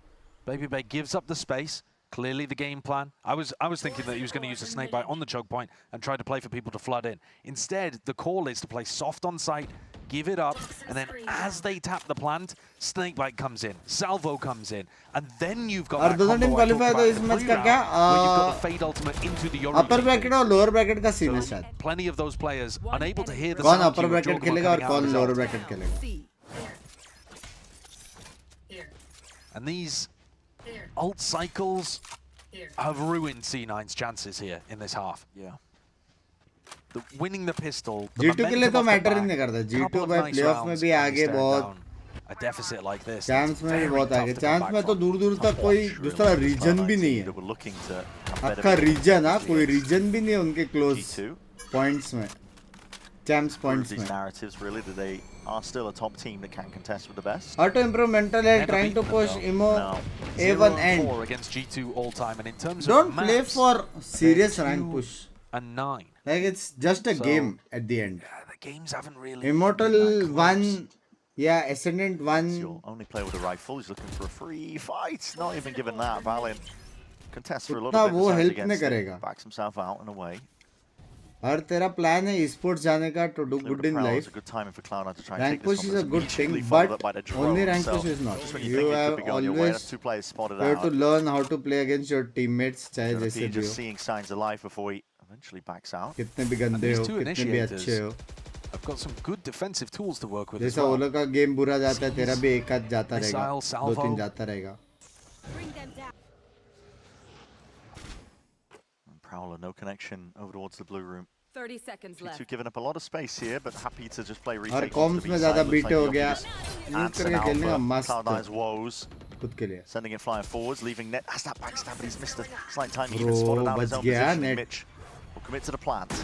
S2: BabyBay gives up the space. Clearly the game plan. I was thinking that he was going to use a snake bite on the choke point and try to play for people to flood in. Instead, the call is to play soft on site, give it up, and then as they tap the plant, snake bite comes in, salvo comes in, and then you've got that combo I talked about in the pre-round, where you've got the fade ultimate into the Yoru.
S1: Upper bracket और lower bracket का scene है शायद।
S2: Plenty of those players unable to hear the
S1: कौन
S2: sound
S1: upper bracket खेलेगा और कौन lower bracket खेलेगा?
S2: And these ult cycles have ruined C9's chances here in this half.
S3: Yeah.
S2: Winning the pistol.
S1: G2 के लिए तो मैटर ही नहीं करता। G2 भाई प्लेऑफ में भी आगे बहुत
S2: a deficit like this.
S1: Chance में भी बहुत आगे। चांस में तो दूर-दूर तक कोई दूसरा रीजन भी नहीं है। आपका रीजन हाँ कोई रीजन भी नहीं है उनके क्लोज पॉइंट्स में। Champs points
S3: these narratives really that they are still a top team that can contest with the best.
S1: How to improve mental health, trying to push Imo A1 end.
S2: Against G2 all time, and in terms
S1: don't
S2: of
S1: play
S2: maps,
S1: for serious rank push.
S2: And 9.
S1: Like it's just a game at the end.
S2: Yeah, the games haven't really.
S1: Immortal 1, yeah, Ascendant 1.
S3: You'll only play with a rifle. He's looking for a free fight. Not even given that. Valiant contests for a lot of bit. Backs himself out and away.
S1: और तेरा plan है esports जाने का to do good in life. Rank push is a good thing, but only rank push is not. You have always to learn how to play against your teammates, चाहे जैसे भी हो.
S3: Just seeing signs of life before he eventually backs out.
S1: कितने भी गंदे हो, कितने भी अच्छे हो.
S2: I've got some good defensive tools to work with.
S1: जैसा वो लोग का गेम बुरा जाता है, तेरा भी एक आध जाता रहेगा, 2-3 जाता रहेगा.
S3: Prowler, no connection over towards the blue room.
S5: 30 seconds left.
S3: G2 giving up a lot of space here, but happy to just play retake.
S1: और comms में ज़्यादा beat हो गया. यूज़ करके खेलने का मस्त.
S3: Cloud9's woes.
S1: खुद के लिए.
S3: Sending it flying forwards, leaving Net has that backstab, but he's missed a slight timing. Even spotted out his own position. Mitch will commit to the plant.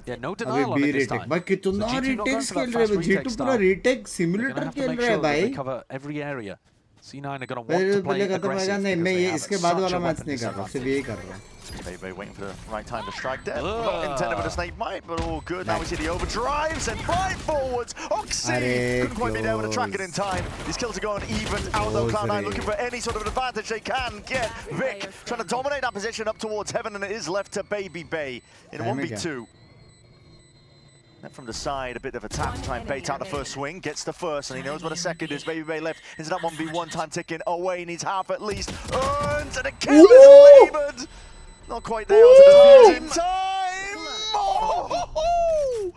S2: Yeah, no denial on it this time.
S1: भाई कितना retakes खेल रहे हैं. G2 पूरा retake simulator खेल रहे हैं भाई.
S2: Cover every area. C9 are going to want to play aggressive.
S1: नहीं मैं ये इसके बाद वाला मैच नहीं कर रहा, सिर्फ यही कर रहा हूँ.
S3: Baby waiting for the right time to strike there. Not intended with a snake bite, but all good. Now we see the overdrives and right forwards. Oxy couldn't quite be there with a track it in time. These kills are going even out though. Cloud9 looking for any sort of an advantage they can get. Vic trying to dominate that position up towards heaven, and it is left to BabyBay in 1v2. From the side, a bit of a tap to try and bait out the first swing. Gets the first, and he knows what a second is. BabyBay left into that 1v1, time ticking away. Needs half at least. Earns, and a kill is laboured. Not quite there onto the in time. Oh,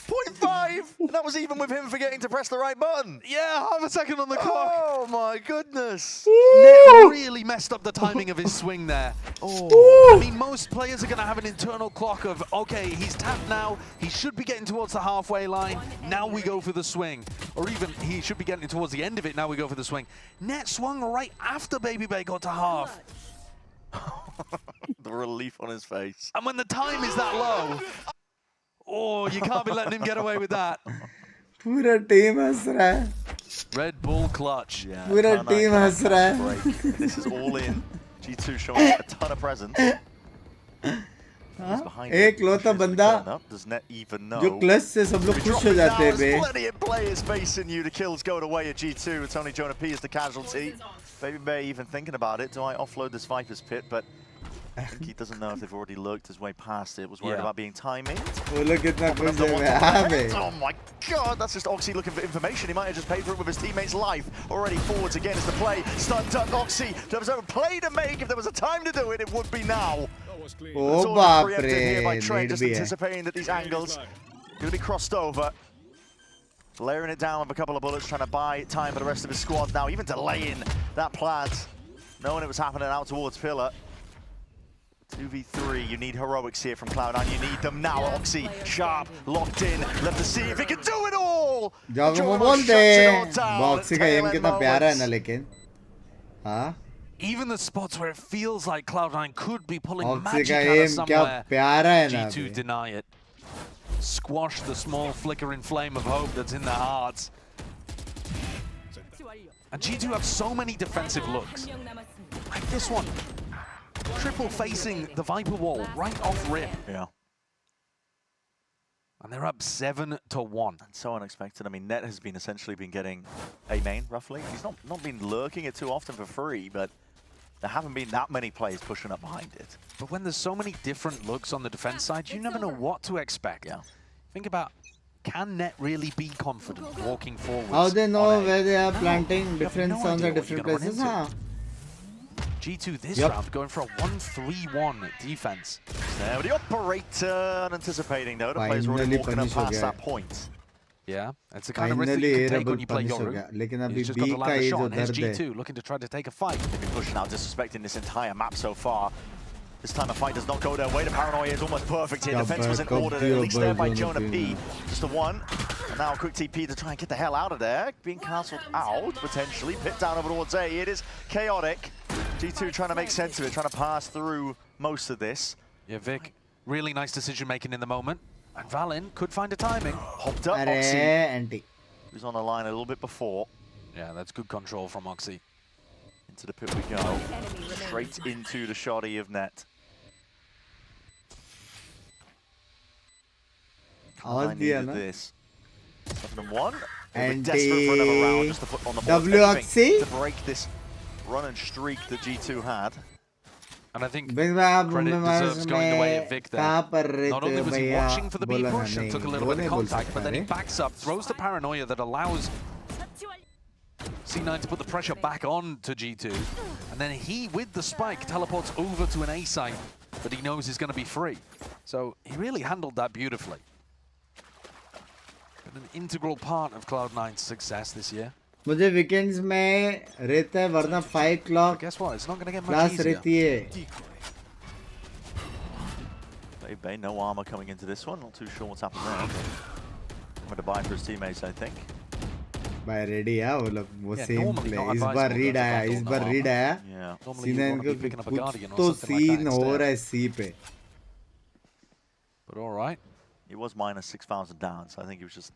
S3: 0.5, and that was even with him forgetting to press the right button.
S2: Yeah, half a second on the clock.
S3: Oh my goodness.
S2: Net really messed up the timing of his swing there. I mean, most players are going to have an internal clock of, okay, he's tapped now, he should be getting towards the halfway line, now we go for the swing. Or even he should be getting towards the end of it, now we go for the swing. Net swung right after BabyBay got to half.
S3: The relief on his face.
S2: And when the time is that low, oh, you can't be letting him get away with that.
S1: पूरा team हंस रहा है.
S2: Red Bull clutch.
S3: Yeah,
S1: पूरा team हंस रहा है.
S3: This is all in. G2 showing a ton of presence.
S1: हाँ?
S3: behind
S1: एक
S3: him.
S1: लौता
S3: Pushes the
S1: बंदा
S3: gun up. Does Net even know?
S1: जो क्लच से सब लोग
S3: We're
S1: खुश हो
S3: dropping
S1: जाते
S3: now.
S1: हैं बे.
S3: There's plenty of players facing you. The kill's going away at G2. It's only Jonah P as the casualty. Baby Bay even thinking about it. Do I offload this Viper's pit? But I think he doesn't know if they've already lurked his way past it. Was worried about being timing.
S1: वो लोग कितना खुश है.
S3: Oh my god, that's just Oxy looking for information. He might have just paid for it with his teammate's life. Already forwards again is the play. Stunned up Oxy. There was a play to make. If there was a time to do it, it would be now.
S1: Oh, baap
S3: Preempted
S1: re,
S3: here by Trent, just
S1: need bhi hai.
S3: anticipating that these angles going to be crossed over. Layering it down with a couple of bullets, trying to buy time for the rest of his squad now, even delaying that plant, knowing it was happening out towards Pillar. 2v3, you need heroics here from Cloud9, you need them now. Oxy, sharp, locked in, left to see if he can do it all!
S1: जब वो बोलते हैं boxy का M कितना प्यारा है ना लेकिन हाँ
S2: Even the spots where it feels like Cloud9 could be pulling
S1: Oxy
S2: magic
S1: का
S2: out of
S1: एम क्या
S2: somewhere,
S1: प्यारा है ना
S2: G2 deny it. Squash the small flickering flame of hope that's in their hearts. And G2 have so many defensive looks. Like this one. Triple facing the Viper wall right off rip.
S3: Yeah.
S2: And they're up 7-1.
S3: So unexpected. I mean, Net has been essentially getting A main, roughly. He's not been lurking it too often for free, but there haven't been that many players pushing up behind it.
S2: But when there's so many different looks on the defense side, you never know what to expect.
S3: Yeah.
S2: Think about, can Net really be confident walking forward?
S1: How they know where they are planting different sounds at different places? Huh?
S2: G2 this round going for a 1-3-1 defense.
S3: There with the operator, unanticipating though. The players are already walking up past that point.
S2: Yeah, it's the kind of risk that you can take when you play Yoru. He's just got to land the shot. Here's G2 looking to try to take a fight.
S3: They've been pushing out, disrespecting this entire map so far. This time a fight does not go their way. The paranoia is almost perfect here. Defense was in order, at least there by Jonah P. Just a one. And now a quick TP to try and get the hell out of there. Being cancelled out, potentially. Pit down over towards A. It is chaotic. G2 trying to make sense of it, trying to pass through most of this.
S2: Yeah, Vic, really nice decision making in the moment. And Valen could find a timing.
S3: Hopped up Oxy, who's on the line a little bit before.
S2: Yeah, that's good control from Oxy.
S3: Into the pit we go. Straight into the shoddy of Net. I needed this. 7-1.
S1: And
S3: desperate for another round just to put on the board.
S1: WXC
S3: To break this run and streak that G2 had.
S2: And I think credit deserves going the way of Vic there. Not only was he watching for the B push and took a little bit of contact, but then he backs up, throws the paranoia that allows C9 to put the pressure back on to G2. And then he, with the spike, teleports over to an A site that he knows is going to be free. So he really handled that beautifully. Been an integral part of Cloud9's success this year.
S1: मुझे weekends में रहता है वरना 5 o'clock
S2: Guess what? It's not going to get much
S1: class
S2: easier.
S1: रहती है.
S3: Bay, no armor coming into this one. Not too sure what's happened there. I'm going to buy for his teammates, I think.
S1: By ready है वो लोग वो
S2: Yeah,
S1: same
S2: normally
S1: play.
S2: not
S1: इस बार
S2: advisable
S1: read
S2: to
S1: आया
S2: bundle
S1: इस
S2: no
S1: बार
S2: armor.
S1: read आया.
S3: Yeah.
S2: Normally you
S1: सीधा
S2: want to
S1: इनको
S2: be picking up a
S1: कुछ
S2: Guardian or
S1: तो
S2: something like
S1: scene
S2: that
S1: हो
S2: instead.
S1: रहा है C पे.
S2: But all right.
S3: He was minus 6,000 down, so I think he was just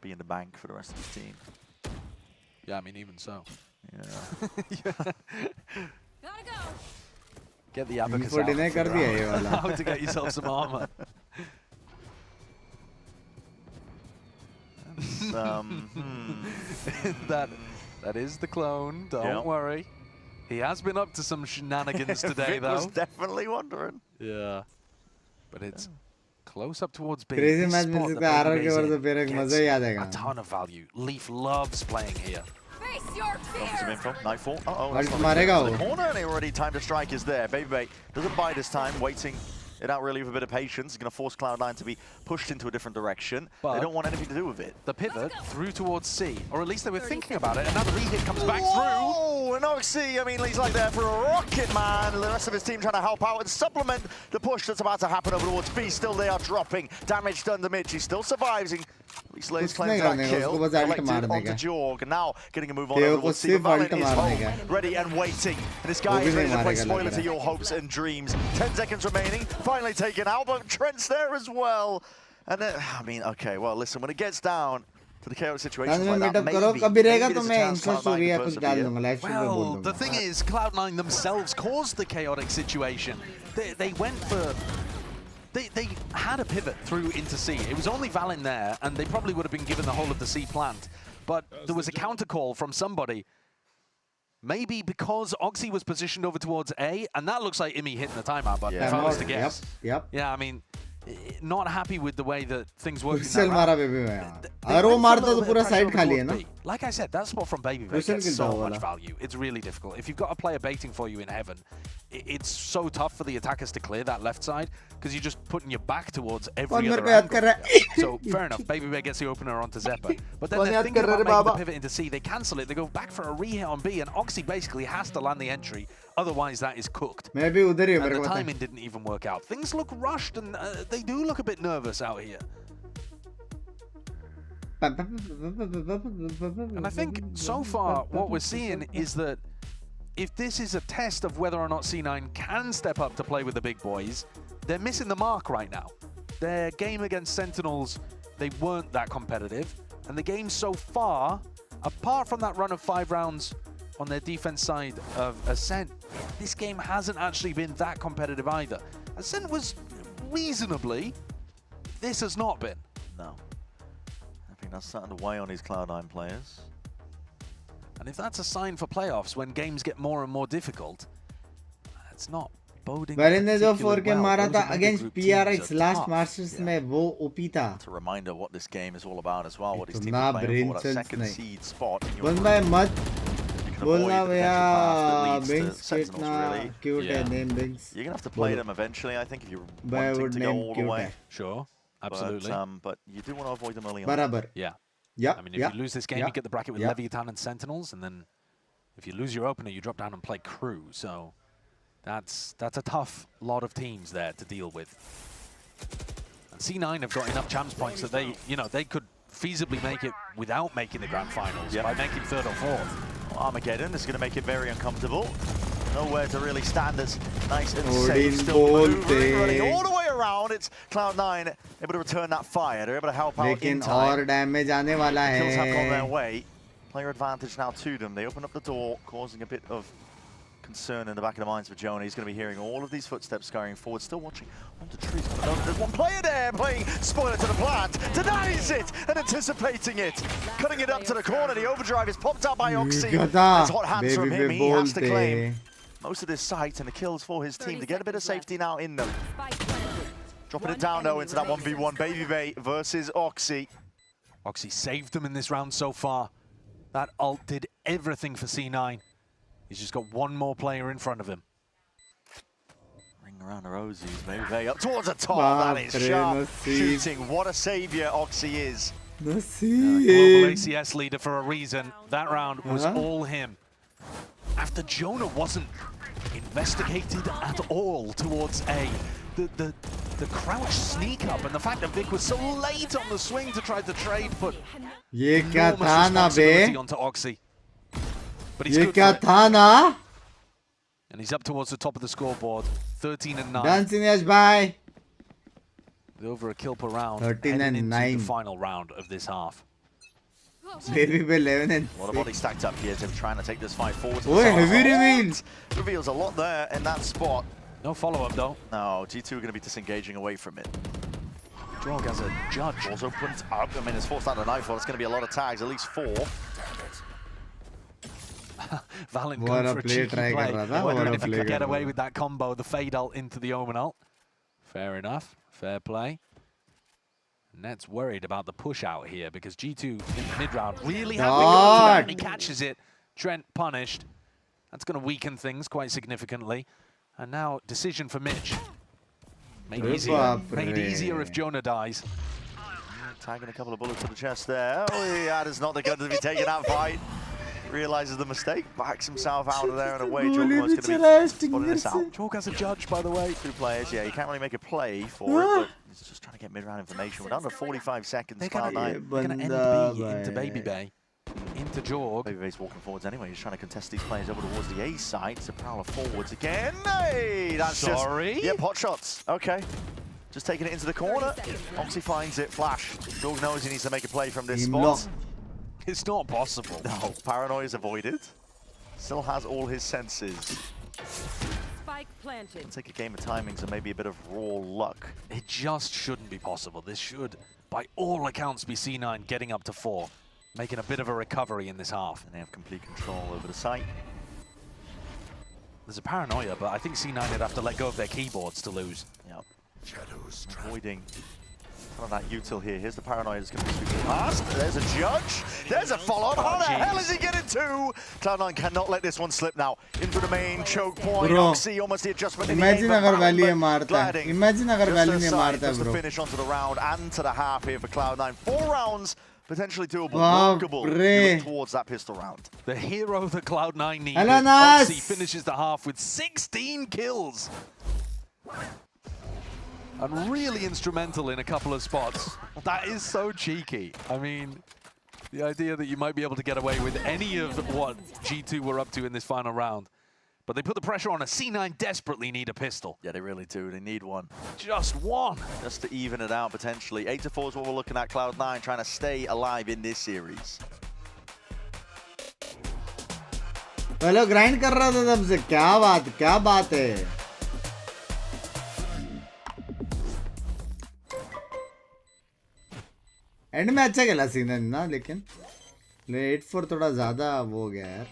S3: be in the bank for the rest of his team.
S2: Yeah, I mean, even so.
S3: Yeah.
S2: Get the abacus
S1: Info
S2: out.
S1: deny कर दिया ये वाला.
S2: How to get yourself some armor. That is the clone. Don't worry. He has been up to some shenanigans today, though.
S3: I was definitely wondering.
S2: Yeah, but it's close up towards B.
S1: Crazy
S2: This
S1: match
S2: spot
S1: में
S2: that
S1: इसका RR के
S2: Baby
S1: बाद तो फिर एक
S2: gets
S1: मजा ही आ जाएगा.
S2: a ton of value. Leaf loves playing here.
S3: Some info. Nightfall. Uh-oh.
S1: Ult मारेगा
S3: The
S1: वो.
S3: corner, and already time to strike is there. Baby Bay doesn't buy this time, waiting it out really with a bit of patience. It's going to force Cloud9 to be pushed into a different direction.
S2: But
S3: they don't want anything to do with it.
S2: The pivot through towards C, or at least they were thinking about it, and now the re-hit comes back
S3: Whoa! And Oxy, I mean, he's like there for a rocket, man. The rest of his team trying to help out and supplement the push that's about to happen over towards B. Still, they are dropping. Damage done to Mitch. He still survives. At least lays claim to that kill. Collected onto Jorg. And now getting a move on over towards C. Valen is home, ready and waiting. And this guy is ready to play spoiler to your hopes and dreams. 10 seconds remaining. Finally taken out, but Trent's there as well. And then, I mean, okay, well, listen, when it gets down to the chaotic situations like that, maybe there's a chance Cloud9 can persevere.
S2: Well, the thing is, Cloud9 themselves caused the chaotic situation. They went for They had a pivot through into C. It was only Val in there, and they probably would have been given the whole of the C plant. But there was a counter call from somebody. Maybe because Oxy was positioned over towards A, and that looks like Imi hitting the timeout button, if I was to guess.
S1: Yep.
S2: Yeah, I mean, not happy with the way that things work. Like I said, that spot from Baby gets so much value. It's really difficult. If you've got a player baiting for you in heaven, it's so tough for the attackers to clear that left side because you're just putting your back towards every other angle. So fair enough, Baby gets the opener onto Zeppa. But then they're thinking about making the pivot into C. They cancel it. They go back for a re-hit on B, and Oxy basically has to land the entry. Otherwise, that is cooked. And the timing didn't even work out. Things look rushed, and they do look a bit nervous out here. And I think so far what we're seeing is that if this is a test of whether or not C9 can step up to play with the big boys, they're missing the mark right now. Their game against Sentinels, they weren't that competitive. And the game so far, apart from that run of 5 rounds on their defense side of Ascent, this game hasn't actually been that competitive either. Ascent was reasonably, this has not been.
S3: No. I think that's starting to weigh on his Cloud9 players.
S2: And if that's a sign for playoffs when games get more and more difficult, it's not boding particularly well.
S1: Against PRX last Masters में वो OP था.
S3: It's a reminder what this game is all about as well, what his team is playing for, that second seed spot.
S1: मत बोलना भैया Binks कितना cute है name Binks.
S3: You're gonna have to play them eventually, I think, if you're wanting to go all the way.
S2: Sure, absolutely.
S3: But you do want to avoid them early on.
S1: बराबर.
S2: Yeah.
S1: Yeah.
S2: I mean, if you lose this game, you get the bracket with Leviathan and Sentinels, and then if you lose your opener, you drop down and play Crew. So that's a tough lot of teams there to deal with. And C9 have got enough champs points that they could feasibly make it without making the grand finals by making 3rd or 4th.
S3: Well, Armageddon is going to make it very uncomfortable. Nowhere to really stand as nice and safe. Still maneuvering, running all the way around. It's Cloud9 able to return that fire. They're able to help out in time.
S1: damage आने वाला है.
S3: Kills have gone their way. Player advantage now to them. They open up the door, causing a bit of concern in the back of the minds for Jonah. He's going to be hearing all of these footsteps scurrying forward, still watching on the trees. There's one player there playing spoiler to the plant, denies it and anticipating it, cutting it up to the corner. The overdrive is popped out by Oxy. There's hot hands from him. He has to claim most of this site and the kills for his team to get a bit of safety now in them. Dropping it down though into that 1v1. Baby versus Oxy.
S2: Oxy saved them in this round so far. That ult did everything for C9. He's just got one more player in front of him.
S3: Ring around the roses, Baby up towards the top. That is sharp shooting. What a savior Oxy is.
S2: Global ACS leader for a reason. That round was all him. After Jonah wasn't investigated at all towards A. The crouch sneak up and the fact that Vic was so late on the swing to try to trade put enormous responsibility onto Oxy. But he's good for it. And he's up towards the top of the scoreboard. 13 and 9.
S1: Dancing Yash, bye.
S2: With over a kill per round.
S1: 13 and 9.
S2: The final round of this half.
S1: Baby 11 and
S3: 6. A lot of bodies stacked up here. They're trying to take this fight forward.
S1: Oh, heavy reveals.
S3: Reveals a lot there in that spot.
S2: No follow-up though.
S3: No, G2 are going to be disengaging away from it.
S2: Jog as a judge.
S3: Also puts up. I mean, it's forced out a knife. Well, it's going to be a lot of tags, at least 4.
S2: Valen going for a cheeky play. Wondering if he could get away with that combo, the fade ult into the Omen ult. Fair enough. Fair play. Net's worried about the push out here because G2 in the mid-round really has to go for that and he catches it. Trent punished. That's going to weaken things quite significantly. And now decision for Mitch. Made easier if Jonah dies.
S3: Tagging a couple of bullets to the chest there. Oh, yeah, that is not the gun to be taking that fight. Realizes the mistake, backs himself out of there and away. Jorg is going to be spotting this out.
S2: Jorg has a judge, by the way.
S3: 2 players, yeah, he can't really make a play for it, but he's just trying to get mid-round information. We're down to 45 seconds.
S2: They're going to end B into Baby Bay, into Jorg.
S3: Baby Bay's walking forwards anyway. He's trying to contest these players over towards the A side. So Prowler forwards again. Hey, that's
S2: Sorry?
S3: Just, pot shots. Okay. Just taking it into the corner. Oxy finds it. Flash. Jorg knows he needs to make a play from this spot.
S2: It's not possible.
S3: No, paranoia is avoided. Still has all his senses.
S5: Spike planted.
S3: Take a game of timings and maybe a bit of raw luck.
S2: It just shouldn't be possible. This should, by all accounts, be C9 getting up to 4, making a bit of a recovery in this half.
S3: And they have complete control over the site.
S2: There's a paranoia, but I think C9 would have to let go of their keyboards to lose.
S3: Yep. Avoiding some of that util here. Here's the paranoia that's going to be sweeping past. There's a judge. There's a follow-up. How the hell is he getting to? Cloud9 cannot let this one slip now. Into the main choke point. Oxy, almost the adjustment.
S1: Imagine agar Valley ne marta. Imagine agar Valley ne marta,
S3: bro. Just to finish onto the round and to the half here for Cloud9. 4 rounds. Potentially doable, workable towards that pistol round.
S2: The hero that Cloud9 needed.
S1: Alanas!
S2: Oxy finishes the half with 16 kills. And really instrumental in a couple of spots. That is so cheeky. I mean, the idea that you might be able to get away with any of what G2 were up to in this final round. But they put the pressure on. A C9 desperately need a pistol.
S3: Yeah, they really do. They need one.
S2: Just one.
S3: Just to even it out, potentially. 8-4 is what we're looking at. Cloud9 trying to stay alive in this series.
S1: पहले grind कर रहा था तब से. क्या बात है. And में अच्छा खेला सीन ना, लेकिन 8-4 थोड़ा ज्यादा वो हो गया यार.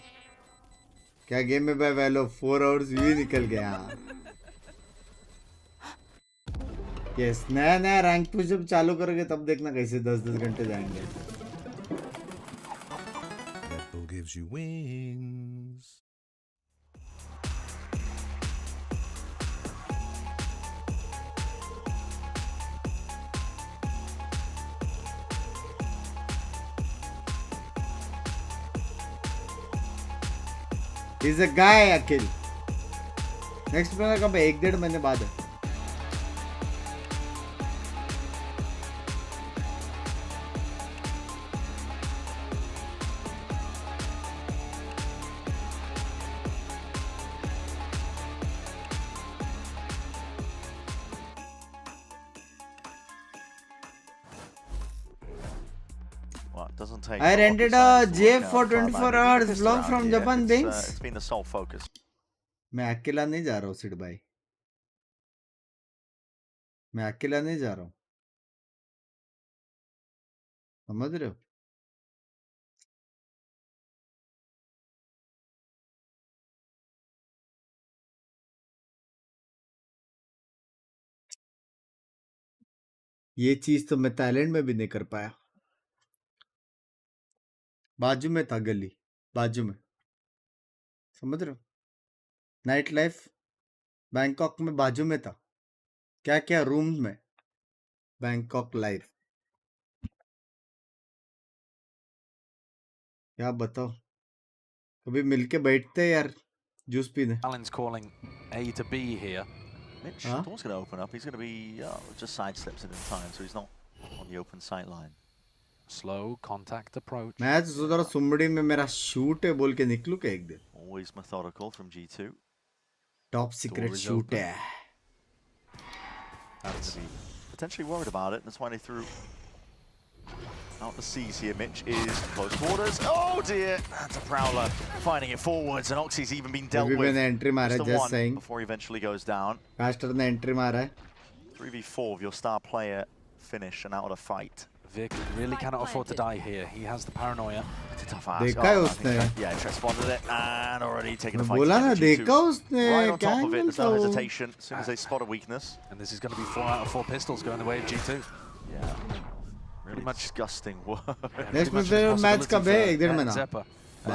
S1: क्या गेम में भाई वेलो 4 आवर्स भी निकल गया. यस, नया रैंक पुश जब चालू करोगे तब देखना कैसे 10-10 घंटे जाएंगे.
S18: Red Bull gives you wings.
S1: He's a guy, Akhil. Next player कब 1-1.5 महीने बाद है.
S3: Doesn't take.
S1: I rented a JF for 24 hours vlog from Japan, Binks.
S3: It's been the sole focus.
S1: मैं अकेला नहीं जा रहा हूँ सिड भाई. मैं अकेला नहीं जा रहा हूँ. समझ रहे हो? ये चीज तो मैं थाईलैंड में भी नहीं कर पाया. बाजू में था गली, बाजू में. समझ रहे हो? नाइट लाइफ बैंकॉक में बाजू में था. क्या क्या रूम में. Bangkok life. क्या बताओ. कभी मिलके बैठते यार जूस पीने.
S2: Alan's calling A to B here.
S3: Mitch, door's going to open up. He's going to be just side steps it in time, so he's not on the open sight line.
S2: Slow contact approach.
S1: मैं तो सोच रहा सुमड़ी में मेरा shoot है बोल के निकलूं क्या एक दिन.
S3: Always methodical from G2.
S1: Top secret shoot है.
S3: Potentially worried about it. That's why they threw out the C's here. Mitch is close quarters. Oh dear! That's a prowler finding it forwards, and Oxy's even been dealt with.
S1: मैंने entry मारा just saying.
S3: Before he eventually goes down.
S1: Caster ने entry मारा है.
S3: 3v4 of your star player finish and out of the fight.
S2: Vic really cannot afford to die here. He has the paranoia.
S3: It's a tough ask.
S1: देखा है उसने.
S3: Yeah, responded it and already taken a fight.
S1: बोला ना देखा उसने.
S3: Right on top of it, there's no hesitation as soon as they spot a weakness.
S2: And this is going to be 4 out of 4 pistols going the way of G2.
S3: Yeah. Really much disgusting work.
S1: Next match कब है? एक दिन में ना.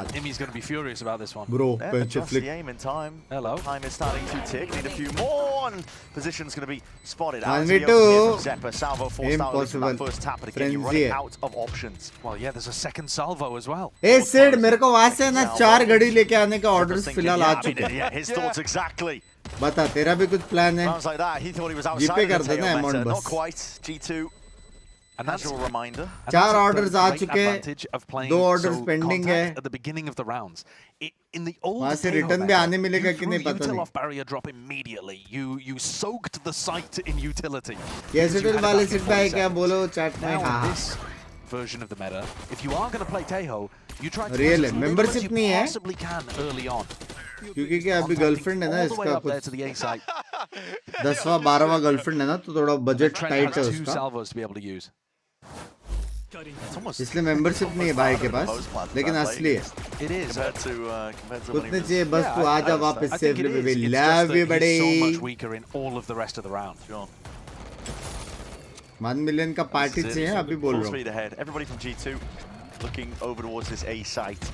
S2: And Imi's going to be furious about this one.
S1: Bro,
S3: just the aim in time.
S2: Hello.
S3: Time is starting to tick. Need a few more, and position's going to be spotted.
S1: 1v2.
S3: Zeppa, salvo, 4 star from that first tap, but again, you're running out of options.
S2: Well, yeah, there's a second salvo as well.
S1: Hey Sid, मेरे को वहाँ से ना 4 घड़ी लेके आने का orders फिलहाल आ चुके हैं.
S3: Yeah, his thoughts exactly.
S1: बता, तेरा भी कुछ plan है?
S3: Sounds like that. He thought he was outside
S1: जीपे कर
S3: the
S1: देना
S3: tail
S1: amount
S3: better.
S1: बस.
S3: Not quite. G2.
S2: And that's
S3: your reminder.
S1: 4 orders आ चुके हैं. 2 orders pending है.
S2: At the beginning of the rounds. In the old
S1: वहाँ से return भी आने मिलेगा कि नहीं पता नहीं.
S2: off barrier drop immediately. You soaked the site in utility.
S1: Yes, it is वाले सिट भाई क्या बोलो chat में.
S2: Now this version of the meta, if you are going to play Tejo, you try to
S1: Real
S2: play as little
S1: membership
S2: as you
S1: नहीं है.
S2: possibly can early on.
S1: क्योंकि क्या अभी गर्लफ्रेंड है ना इसका कुछ 10वां 12वां गर्लफ्रेंड है ना तो थोड़ा बजट टाइट है उसका इसलिए मेंबरशिप नहीं है भाई के पास लेकिन असली है उतने चाहिए बस तू आ जा वापस सेफली बेबी लव यू बड़ी 1 मिलियन का पार्टी चाहिए अभी बोल रहा हूँ
S3: everybody from G2 looking over towards this A site.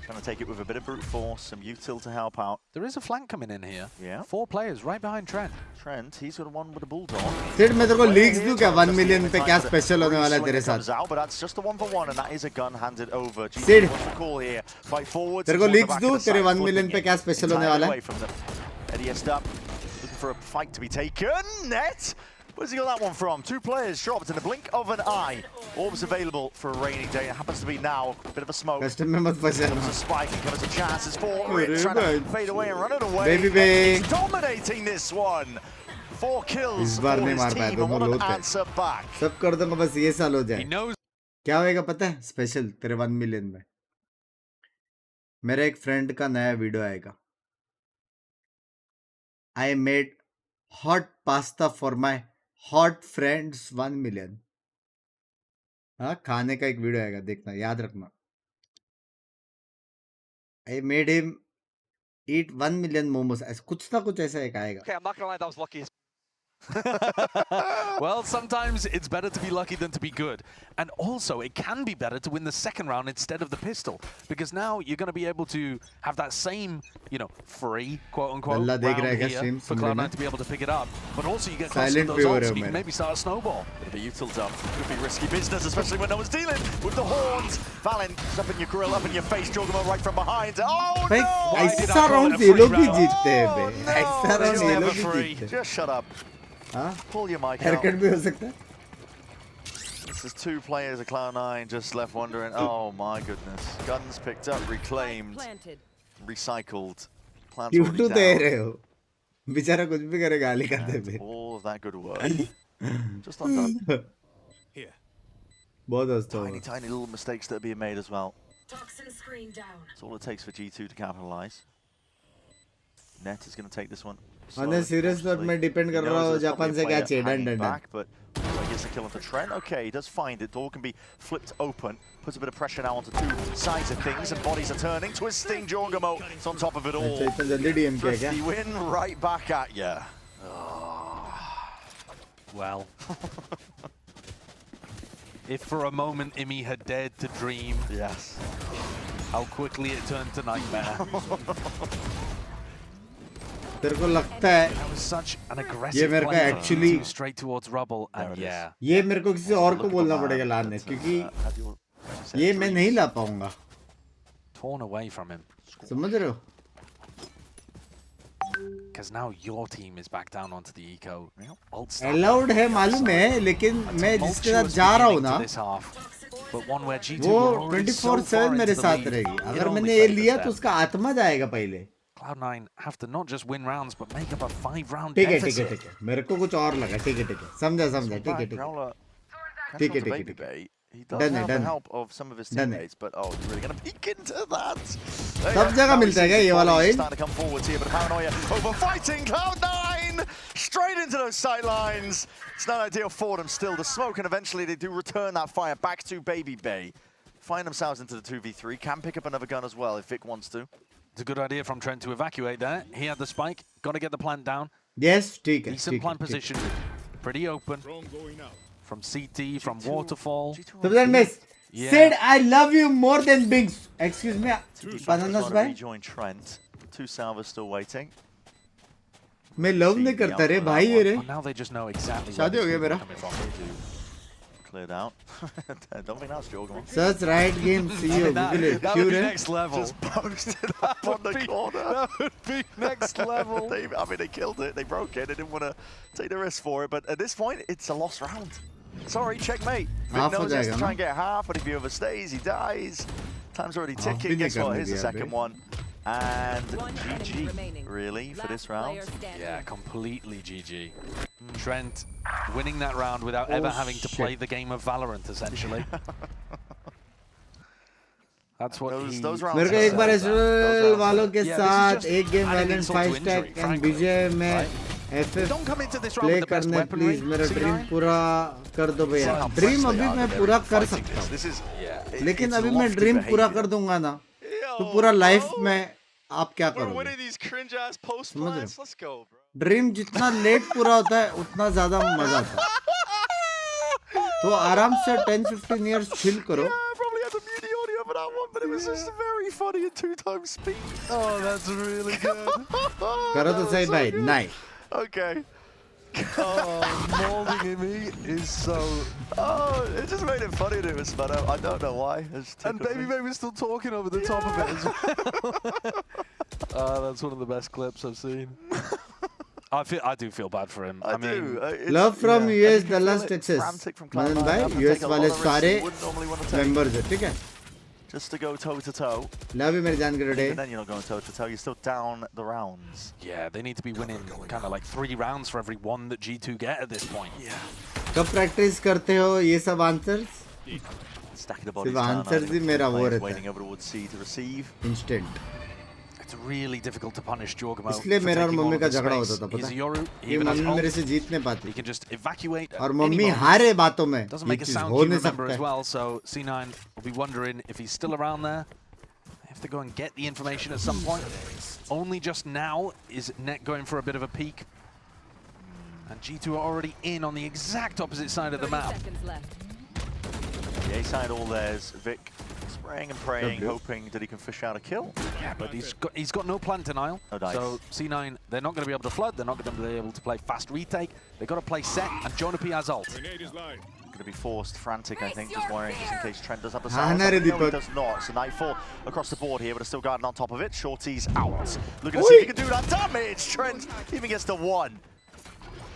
S3: Trying to take it with a bit of brute force, some util to help out.
S2: There is a flank coming in here.
S3: Yeah.
S2: 4 players right behind Trent.
S3: Trent, he's got one with a bulldog.
S1: सिर्फ मैं तेरे को leaks दूं क्या 1 million पे क्या special होने वाला है तेरे साथ?
S3: But that's just the 1-for-1 and that is a gun handed over.
S1: Sid,
S3: तेरे
S1: को लीक्स दूं तेरे 1 मिलियन पे क्या स्पेशल होने वाला है?
S3: Eddie up, looking for a fight to be taken. Net. Where's he got that one from? 2 players dropped in the blink of an eye. Orbs available for a rainy day. It happens to be now. A bit of a smoke.
S1: Custom में मत फंस जाना.
S3: There's a spike and covers the chances for it. Trying to fade away and run it away.
S1: Baby bay.
S3: He's dominating this one. 4 kills
S1: इस बार
S3: for
S1: नहीं
S3: his
S1: मार पाया
S3: team. And
S1: दोनों
S3: what
S1: लोग
S3: an
S1: थे.
S3: answer back.
S1: सब कर दूंगा बस ये साल हो जाए. क्या होएगा पता है? स्पेशल तेरे 1 मिलियन में. मेरा एक फ्रेंड का नया वीडियो आएगा. I made hot pasta for my hot friends 1 million. हाँ खाने का एक वीडियो आएगा देखना याद रखना. I made him eat 1 million momos. कुछ ना कुछ ऐसा एक आएगा.
S7: Okay, I'm not gonna lie, that was lucky.
S2: Well, sometimes it's better to be lucky than to be good. And also, it can be better to win the second round instead of the pistol. Because now you're going to be able to have that same, you know, free, quote-unquote, round here for Cloud9 to be able to pick it up. But also, you get closer to those odds, so you can maybe start a snowball.
S3: Bit of util up. Could be risky business, especially when no one's dealing with the horns. Valen, up in your grill, up in your face, Jorgamo right from behind. Oh, no!
S1: ऐसा round ये लोग भी जीतते हैं बे. ऐसा round ये लोग भी जीतते हैं.
S3: Just shut up.
S1: हाँ?
S3: Pull your mic out.
S1: Haircut भी हो सकता है.
S3: This is 2 players of Cloud9 just left wondering, oh my goodness. Guns picked up, reclaimed, recycled. Plants
S1: You
S3: already
S1: too
S3: down.
S1: दे रहे हो. बेचारा कुछ भी करे गाली करते
S3: And
S1: पे.
S3: all of that good work. Just undone.
S17: Here.
S1: बहुत हंसता हूँ.
S3: Tiny, tiny little mistakes that are being made as well.
S5: Toxin screen down.
S3: That's all it takes for G2 to capitalize. Net is going to take this one.
S1: On serious note, मैं depend कर रहा हूँ Japan से क्या चाहिए. Done.
S3: But gets the kill onto Trent. Okay, he does find it. Door can be flipped open. Puts a bit of pressure now onto 2 sides of things, and bodies are turning. Twisting Jorgamo. It's on top of it all.
S1: इतना जल्दी DM किया क्या?
S3: 50 win right back at ya.
S2: Well. If for a moment Imi had dared to dream,
S3: yes,
S2: how quickly it turned to nightmare.
S1: तेरे को लगता है ये मेरे को एक्चुअली ये मेरे को किसी और को बोलना पड़ेगा लाने क्योंकि ये मैं नहीं ला पाऊंगा. समझ रहे हो?
S2: Because now your team is back down onto the eco.
S1: Allowed है मालूम है लेकिन मैं जिसके साथ जा रहा हूँ ना वो 24/7 मेरे साथ रहेगी. अगर मैंने ये लिया तो उसका आत्मा जाएगा पहले.
S2: Cloud9 have to not just win rounds but make up a 5-round
S1: ठीक
S2: deficit.
S1: है मेरे को कुछ और लगा. ठीक है समझा ठीक है
S3: He does have the help of some of his teammates, but oh, he's really going to peek into that.
S1: सब जगह मिलता है क्या ये वाला oil?
S3: Starting to come forwards here, but Paranoia over fighting Cloud9 straight into those sight lines. It's not ideal for them still. The smoke, and eventually they do return that fire back to Baby Bay. Find themselves into the 2v3. Can pick up another gun as well if Vic wants to.
S2: It's a good idea from Trent to evacuate there. He had the spike. Got to get the plant down.
S1: Yes, ठीक है.
S2: Decent plant position. Pretty open. From CT, from Waterfall.
S1: Yeah. Said I love you more than Binks. Excuse me. Bananas bhai.
S3: Rejoin Trent. 2 salvos still waiting.
S1: मैं love नहीं करता रे भाई ये रे.
S2: Now they just know exactly.
S1: शादी हो गया मेरा.
S3: Cleared out. Don't think that's Jorgamo.
S1: Search Riot Games CEO.
S2: That would be next level.
S3: Just posted up on the corner.
S2: That would be next level.
S3: I mean, they killed it. They broke it. They didn't want to take the risk for it. But at this point, it's a lost round. Sorry, checkmate. Vic knows he has to try and get half, but if he overstays, he dies. Time's already ticking. Guess what? Here's the second one. And GG, really, for this round?
S2: Yeah, completely GG. Trent winning that round without ever having to play the game of Valorant, essentially. That's what he...
S1: मेरे को एक बार SL वालों के साथ एक game valent 5 stack and विजय में FF play करने please मेरा ड्रीम पूरा कर दो भैया ड्रीम अभी मैं पूरा कर सकता हूँ लेकिन अभी मैं ड्रीम पूरा कर दूंगा ना तो पूरा लाइफ में आप क्या करोगे समझ रहे हो ड्रीम जितना लेट पूरा होता है उतना ज्यादा मजा आता है तो आराम से 10-15 years chill करो
S3: but it was just very funny at 2 times speed.
S2: Oh, that's really good.
S1: करो तो सही भाई nice.
S3: Okay.
S2: Oh, molding him is so...
S3: Oh, it just made it funny to us, but I don't know why.
S2: And Baby Baby was still talking over the top of it as well. That's one of the best clips I've seen. I do feel bad for him. I mean,
S1: love from US Dallas Texas. मनन भाई US वाले सारे members हैं ठीक है.
S3: Just to go toe to toe.
S1: Love you मेरी जान के today.
S3: And then you're not going toe to toe. You're still down the rounds.
S2: Yeah, they need to be winning kind of like 3 rounds for every one that G2 get at this point.
S3: Yeah.
S1: कब practice करते हो ये सब answers?
S3: Stacking the bodies
S1: सिर्फ
S3: down.
S1: answers ही मेरा वो रहता
S3: Waiting over towards C to receive.
S1: Instant.
S2: It's really difficult to punish Jorgamo.
S1: इसलिए मेरा और मम्मी का झगड़ा होता था पता है? ये मम्मी मेरे से जीत नहीं पाती.
S2: He can just evacuate.
S1: और मम्मी हारे बातों में.
S2: Doesn't make a sound you remember as well. So C9 will be wondering if he's still around there. They have to go and get the information at some point. Only just now is Net going for a bit of a peek. And G2 are already in on the exact opposite side of the map.
S3: The A side all theirs. Vic spraying and praying, hoping that he can fish out a kill.
S2: Yeah, but he's got no plant denial.
S3: No dice.
S2: So C9, they're not going to be able to flood. They're not going to be able to play fast retake. They've got to play set, and Jonapi has ult.
S3: Going to be forced frantic, I think, just worrying just in case Trent does have the
S1: Ah,
S3: sound.
S1: no,
S3: He does not. So Nightfall across the board here, but still guarding on top of it. Shorty's out. Looking to see if he can do that damage. Trent even gets the 1.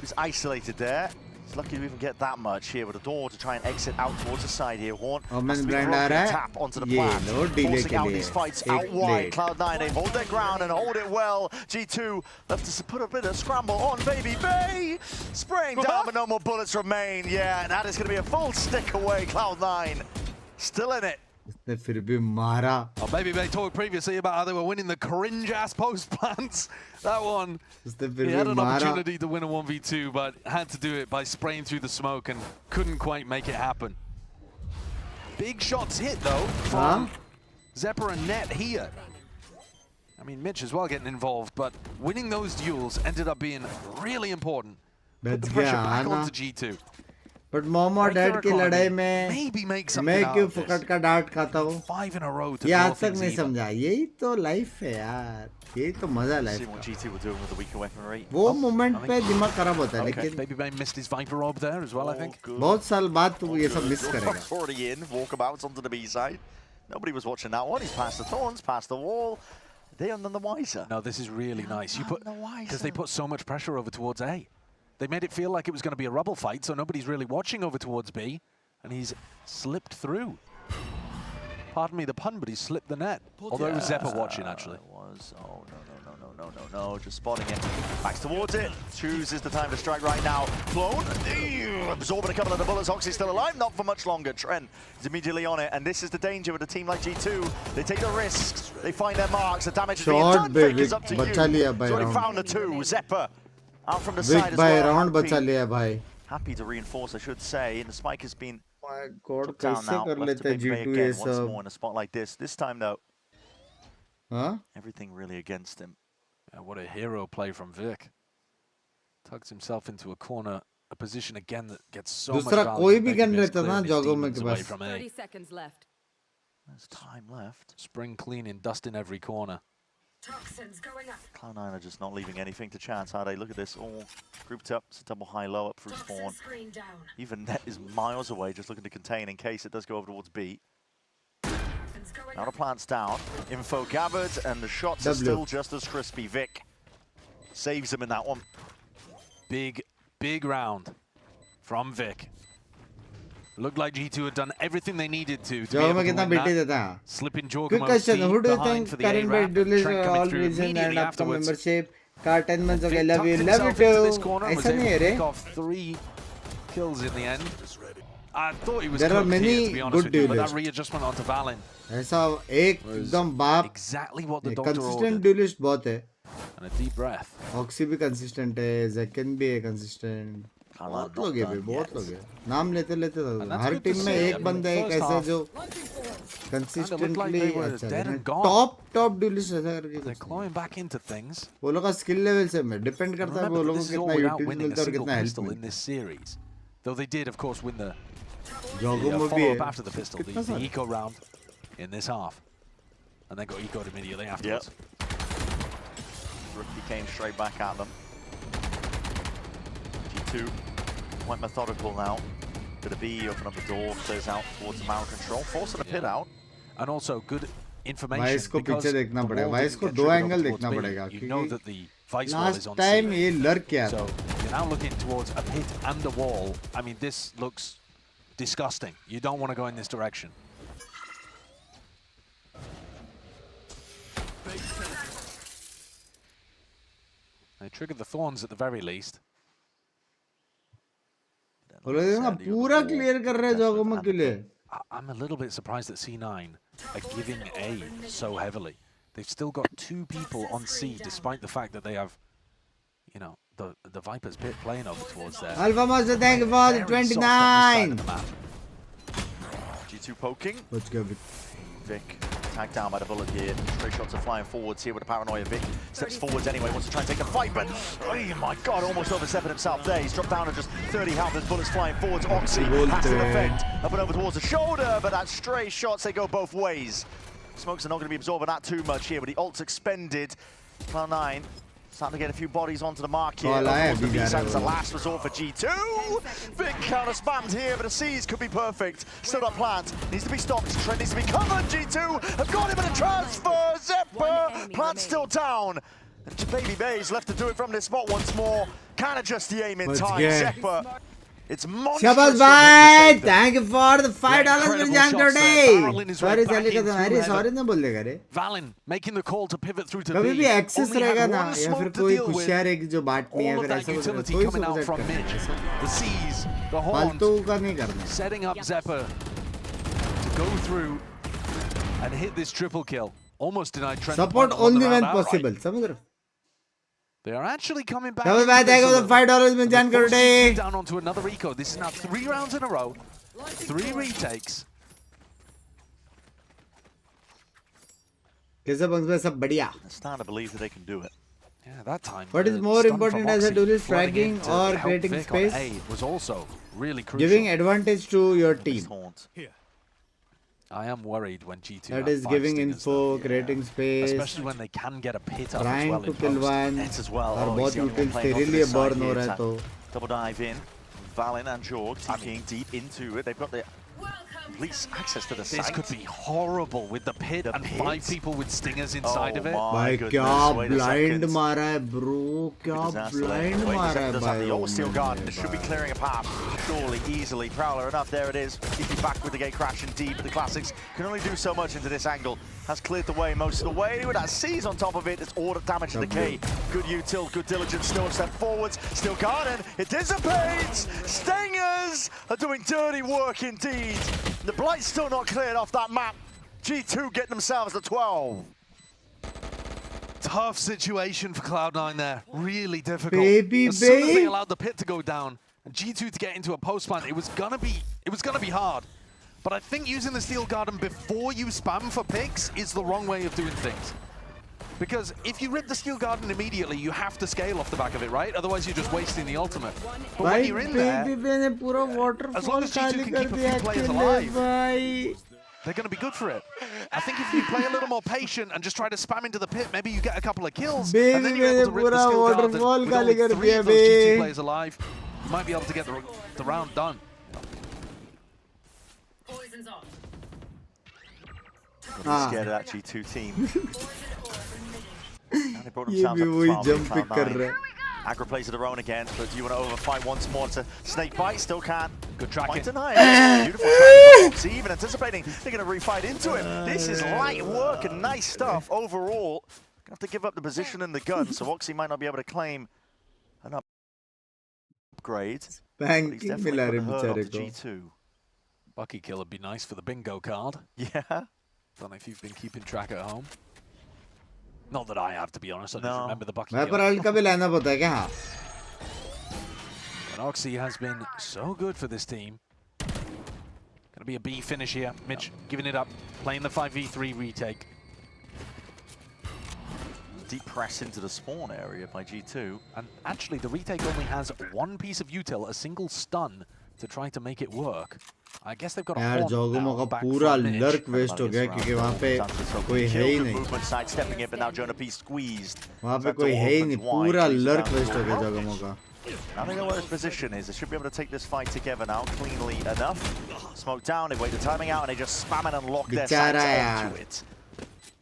S3: He's isolated there. He's lucky to even get that much here with a door to try and exit out towards the side here. Horn has to be broken, tap onto the plant, forcing out these fights out wide. Cloud9, they hold their ground and hold it well. G2 left to put a bit of scramble on Baby Bay. Spraying down, but no more bullets remain. Yeah, and that is going to be a full stick away. Cloud9 still in it.
S1: उसने फिर भी मारा.
S2: Oh, Baby Bay talked previously about how they were winning the cringe-ass post plants. That one, he had an opportunity to win a 1v2, but had to do it by spraying through the smoke and couldn't quite make it happen. Big shots hit, though, from Zephyr and Net here. I mean, Mitch as well getting involved, but winning those duels ended up being really important. Put the pressure back onto G2.
S1: But mom और dad की लड़ाई में मैं क्यों फुकट का डांट खाता हूँ? ये आज तक नहीं समझा. यही तो लाइफ है यार. यही तो मजा लाइफ का. वो मोमेंट पे दिमाग खराब होता है लेकिन
S2: Baby Bay missed his Viper orb there as well, I think.
S1: बहुत साल बाद तू ये सब मिस करेगा.
S3: Already in, walkabouts onto the B side. Nobody was watching that one. He's past the thorns, past the wall. They are none the wiser.
S2: No, this is really nice. Because they put so much pressure over towards A. They made it feel like it was going to be a rubble fight, so nobody's really watching over towards B, and he's slipped through. Pardon me the pun, but he slipped the net. Although it was Zephyr watching, actually.
S3: Oh, no. Just spotting it. Backs towards it. Chooses the time to strike right now. Flown. Absorbing a couple of the bullets. Oxy's still alive. Not for much longer. Trent is immediately on it. And this is the danger with a team like G2. They take the risks. They find their marks. The damage is being done. Fake is up to you. He's already found the 2. Zephyr out from the side as well. Happy to reinforce, I should say. And the spike has been took down now. Left to Big Bay again once more in a spot like this. This time, though, everything really against him.
S2: Yeah, what a hero play from Vic. Tugs himself into a corner, a position again that gets so much value.
S5: 30 seconds left.
S3: There's time left.
S2: Spring cleaning, dust in every corner.
S5: Toxins going up.
S3: Cloud9 are just not leaving anything to chance, are they? Look at this, all grouped up. It's a double high-low up through spawn. Even Net is miles away, just looking to contain in case it does go over towards B. Now the plant's down. Info gathered, and the shots are still just as crispy. Vic saves him in that one.
S2: Big round from Vic. Looked like G2 had done everything they needed to be able to win that. Slipping Jorgamo
S1: who do you
S2: behind
S1: think
S2: for the
S1: Karan Bhai
S2: A-Rap.
S1: Dulis
S2: Trent
S1: all
S2: coming through
S1: reason
S2: immediately
S1: and आपका
S2: afterwards.
S1: membership का 10 months हो गए. Love you
S2: Tucked himself
S1: too.
S2: into this corner and was
S1: ऐसा
S2: able
S1: नहीं है
S2: to
S1: रे.
S2: pick off 3 kills in the end. I thought he was
S1: There are
S2: cooked
S1: many
S2: here, to be honest
S1: good
S2: with you, but that
S1: duelists.
S2: readjustment onto Valen
S1: ऐसा एकदम बाप
S2: exactly what the doctor
S1: consistent
S2: ordered.
S1: duelist बहुत है.
S2: And a deep breath.
S1: Oxy भी consistent है, Zekken भी है consistent. बहुत लोग हैं भाई, बहुत लोग हैं. नाम लेते लेते हर टीम में एक बंदा है ऐसा जो consistently अच्छा है. Top duelist ऐसा करके.
S2: They're clawing back into things.
S1: वो लोग का skill level से में depend करता है वो लोगों को कितना utility मिलता है और कितना help
S2: in
S1: मिलता
S2: this series. Though they did, of course, win the
S1: है.
S2: follow-up after the pistol, the eco round in this half. And then got eco'd immediately afterwards.
S3: Rookie came straight back at them. G2 quite methodical now. Bit of B, open up the door, clears out towards the mound control, forcing a pit out.
S2: And also good information
S1: Vice को
S2: because
S1: पीछे देखना
S2: the
S1: पड़ेगा.
S2: wall
S1: Vice
S2: didn't
S1: को
S2: get
S1: दो
S2: triggered
S1: angle
S2: over
S1: देखना
S2: towards B.
S1: पड़ेगा.
S2: You know that the vice wall is
S1: Last
S2: on
S1: time
S2: C.
S1: ये lurk किया
S2: So
S1: था.
S2: you're now looking towards a pit and a wall. I mean, this looks disgusting. You don't want to go in this direction. They triggered the thorns at the very least.
S1: पूरा clear कर रहे जोगोमो के लिए.
S2: I'm a little bit surprised that C9 are giving A so heavily. They've still got 2 people on C, despite the fact that they have, you know, the Viper's pit playing over towards there.
S1: Alpha Master, thank you for the 29.
S3: G2 poking.
S1: Let's go, Vic.
S3: Vic tagged down by the bullet here. Straight shots are flying forwards here with a paranoia. Vic steps forwards anyway, wants to try and take the fight, but oh my god, almost overstepping himself there. He's dropped down to just 30 health as bullets flying forwards. Oxy has to defend up and over towards the shoulder, but that stray shots, they go both ways. Smokes are not going to be absorbing that too much here, but the ult's expended. Cloud9 starting to get a few bodies onto the mark here. The B-side is the last resort for G2. Big counter spammed here, but the C's could be perfect. Still got Plant. Needs to be stopped. Trent needs to be covered. G2 have got him in a transfer. Zephyr. Plant still down. And Baby Bay's left to do it from this spot once more. Can't adjust the aim in time. Zephyr. It's monstrous.
S1: Shabazz bhai, thank you for the $5 for Jan today. Sorry, sorry ना बोल देगा रे.
S2: Valen making the call to pivot through to
S1: कभी
S2: B.
S1: भी access
S2: Only
S1: रहेगा
S2: had
S1: ना
S2: one
S1: या
S2: smoke
S1: फिर
S2: to
S1: कोई
S2: deal with.
S1: खुशियाँ रहेगी जो बांटनी है
S2: All
S1: फिर
S2: of that
S1: ऐसा कुछ
S2: utility
S1: कोई
S2: coming out
S1: सब
S2: from
S1: करता
S2: mid.
S1: है.
S2: The C's, the horns,
S1: फालतू का नहीं करना.
S2: setting up Zephyr to go through and hit this triple kill. Almost denied Trent.
S1: Support only when possible. समझ रहे?
S2: They are actually coming back.
S1: Shabazz bhai, thank you for the $5 for Jan today.
S2: Down onto another eco. This is now 3 rounds in a row, 3 retakes.
S1: कैसे bunks में सब बढ़िया.
S3: Starting to believe that they can do it.
S2: Yeah, that time.
S1: What is more important as a duelist, fragging or creating space?
S2: Was also really crucial.
S1: Giving advantage to your team.
S2: I am worried when G2
S1: That is giving info, creating space,
S2: especially when they can get a pit up as
S1: trying
S2: well
S1: to
S2: in
S1: kill
S2: post.
S1: one.
S3: As well.
S1: और
S3: Oh,
S1: बहुत
S3: he's the only one
S1: utils
S3: playing
S1: तेरे
S3: onto
S1: लिए
S3: this side
S1: burn हो
S3: here.
S1: रहा है तो.
S3: Double dive in. Valen and Jorg taking deep into it. They've got the police access to the site.
S2: This could be horrible with the pit and 5 people with stingers inside of it.
S1: भाई क्या blind मारा है bro, क्या blind मारा है भाई.
S3: The old steel garden should be clearing a path. Surely, easily. Prowler enough. There it is. Keeping back with the gate crashing deep. The classics can only do so much into this angle. Has cleared the way most of the way. With that C's on top of it, it's order damage to the K. Good util, good diligence. Still a step forwards. Steel garden. It dissipates. Stingers are doing dirty work indeed. The Blight's still not cleared off that map. G2 get themselves to 12.
S2: Tough situation for Cloud9 there. Really difficult.
S1: Baby,
S2: as soon as they allowed the pit to go down and G2 to get into a post plant, it was gonna be hard. But I think using the Steel Garden before you spam for picks is the wrong way of doing things. Because if you rip the Steel Garden immediately, you have to scale off the back of it, right? Otherwise, you're just wasting the ultimate. But when you're in there, as long as G2 can keep a few players alive, they're going to be good for it. I think if you play a little more patient and just try to spam into the pit, maybe you get a couple of kills, and then you're able to rip the Steel Garden with only 3 of those G2 players alive. You might be able to get the round done.
S3: I'm scared of that G2 team. And they brought
S1: ये
S3: themselves
S1: भी
S3: up
S1: वही
S3: to 12
S1: jump pick कर रहा है.
S3: Aggro plays it around again, but do you want to overfight once more to snake bite? Still can.
S2: Good tracking.
S3: Beautiful tracking. Foxy even anticipating they're going to refight into it. This is light work and nice stuff overall. Gonna have to give up the position and the gun, so Oxy might not be able to claim an upgrade. But he's definitely put the hurt onto G2.
S2: Bucky kill would be nice for the bingo card.
S3: Yeah.
S2: Don't know if you've been keeping track at home. Not that I have, to be honest. I just remember the Bucky
S1: मैं
S2: kill.
S1: पर alt का भी lineup होता है क्या? हाँ.
S2: And Oxy has been so good for this team. Gonna be a B finish here. Mitch giving it up, playing the 5v3 retake.
S3: Deep press into the spawn area by G2.
S2: And actually, the retake only has one piece of util, a single stun, to try to make it work. I guess they've got a
S1: यार
S2: horn
S1: जोगोमो
S2: now
S1: का
S2: back
S1: पूरा
S2: from Mitch.
S1: Lurk waste हो गया क्योंकि वहाँ पे कोई है ही नहीं.
S3: Movement sidestepping it, but now Jonah P squeezed.
S1: वहाँ पे कोई है ही नहीं. पूरा लर्क वेस्ट हो गया जोगोमो का.
S3: Now they know where his position is. They should be able to take this fight together now, cleanly enough. Smoke down, they wait the timing out, and they just spam it and lock their sights onto it.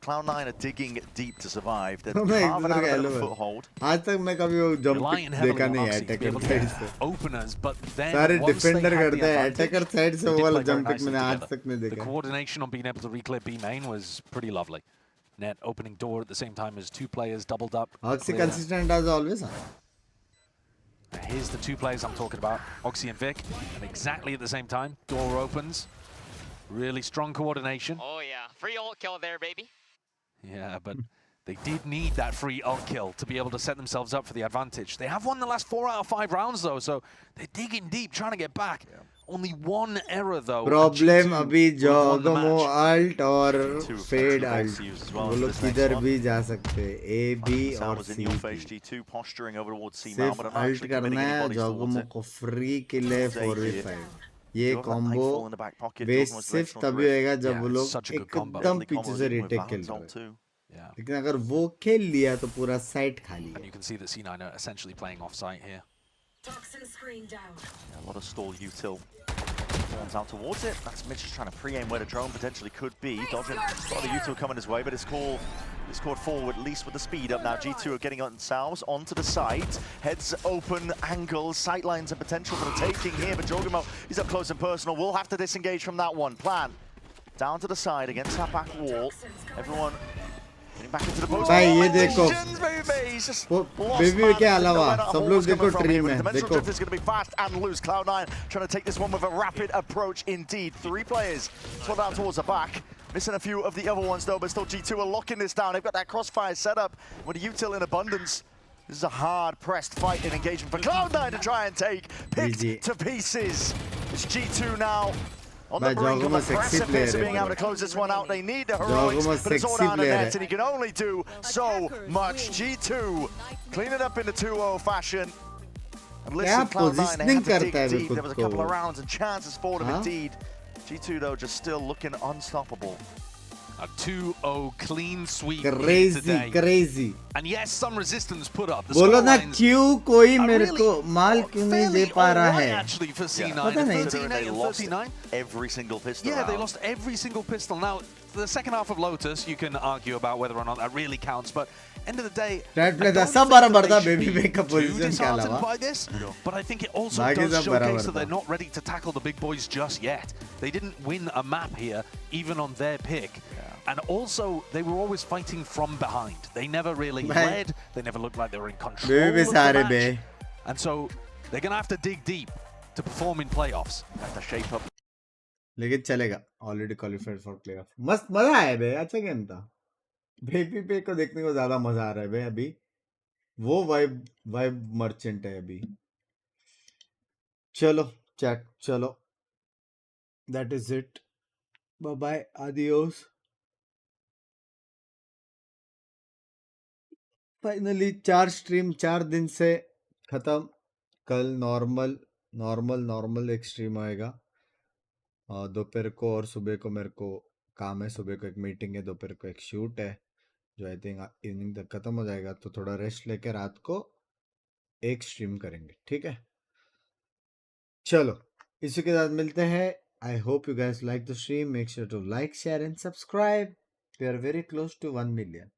S3: Cloud9 are digging deep to survive. They're carving out a bit of a foothold.
S1: आज तक मैं कभी वो jump देखा नहीं है attacker side से.
S2: Openers, but then
S1: सारे
S2: once they
S1: डिफेंडर
S2: have
S1: करते
S2: the
S1: हैं.
S2: advantage,
S1: अटैकर साइड से
S2: they
S1: वो
S2: did
S1: वाला
S2: play very
S1: जंप
S2: nicely
S1: मैंने आज
S2: together.
S1: तक नहीं
S2: The
S1: देखा.
S2: coordination on being able to reclear B main was pretty lovely. Net opening door at the same time as two players doubled up.
S1: Oxy consistent as always.
S2: Here's the two players I'm talking about, Oxy and Vic, and exactly at the same time, door opens. Really strong coordination.
S7: Oh yeah, free ult kill there, baby.
S2: Yeah, but they did need that free ult kill to be able to set themselves up for the advantage. They have won the last 4 out of 5 rounds though, so they're digging deep, trying to get back. Yeah. Only one error though.
S1: Problem अभी जोगोमो alt और fade alt वो लोग किधर भी जा सकते हैं. A, B और C. सिर्फ अल्ट करना है जोगोमो को फ्री किल है 4v5. ये कॉम्बो बेस सिर्फ तभी होएगा जब वो लोग एकदम पीछे से रिटेक खेल रहे हैं. लेकिन अगर वो खेल लिया तो पूरा साइट खाली है.
S2: You can see that C9 are essentially playing off site here.
S5: Toxin screen down.
S3: A lot of stall util. Forms out towards it. That's Mitch just trying to pre-aim where the drone potentially could be. Dodging a lot of util coming his way, but it's called forward, at least with the speed up. Now G2 are getting themselves onto the side. Heads open, angles, sightlines and potential for the taking here, but Jogumo, he's up close and personal. We'll have to disengage from that one. Plan. Down to the side against that back wall. Everyone getting back into the post.
S1: भाई ये देखो वो baby के अलावा सब लोग देखो dream है. देखो
S3: is going to be fast and loose. Cloud9 trying to take this one with a rapid approach indeed. 3 players sort out towards the back. Missing a few of the other ones though, but still G2 are locking this down. They've got that crossfire set up with the util in abundance. This is a hard pressed fight and engagement for Cloud9 to try and take. Picked to pieces. It's G2 now. On the brink of a precipice of being able to close this one out. They need the heroics, but it's all down to net, and he can only do so much. G2 clean it up in the 2-0 fashion. And listen, Cloud9, they had to dig deep. There was a couple of rounds and chances for them indeed. G2 though just still looking unstoppable.
S2: A 2-0 clean sweep
S1: crazy
S2: today.
S1: crazy.
S2: And yes, some resistance put up. The
S1: बोलो ना
S2: scorelines
S1: क्यों कोई मेरे को माल क्यों नहीं दे पा रहा है.
S2: Actually for C9,
S1: पता नहीं.
S2: 13-8 and 39.
S3: Every single pistol.
S2: Yeah, they lost every single pistol. Now, the second half of Lotus, you can argue about whether or not that really counts, but end of the day,
S1: Red play था सब बराबर था baby पे का
S2: too
S1: position के
S2: disheartened
S1: अलावा.
S2: by this, but I think it also
S1: बाकी
S2: does
S1: सब
S2: showcase
S1: बराबर
S2: that they're
S1: था.
S2: not ready to tackle the big boys just yet. They didn't win a map here, even on their pick. And also, they were always fighting from behind. They never really led. They never looked like they were in control of the match. And so, they're going to have to dig deep to perform in playoffs.
S3: Have to shape up.
S1: लेकिन चलेगा. Already qualified for playoff. मस्त मजा आया बे. अच्छा game था. Baby पे को देखने को ज़्यादा मजा आ रहा है बे अभी. वो वाइब मर्चेंट है अभी. चलो चैट चलो. That is it. Bye bye. Adios. Finally 4 stream 4 दिन से खत्म. कल नॉर्मल एक स्ट्रीम आएगा. दोपहर को और सुबह को मेरे को काम है. सुबह को एक मीटिंग है, दोपहर को एक शूट है जो आई थिंक इवनिंग तक खत्म हो जाएगा. तो थोड़ा रेस्ट लेके रात को एक स्ट्रीम करेंगे. ठीक है, चलो इसी के साथ मिलते हैं. I hope you guys like the stream. Make sure to like, share and subscribe. We are very close to 1 million.